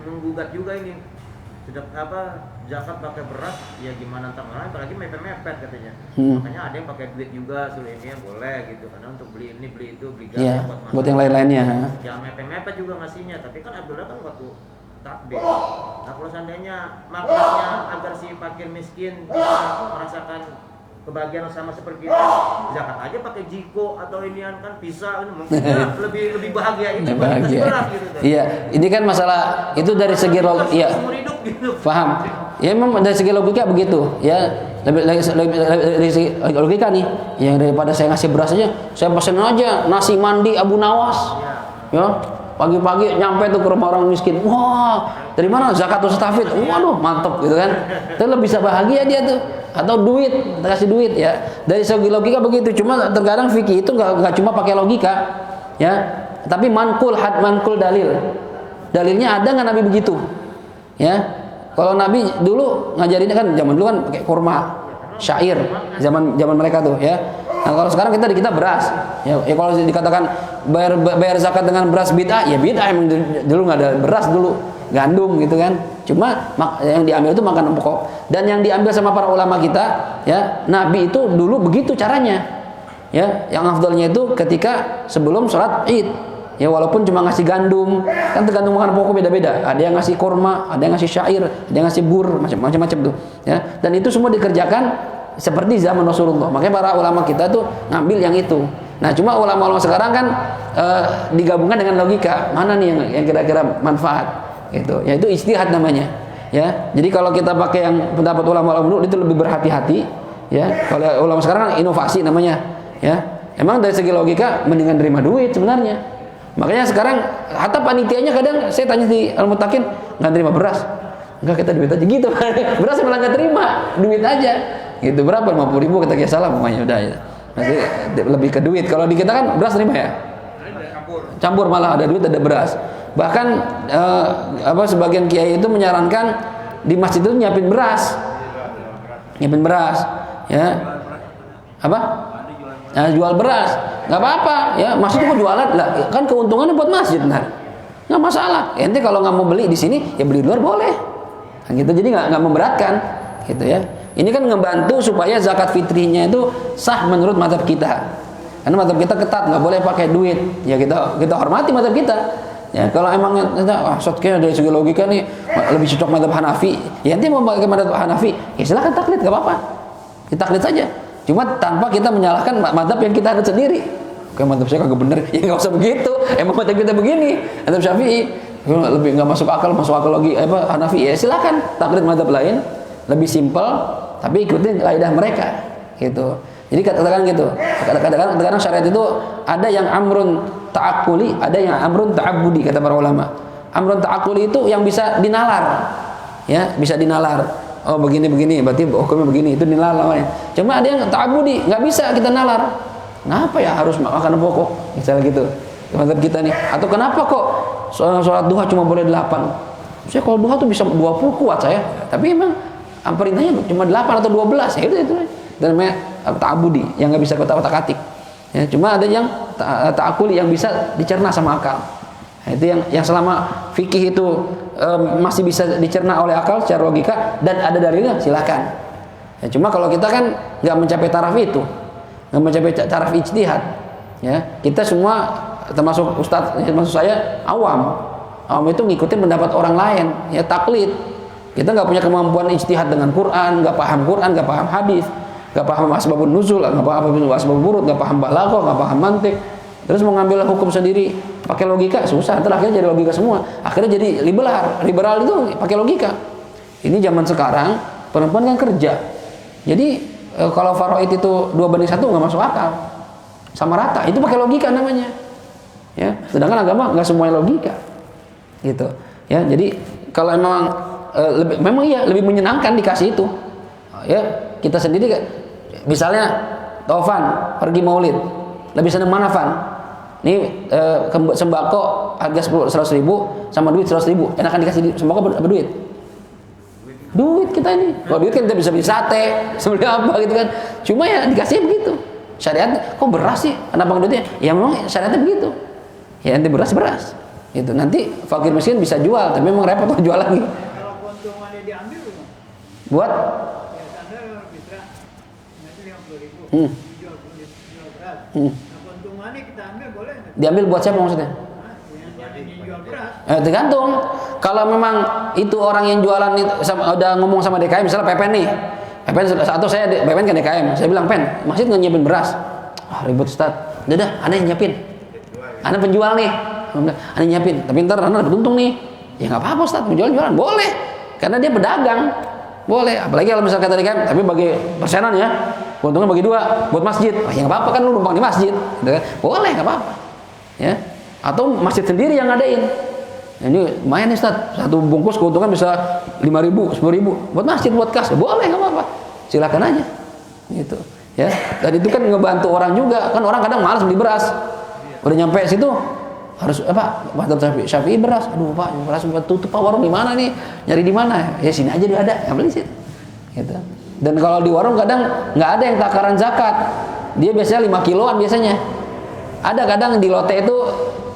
menggugat juga ini sudah zakat pakai beras ya gimana ntar apalagi mepet katanya. Makanya ada yang pakai duit juga sulitnya boleh gitu karena untuk beli ini beli itu beli gas ya, buat yang lain-lainnya. Jangan mepet juga ngasihnya, tapi kan Abdullah kan waktu takbir. Nah kalau seandainya maknanya agar si fakir miskin bisa merasakan kebahagiaan sama seperti itu, zakat aja pakai jiko atau inian kan bisa mungkin lebih bahagia itu beras gitu kan. Iya, ini kan masalah itu dari segi logika. Iya. Gitu. Paham. Ya memang dari segi logika begitu, ya. Dari segi logika nih, yang daripada saya ngasih beras aja, saya pesen aja nasi mandi Abu Nawas. Ya. Pagi-pagi nyampe tuh ke rumah orang miskin. Wah, dari mana? Zakatul Stafid. Waduh, mantep gitu kan. Itu lebih bisa bahagia dia tuh. Atau duit, kasih duit ya. Dari segi logika begitu. Cuma terkadang fikih itu nggak cuma pakai logika, ya. Tapi mankul dalil. Dalilnya ada nggak Nabi begitu? Ya. Kalau Nabi dulu ngajarinnya kan zaman dulu kan pakai kurma, syair, zaman mereka tuh ya. Nah kalau sekarang kita beras, ya kalau dikatakan bayar zakat dengan beras bid'ah, ya bid'ah emang dulu nggak ada beras dulu, gandum gitu kan. Cuma yang diambil itu makanan pokok dan yang diambil sama para ulama kita, ya Nabi itu dulu begitu caranya, ya yang afdalnya itu ketika sebelum sholat Id, ya walaupun cuma ngasih gandum, kan tergantung makanan pokok beda-beda. Ada yang ngasih kurma, ada yang ngasih syair, ada yang ngasih bur, macam-macam tuh, ya. Dan itu semua dikerjakan seperti zaman Rasulullah. Makanya para ulama kita tuh ngambil yang itu. Nah, cuma ulama-ulama sekarang kan digabungkan dengan logika. Mana nih yang kira-kira manfaat gitu. Ya itu ijtihad namanya. Ya. Jadi kalau kita pakai yang pendapat ulama-ulama dulu itu lebih berhati-hati, ya. Kalau ulama sekarang kan inovasi namanya, ya. Emang dari segi logika mendingan terima duit sebenarnya. Makanya sekarang hatta panitianya kadang saya tanya di Al-Mutakin, nggak terima beras. Enggak, kita duit aja gitu. Beras malah nggak terima, duit aja. Gitu berapa 50.000 kita kayak salah pokoknya udah ya. Nanti lebih ke duit. Kalau di kita kan beras terima ya. Campur malah ada duit ada beras. Bahkan sebagian kiai itu menyarankan di masjid itu nyiapin beras. Nyiapin beras, ya. Apa? Nah, jual beras. Nggak apa-apa, ya. Masjid itu jualan lah. Kan keuntungannya buat masjid, nah. Nggak masalah. Ente kalau nggak mau beli di sini, ya beli di luar boleh. Nah, gitu. Jadi nggak memberatkan, gitu ya. Ini kan ngebantu supaya zakat fitrinya itu sah menurut mazhab kita. Karena mazhab kita ketat, nggak boleh pakai duit. Ya kita hormati mazhab kita. Ya kalau emang kayaknya dari segi logika nih lebih cocok mazhab Hanafi. Ya nanti mau pakai mazhab Hanafi, ya silakan taklid, nggak apa-apa. Kita taklid saja. Cuma tanpa kita menyalahkan mazhab yang kita ada sendiri. Oke, mazhab saya kagak bener. Ya nggak usah begitu. Emang mazhab kita begini. Mazhab Syafi'i lebih nggak masuk akal lagi Hanafi. Ya silakan taklid mazhab lain. Lebih simpel, tapi ikutin kaidah mereka, gitu. Jadi katakan gitu. Kadang-kadang syariat itu ada yang amrun ta'akuli, ada yang amrun ta'abudi kata para ulama. Amrun ta'akuli itu yang bisa dinalar, ya bisa dinalar. Oh begini, berarti hukumnya begini, itu dinalar namanya. Cuma ada yang ta'abudi, nggak bisa kita nalar. Kenapa ya harus makan pokok, misalnya gitu. Mazhab kita nih. Atau kenapa kok sholat duha cuma boleh 8? Saya kalau duha tuh bisa 20 kuat saya, tapi emang perintahnya cuma 8 atau 12, ya itu dan namanya ta'abudi yang nggak bisa kita otak-atik. Ya, cuma ada yang ta'akuli yang bisa dicerna sama akal. Nah, itu yang selama fikih itu masih bisa dicerna oleh akal secara logika dan ada dalilnya, silakan. Ya, cuma kalau kita kan nggak mencapai taraf itu, nggak mencapai taraf ijtihad. Ya, kita semua termasuk ustadz, termasuk saya awam itu ngikutin pendapat orang lain, ya taklid. Kita nggak punya kemampuan ijtihad dengan Quran, nggak paham hadis, nggak paham asbabun nuzul, nggak paham asbabul wurud, nggak paham balaghah, nggak paham mantik. Terus mau ngambil hukum sendiri pakai logika susah. Akhirnya jadi logika semua. Akhirnya jadi liberal itu pakai logika. Ini zaman sekarang perempuan kan kerja, Jadi kalau faraid itu 2:1 nggak masuk akal, sama rata. Itu pakai logika namanya. Ya, sedangkan agama nggak semuanya logika, gitu. Ya, jadi kalau memang iya lebih menyenangkan dikasih itu. Ya, kita sendiri misalnya Taufan pergi maulid, lebih seneng mana Fan? Ini sembako harga 100.000 sama duit 100.000, enakan dikasih sembako apa duit? Duit kita ini. Kalau duit kan kita bisa beli sate, beli apa gitu kan. Cuma ya dikasih begitu. Syariat kok beras sih? Kenapa duitnya? Ya memang syariatnya begitu. Ya nanti beras. Gitu. Nanti fakir miskin bisa jual, tapi memang repot jual lagi. Kalau keuntungannya diambil buat ya standar bisa nanti 50.000 jual beras. Nah, keuntungannya kita ambil boleh nggak? Diambil buat siapa maksudnya? Yang jual beras. Tergantung. Kalau memang itu orang yang jualan itu udah ngomong sama DKM, misalnya Pepen nih. Pepen atau saya Pepen kan DKM. Saya bilang, "Pen, masjid nggak nyiapin beras." Wah, ribut Ustaz. Udah, Anda yang nyiapin. Anda penjual nih. Anda nyiapin. Tapi ntar Anda dapat untung nih. Ya nggak apa-apa Ustaz, jualan boleh. Karena dia pedagang. Boleh. Apalagi kalau misalnya kata DKM, tapi bagi persenan ya. Untungnya bagi 2 buat masjid. Wah, ya nggak apa-apa kan lu numpang di masjid. Gitu kan? Boleh, nggak apa-apa. Ya. Atau masjid sendiri yang ngadain. Ini lumayan nih Ustaz, satu bungkus keuntungan bisa 5.000, 10.000 buat masjid, buat kas, boleh nggak apa-apa, silakan aja, gitu, ya. Dan itu kan ngebantu orang juga, kan orang kadang malas beli beras, udah nyampe situ harus apa, madzhab Syafi'i beras, aduh Pak, beras tutup Pak, warung di mana nih, nyari di mana, ya sini aja dia ada, nggak beli situ, gitu. Dan kalau di warung kadang nggak ada yang takaran zakat, dia biasanya 5 kiloan biasanya, ada kadang di lote itu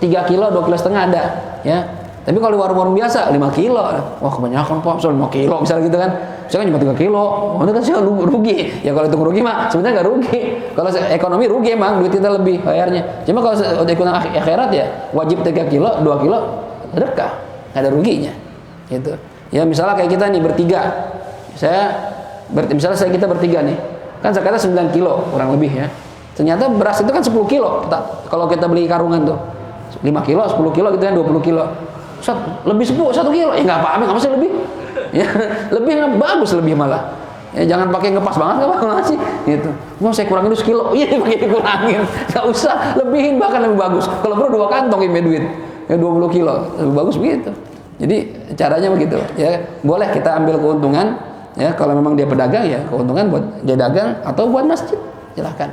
3 kilo, 2,5 kilo ada, ya. Tapi kalau di warung-warung biasa 5 kilo, wah kebanyakan Pak, soal 5 kilo misalnya gitu kan. Saya kan cuma 3 kilo, itu kan saya rugi. Ya kalau itu rugi mah sebenarnya nggak rugi. Kalau ekonomi rugi emang, duit kita lebih bayarnya. Cuma kalau ekonomi akhirat ya wajib 3 kilo, 2 kilo sedekah, nggak ada ruginya. Gitu. Ya misalnya kayak kita nih bertiga, misalnya kita bertiga nih, kan zakatnya 9 kilo kurang lebih ya. Ternyata beras itu kan 10 kilo. Kalau kita beli karungan tuh 5 kilo, 10 kilo gitu kan 20 kilo. Lebih 1 kilo, ya nggak apa-apa, nggak usah lebih, ya lebih nggak bagus lebih malah, ya jangan pakai ngepas banget nggak apa-apa sih, gitu. Mau saya kurangin dulu sekilo, iya pakai dikurangin, nggak usah lebihin bahkan lebih bagus. Kalau perlu 2 kantong ini duit, ya 20 kilo lebih bagus begitu. Jadi caranya begitu, ya boleh kita ambil keuntungan, ya kalau memang dia pedagang ya keuntungan buat dia dagang atau buat masjid, silahkan,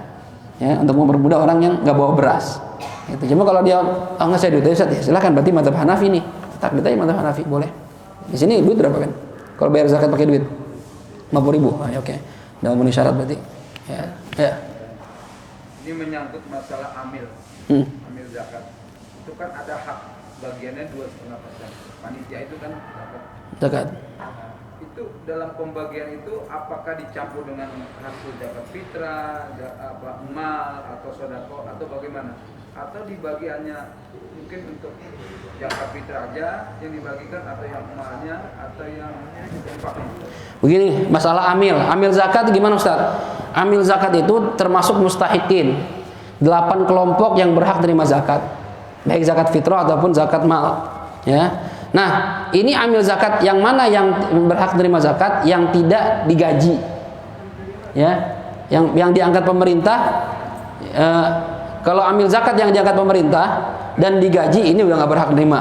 ya untuk mempermudah orang yang nggak bawa beras. Gitu. Cuma kalau dia nggak saya duit ya silahkan, berarti madzhab Hanafi nih, tak kita madzhab Hanafi boleh. Di sini duit berapa kan? Kalau bayar zakat pakai duit 50.000, oke. Udah memenuhi syarat berarti. Ya. Ini menyangkut masalah amil zakat. Itu kan ada hak bagiannya 2,5%. Panitia itu kan Zakat. Itu dalam pembagian itu apakah dicampur dengan hasil zakat fitrah, emal atau sodako atau bagaimana? Atau dibagiannya mungkin untuk zakat fitrah aja yang dibagikan, atau yang emalnya, atau yang infaknya? Begini, masalah amil zakat gimana Ustaz? Amil zakat itu termasuk mustahikin, 8 kelompok yang berhak terima zakat, baik zakat fitrah ataupun zakat mal, ya. Nah, ini amil zakat yang mana yang berhak terima zakat? Yang tidak digaji, ya, yang diangkat pemerintah. Kalau amil zakat yang diangkat pemerintah dan digaji, ini udah nggak berhak terima,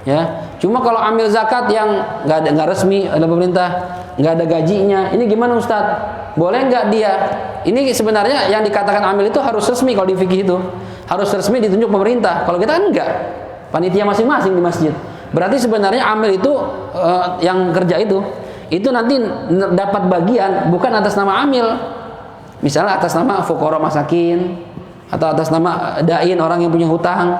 ya. Cuma kalau amil zakat yang nggak resmi ada pemerintah, nggak ada gajinya, ini gimana Ustadz? Boleh nggak dia? Ini sebenarnya yang dikatakan amil itu harus resmi, kalau di fikih itu harus resmi ditunjuk pemerintah. Kalau kita kan enggak, panitia masing-masing di masjid. Berarti sebenarnya amil itu yang kerja itu nanti dapat bagian bukan atas nama amil, misalnya atas nama fuqara masakin atau atas nama dain, orang yang punya hutang,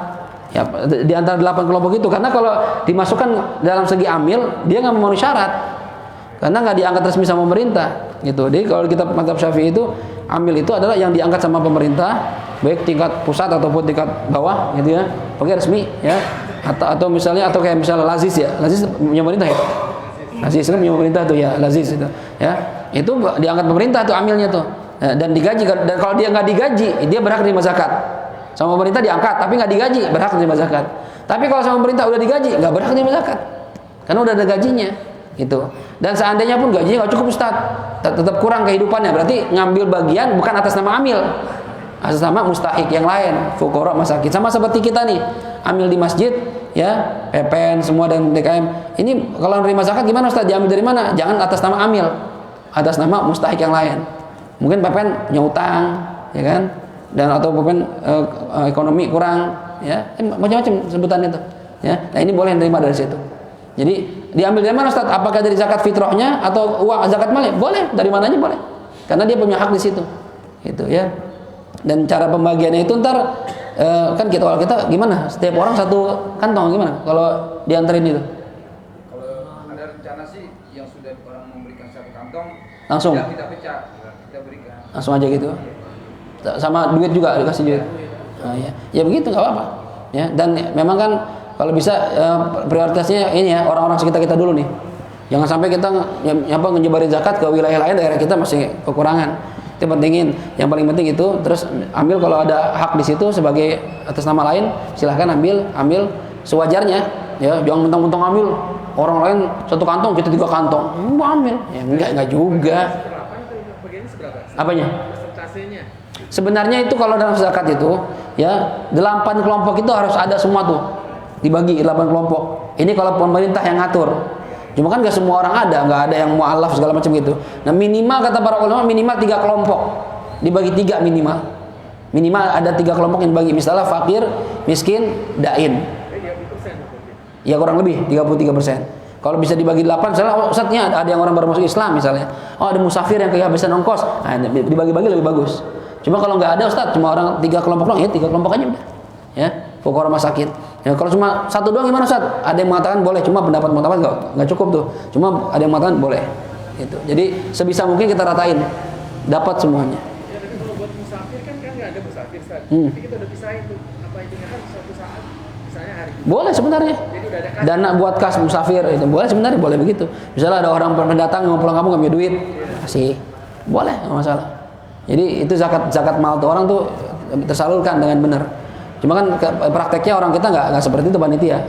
ya di antara 8 kelompok itu. Karena kalau dimasukkan dalam segi amil, dia nggak memenuhi syarat karena nggak diangkat resmi sama pemerintah, gitu. Jadi kalau kita madzhab Syafi'i itu amil itu adalah yang diangkat sama pemerintah, baik tingkat pusat ataupun tingkat bawah, gitu ya, pakai resmi, ya. Atau misalnya kayak misalnya Laziz, ya, Laziz punya pemerintah ya, Laziz kan punya pemerintah tuh, ya, Laziz itu, ya, itu diangkat pemerintah tuh amilnya tuh, ya, dan digaji. Dan kalau dia nggak digaji, dia berhak terima zakat. Sama pemerintah diangkat, tapi nggak digaji, berhak terima zakat. Tapi kalau sama pemerintah udah digaji, nggak berhak terima zakat, karena udah ada gajinya, Gitu. Dan seandainya pun gajinya nggak cukup Ustaz, tetap kurang kehidupannya, berarti ngambil bagian bukan atas nama amil, atas nama mustahik yang lain, fuqara, masakin. Sama seperti kita nih, amil di masjid, ya, PPN semua dan DKM. Ini kalau nerima zakat gimana Ustaz? Diambil dari mana? Jangan atas nama amil, atas nama mustahik yang lain. Mungkin PPN punya utang, ya kan? Dan atau PPN ekonomi kurang, ya, macam-macam sebutan itu. Ya, nah ini boleh nerima dari situ. Jadi diambil dari mana Ustaz? Apakah dari zakat fitrahnya atau uang zakat malnya? Boleh, dari mananya boleh. Karena dia punya hak di situ. Gitu ya. Dan cara pembagiannya itu ntar kan kalau kita gimana? Setiap orang satu kantong gimana? Kalau dianterin itu? Kalau ada rencana sih yang sudah orang memberikan satu kantong, Langsung? ya kita pecah, kita berikan. Langsung aja gitu. Sama duit juga dikasih duit. Nah, ya. Ya begitu nggak apa-apa. Ya, dan memang kan kalau bisa prioritasnya ini ya, orang-orang sekitar kita dulu nih. Jangan sampai kita nyebarin zakat ke wilayah lain, daerah kita masih kekurangan. Itu pentingin. Yang paling penting itu, terus ambil kalau ada hak di situ sebagai atas nama lain, silahkan ambil sewajarnya. Ya, jangan mentang-mentang ambil orang lain satu kantong kita 3 kantong. Ambil. Ya enggak juga. Apanya? Persentasenya. Sebenarnya itu kalau dalam zakat itu, ya 8 kelompok itu harus ada semua tuh. Dibagi 8 kelompok. Ini kalau pemerintah yang ngatur. Cuma kan gak semua orang ada, nggak ada yang mu'alaf segala macam gitu. Nah minimal kata para ulama minimal 3 kelompok, dibagi 3 minimal. Minimal ada 3 kelompok yang dibagi. Misalnya fakir, miskin, dain. Ya kurang lebih 33%. Kalau bisa dibagi 8, misalnya Ustaznya ada yang orang baru masuk Islam misalnya. Oh ada musafir yang kehabisan ongkos, nah, dibagi-bagi lebih bagus. Cuma kalau nggak ada Ustaz, cuma orang 3 kelompok doang, ya 3 kelompok aja udah. Ya, fuqara masakin. Ya kalau cuma 1 doang gimana Ustaz? Ada yang mengatakan boleh, cuma pendapat nggak cukup tuh. Cuma ada yang mengatakan boleh. Gitu. Jadi sebisa mungkin kita ratain, dapat semuanya. Ya, tapi kalau buat musafir kan nggak ada musafir Ustaz. Tapi kita udah pisahin tuh. Apa intinya kan suatu saat, misalnya hari ini. Boleh sebenarnya. Jadi udah ada kas. Dana buat kas musafir itu boleh sebenarnya, boleh begitu. Misalnya ada orang pendatang mau pulang kampung nggak punya duit, kasih. Boleh, nggak masalah. Jadi itu zakat mal tuh orang tuh tersalurkan dengan benar. Cuma kan prakteknya orang kita nggak seperti itu panitia,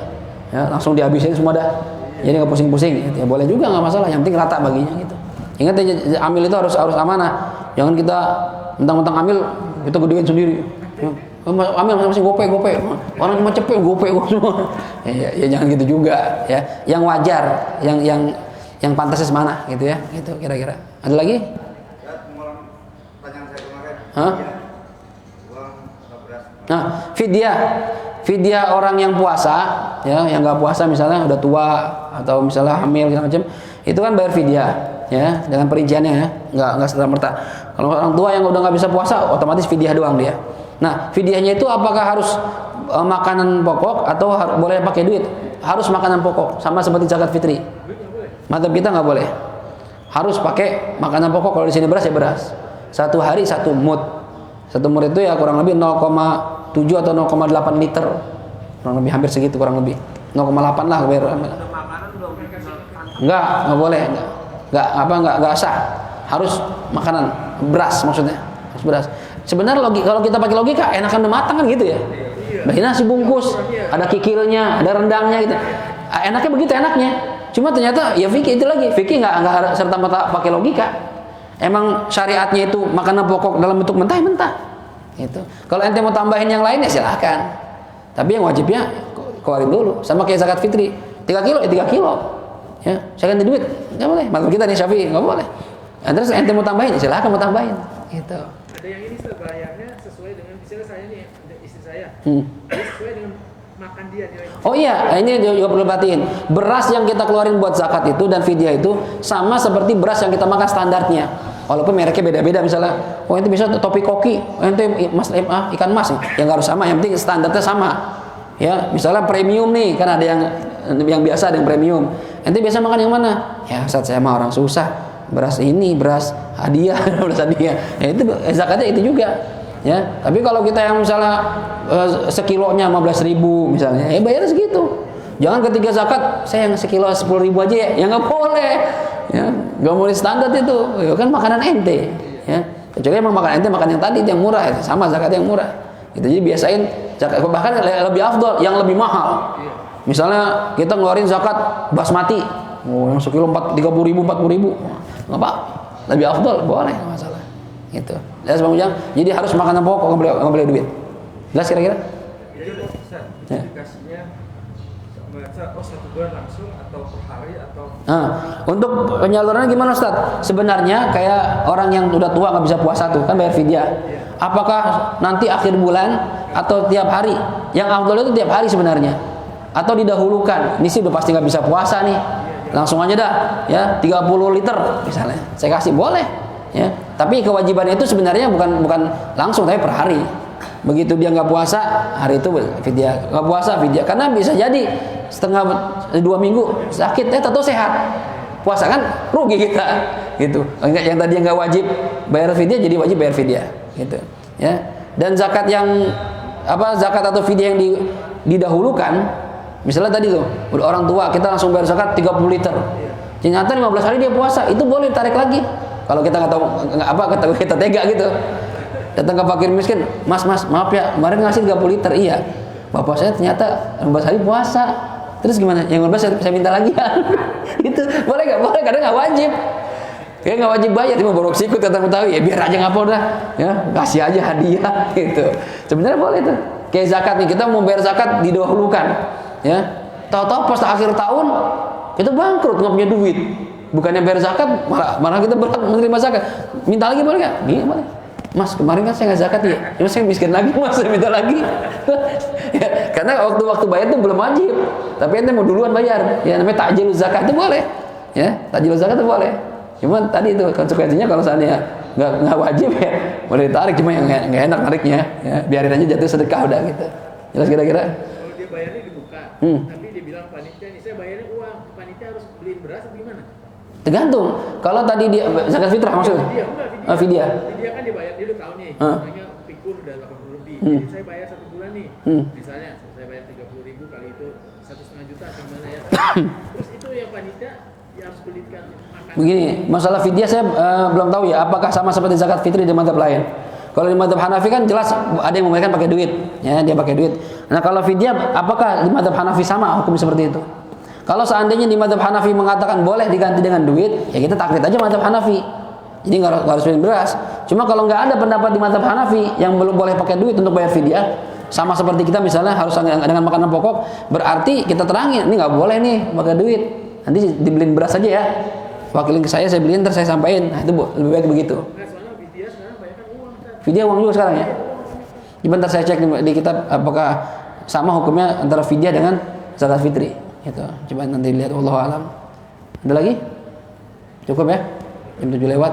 ya langsung dihabisin semua dah, jadi nggak pusing-pusing. Gitu. Ya boleh juga nggak masalah, yang penting rata baginya gitu. Ingat ya, amil itu harus amanah, jangan kita mentang-mentang amil kita gedein sendiri. Ya, amil masing-masing gope, orang cuma cepet gope semua. Ya jangan gitu juga, ya. Yang wajar, yang pantasnya semana gitu ya, gitu kira-kira. Ada lagi? Pertanyaan saya kemarin. Hah? Uang atau beras. Nah, fidyah orang yang puasa, ya, yang nggak puasa misalnya udah tua atau misalnya hamil segala macam, itu kan bayar fidyah, ya, dengan perinciannya ya, nggak serta-merta. Kalau orang tua yang udah nggak bisa puasa, otomatis fidyah doang dia. Nah, fidyahnya itu apakah harus makanan pokok atau boleh pakai duit? Harus makanan pokok, sama seperti zakat fitri. Madzhab kita nggak boleh. Harus pakai makanan pokok. Kalau di sini beras ya beras. 1 hari 1 mud. 1 mud itu ya kurang lebih 0,7 atau 0,8 liter. Kurang lebih hampir segitu kurang lebih. 0,8 lah biar. Enggak boleh. Enggak sah. Harus makanan beras maksudnya. Harus beras. Sebenarnya kalau kita pakai logika enakan udah matang kan gitu ya. Bagi nasi bungkus, ada kikilnya, ada rendangnya gitu. Enaknya begitu enaknya. Cuma ternyata ya fikih itu lagi. Fikih enggak serta-merta pakai logika. Emang syariatnya itu makanan pokok dalam bentuk mentah ya mentah. Gitu. Kalau ente mau tambahin yang lain ya silahkan. Tapi yang wajibnya keluarin dulu. Sama kayak zakat fitri. 3 kilo ya 3 kilo. Ya, saya ganti duit. Enggak boleh. Madzhab kita nih Syafi'i enggak boleh. Terus ente mau tambahin ya silahkan mau tambahin. Gitu. Ada yang ini bayarnya sesuai dengan misalnya saya nih istri saya. Sesuai dengan makan dia nilai. Oh iya, ini juga perlu perhatiin. Beras yang kita keluarin buat zakat itu dan fidyah itu sama seperti beras yang kita makan standarnya. Walaupun mereknya beda-beda misalnya, oh itu bisa topi koki, ente ikan mas, yang harus sama, yang penting standarnya sama. Ya, misalnya premium nih, kan ada yang biasa ada yang premium. Ente biasa makan yang mana? Ya, saat saya mah orang susah, beras ini, beras hadiah, beras hadiah. Ya itu zakatnya itu juga. Ya, tapi kalau kita yang misalnya sekilonya 15.000 misalnya, ya bayarnya segitu. Jangan ketika zakat saya yang sekilo 10.000 aja ya nggak boleh. Ya, nggak boleh standar itu. Ya kan makanan ente. Ya, kecuali emang makan ente makan yang tadi yang murah, ya. Sama zakat yang murah. Itu jadi biasain zakat bahkan lebih afdol, yang lebih mahal. Misalnya kita ngeluarin zakat basmati Oh, yang sekilo 30.000, 40.000, nggak apa, lebih afdal, boleh, nggak masalah. Gitu. Jelas Bang Ujang? Jadi harus makanan pokok, nggak boleh duit. Jelas kira-kira? Jadi Ustaz, Ya. aplikasinya membaca 1 bulan langsung atau per hari atau Nah, untuk penyalurannya gimana Ustaz? Sebenarnya kayak orang yang udah tua nggak bisa puasa tuh, kan bayar fidyah. Apakah nanti akhir bulan atau tiap hari? Yang afdal itu tiap hari sebenarnya. Atau didahulukan. Ini sih udah pasti nggak bisa puasa nih. Langsung aja dah, ya 30 liter misalnya. Saya kasih boleh, ya. Tapi kewajibannya itu sebenarnya bukan langsung, tapi per hari. Begitu dia nggak puasa, hari itu fidyah. Nggak puasa fidyah. Karena bisa jadi setengah 2 minggu sakit, atau sehat. Puasa kan rugi kita, gitu. Yang tadi nggak wajib bayar fidyah jadi wajib bayar fidyah, gitu. Ya. Dan zakat yang zakat atau fidyah yang didahulukan. Misalnya tadi tuh, udah orang tua, kita langsung bayar zakat 30 liter. Ternyata 15 hari dia puasa, itu boleh ditarik lagi. Kalau kita nggak tahu, kita tega gitu. Datang ke fakir miskin, mas, maaf ya, kemarin ngasih 30 liter, iya. Bapak saya ternyata 15 hari puasa. Terus gimana? Yang 15 saya minta lagi ya. Itu boleh nggak? Boleh, kadang nggak wajib. Kayak nggak wajib bayar, cuma borok sikut kata Betawi, ya biar aja ngapa udah, ya kasih aja hadiah gitu. Sebenarnya boleh tuh. Kayak zakat nih, kita mau bayar zakat didahulukan. Ya, tahu-tahu pas akhir tahun kita bangkrut, nggak punya duit. Bukannya bayar zakat, malah kita berat menerima zakat. Minta lagi boleh nggak? Iya boleh. Mas kemarin kan saya nggak zakat ya, cuma saya miskin lagi, mas saya minta lagi. Ya, karena waktu bayar itu belum wajib, tapi ente mau duluan bayar. Ya namanya takjil zakat itu boleh. Ya, takjil zakat itu boleh. Cuma tadi itu konsekuensinya kalau seandainya nggak wajib ya boleh ditarik, cuma yang nggak enak nariknya. Ya, biarin aja jatuh sedekah udah gitu. Jelas kira-kira? Kalau dia bayarnya dibuka, tapi dia bilang panitia nih saya bayarnya uang, panitia harus beliin beras atau gimana? Tergantung. Kalau tadi dia zakat fitrah maksudnya? Fidyah. Fidyah. Fidyah kan dibayar, dia udah tahu nih, misalnya pikul udah 80 lebih, jadi saya bayar 1 bulan nih, misalnya saya bayar 30.000 kali itu 1,5 juta gimana ya? Terus itu yang panitia yang harus belikan makanan. Begini, masalah fidyah saya belum tahu ya, apakah sama seperti zakat fitri di mazhab lain. Kalau di mazhab Hanafi kan jelas ada yang memberikan pakai duit, ya dia pakai duit. Nah kalau fidyah, apakah di mazhab Hanafi sama hukum seperti itu? Kalau seandainya di mazhab Hanafi mengatakan boleh diganti dengan duit, ya kita taklid aja mazhab Hanafi. Jadi nggak harus beli beras. Cuma kalau nggak ada pendapat di mazhab Hanafi yang belum boleh pakai duit untuk bayar fidyah, sama seperti kita misalnya harus dengan makanan pokok, berarti kita terangin ini nggak boleh nih pakai duit. Nanti dibeliin beras aja ya. Wakilin ke saya beliin, ntar saya sampaikan. Nah itu lebih baik begitu. Nah soalnya fidyah sekarang banyak kan uang kan. Fidyah uang juga sekarang ya. Bentar saya cek di kitab apakah sama hukumnya antara fidyah dengan zakat fitri. Gitu. Coba nanti lihat, wallahu alam. Ada lagi? Cukup ya? Jam 7 lewat.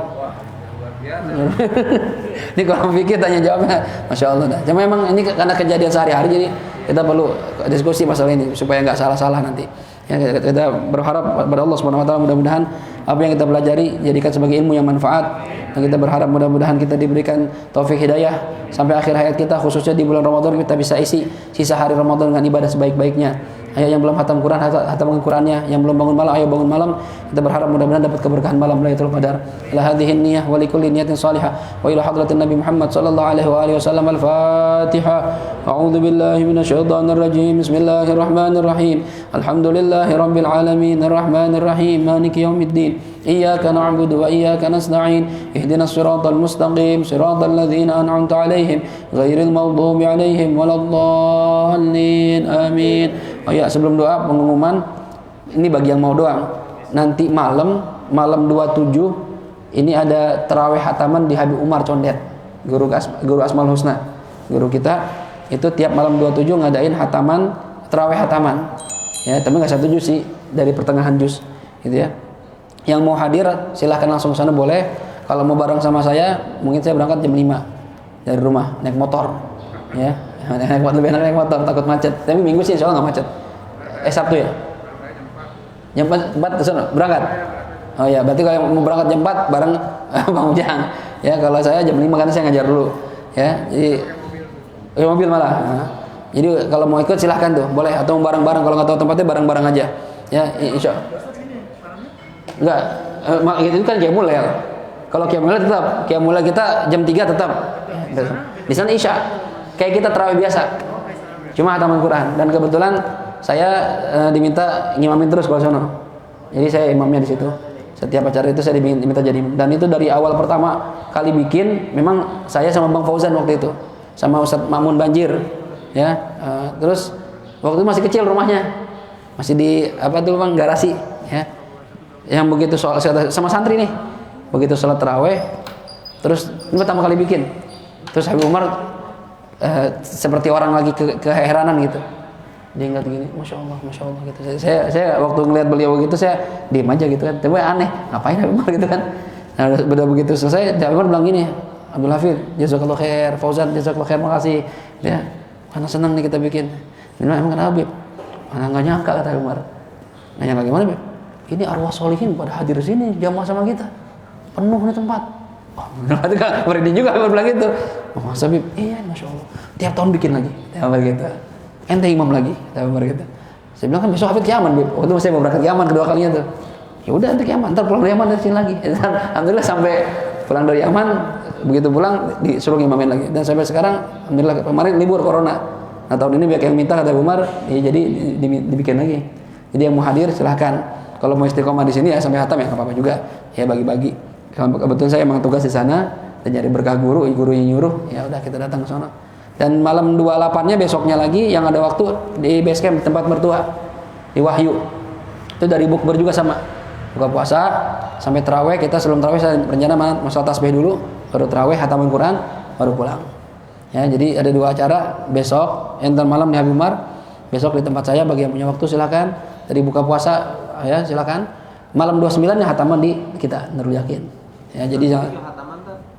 Ini kalau pikir tanya jawabnya, masya Allah dah. Cuma memang ini karena kejadian sehari-hari, jadi kita perlu diskusi masalah ini supaya nggak salah-salah nanti. Ya, kita berharap kepada Allah Subhanahu Wa Taala mudah-mudahan apa yang kita pelajari jadikan sebagai ilmu yang manfaat. Dan kita berharap mudah-mudahan kita diberikan taufik hidayah sampai akhir hayat kita, khususnya di bulan Ramadan kita bisa isi sisa hari Ramadan dengan ibadah sebaik-baiknya. Ayo yang belum hatam Quran, hatam Qurannya. Yang belum bangun malam, ayo bangun malam. Kita berharap mudah-mudahan dapat keberkahan malam Lailatul Qadar. Ila hadhihi niyyah wa likulli niyatin salihah wa ila hadratin Nabi Muhammad sallallahu alaihi wa alihi wasallam. Al-Fatihah. A'udzu billahi minasyaitonir rajim. Bismillahirrahmanirrahim. Alhamdulillahi rabbil alamin. Arrahmanir rahim. Maliki yaumiddin. Iyyaka na'budu wa iyyaka nasta'in. Ihdinas siratal mustaqim. Siratal ladzina an'amta 'alaihim ghairil maghdubi 'alaihim waladdallin. Amin. Oh ya, sebelum doa pengumuman ini bagi yang mau doang. Nanti malam 27 ini ada tarawih hataman di Habib Umar Condet, guru Asmaul Husna. Guru kita itu tiap malam 27 ngadain hataman, tarawih hataman. Ya, tapi enggak 1 juz sih, dari pertengahan juz gitu ya. Yang mau hadir silahkan langsung sana boleh. Kalau mau bareng sama saya, mungkin saya berangkat jam 5 dari rumah naik motor. Ya. Lebih enak naik motor, takut macet. Tapi minggu sih soalnya nggak macet. Sabtu ya? Jam 4 ke sana berangkat. Oh ya, berarti kalau mau berangkat jam 4 bareng Bang Ujang. Ya, kalau saya jam 5 karena saya ngajar dulu. Ya, jadi mobil malah. Nah, jadi kalau mau ikut silahkan tuh, boleh atau bareng-bareng kalau nggak tahu tempatnya bareng-bareng aja. Ya, insya. Enggak, itu kan Qiyamul Lail. Kalau Qiyamul Lail tetap, Qiyamul Lail kita jam 3 tetap. Di sana Isya. Kayak kita tarawih biasa, cuma hataman Quran. Dan kebetulan saya diminta ngimamin terus kalau sono. Jadi saya imamnya di situ. Setiap acara itu saya diminta jadi imam. Dan itu dari awal pertama kali bikin, memang saya sama Bang Fauzan waktu itu, sama Ustadz Mamun Banjir, ya. Terus waktu itu masih kecil rumahnya, masih di apa tuh Bang, garasi, ya. Yang begitu sama santri nih, begitu sholat taraweh, terus ini pertama kali bikin. Terus Habib Umar seperti orang lagi keheranan gitu. Dia ngeliat gini, masya Allah gitu. Saya waktu ngeliat beliau gitu, saya diem aja gitu kan. Tapi aneh, ngapain Habib Umar gitu kan? Nah, udah begitu selesai, Habib Umar bilang gini, Abdul Hafid, jazakallahu khair, Fauzan, jazakallahu khair, makasih. Ya, karena senang nih kita bikin. Dia emang kenapa Habib? Mana nggak nyangka kata Habib Umar. Nanya lagi mana Habib? Ini arwah solihin pada hadir sini, jamaah sama kita, penuh nih tempat. Oh, merinding juga Habib bilang gitu. Oh, Mas Habib, iya masya Allah. Tiap tahun bikin lagi, Habib gitu. Ente imam lagi, Habib gitu. Saya bilang kan besok Hafid ke Yaman, waktu saya mau berangkat ke Yaman kedua kalinya tuh. Ya udah ente ke Yaman, ntar pulang dari Yaman dari sini lagi. Alhamdulillah sampai pulang dari Yaman, begitu pulang disuruh imamin lagi. Dan sampai sekarang, alhamdulillah kemarin libur corona. Nah tahun ini banyak yang minta kata Umar, ya jadi dibikin lagi. Jadi yang mau hadir silahkan. Kalau mau istiqomah di sini ya sampai hatam ya nggak apa-apa juga. Ya bagi-bagi. Kebetulan saya emang tugas di sana dan nyari berkah gurunya nyuruh, ya udah kita datang ke sana. Dan malam 28-nya besoknya lagi yang ada waktu di base camp tempat mertua di Wahyu. Itu dari bukber juga sama. Buka puasa sampai taraweh, kita sebelum taraweh saya rencana masalah tasbih dulu, baru taraweh hataman Quran, baru pulang. Ya, jadi ada 2 acara besok, entar malam di Habib Umar, besok di tempat saya bagi yang punya waktu silakan. Dari buka puasa ya silakan. Malam 29-nya hataman di kita Nurul Yakin. Ya, jadi jangan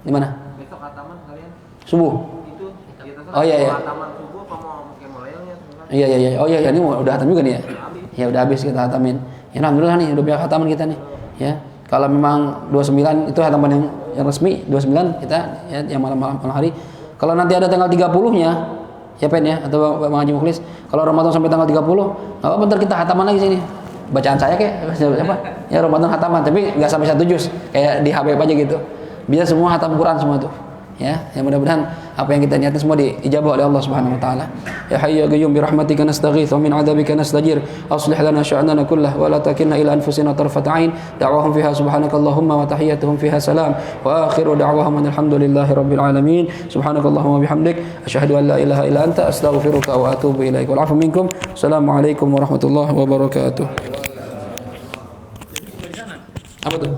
di mana? Besok hataman kalian. Subuh. Oh iya. Hataman subuh apa mau pakai molayangnya? Iya. Oh iya, ini udah hatam juga nih ya. Ya udah habis kita hatamin. Ya alhamdulillah nih udah banyak hataman kita nih. Ya. Kalau memang 29 itu hataman yang resmi, 29 kita ya yang malam hari. Kalau nanti ada tanggal 30-nya, ya Pen ya atau Bang Haji Mukhlis, kalau Ramadan sampai tanggal 30, enggak apa-apa ntar kita hataman lagi sini. Bacaan saya kayak apa? Ya Ramadan hataman, tapi enggak sampai 1 juz, kayak di HBP aja gitu. Biar semua hatam Quran semua tuh. Ya, mudah-mudahan apa yang kita niatkan semua diijabah oleh Allah Subhanahu wa taala. Ya Hayyu ya Qayyum bi rahmatika nastaghits wa min 'adzabika nastajir. Aslih lana sya'nana kullahu wa la takilna ila anfusina tarfat 'ain. Da'wahum fiha subhanakallahumma wa tahiyyatuhum fiha salam. Wa akhiru da'wahum alhamdulillahi rabbil alamin. Subhanakallahumma wa bihamdik asyhadu an la ilaha illa anta astaghfiruka wa atubu ilaik. Wal 'afwu minkum. Assalamualaikum warahmatullahi wabarakatuh. Apa tuh?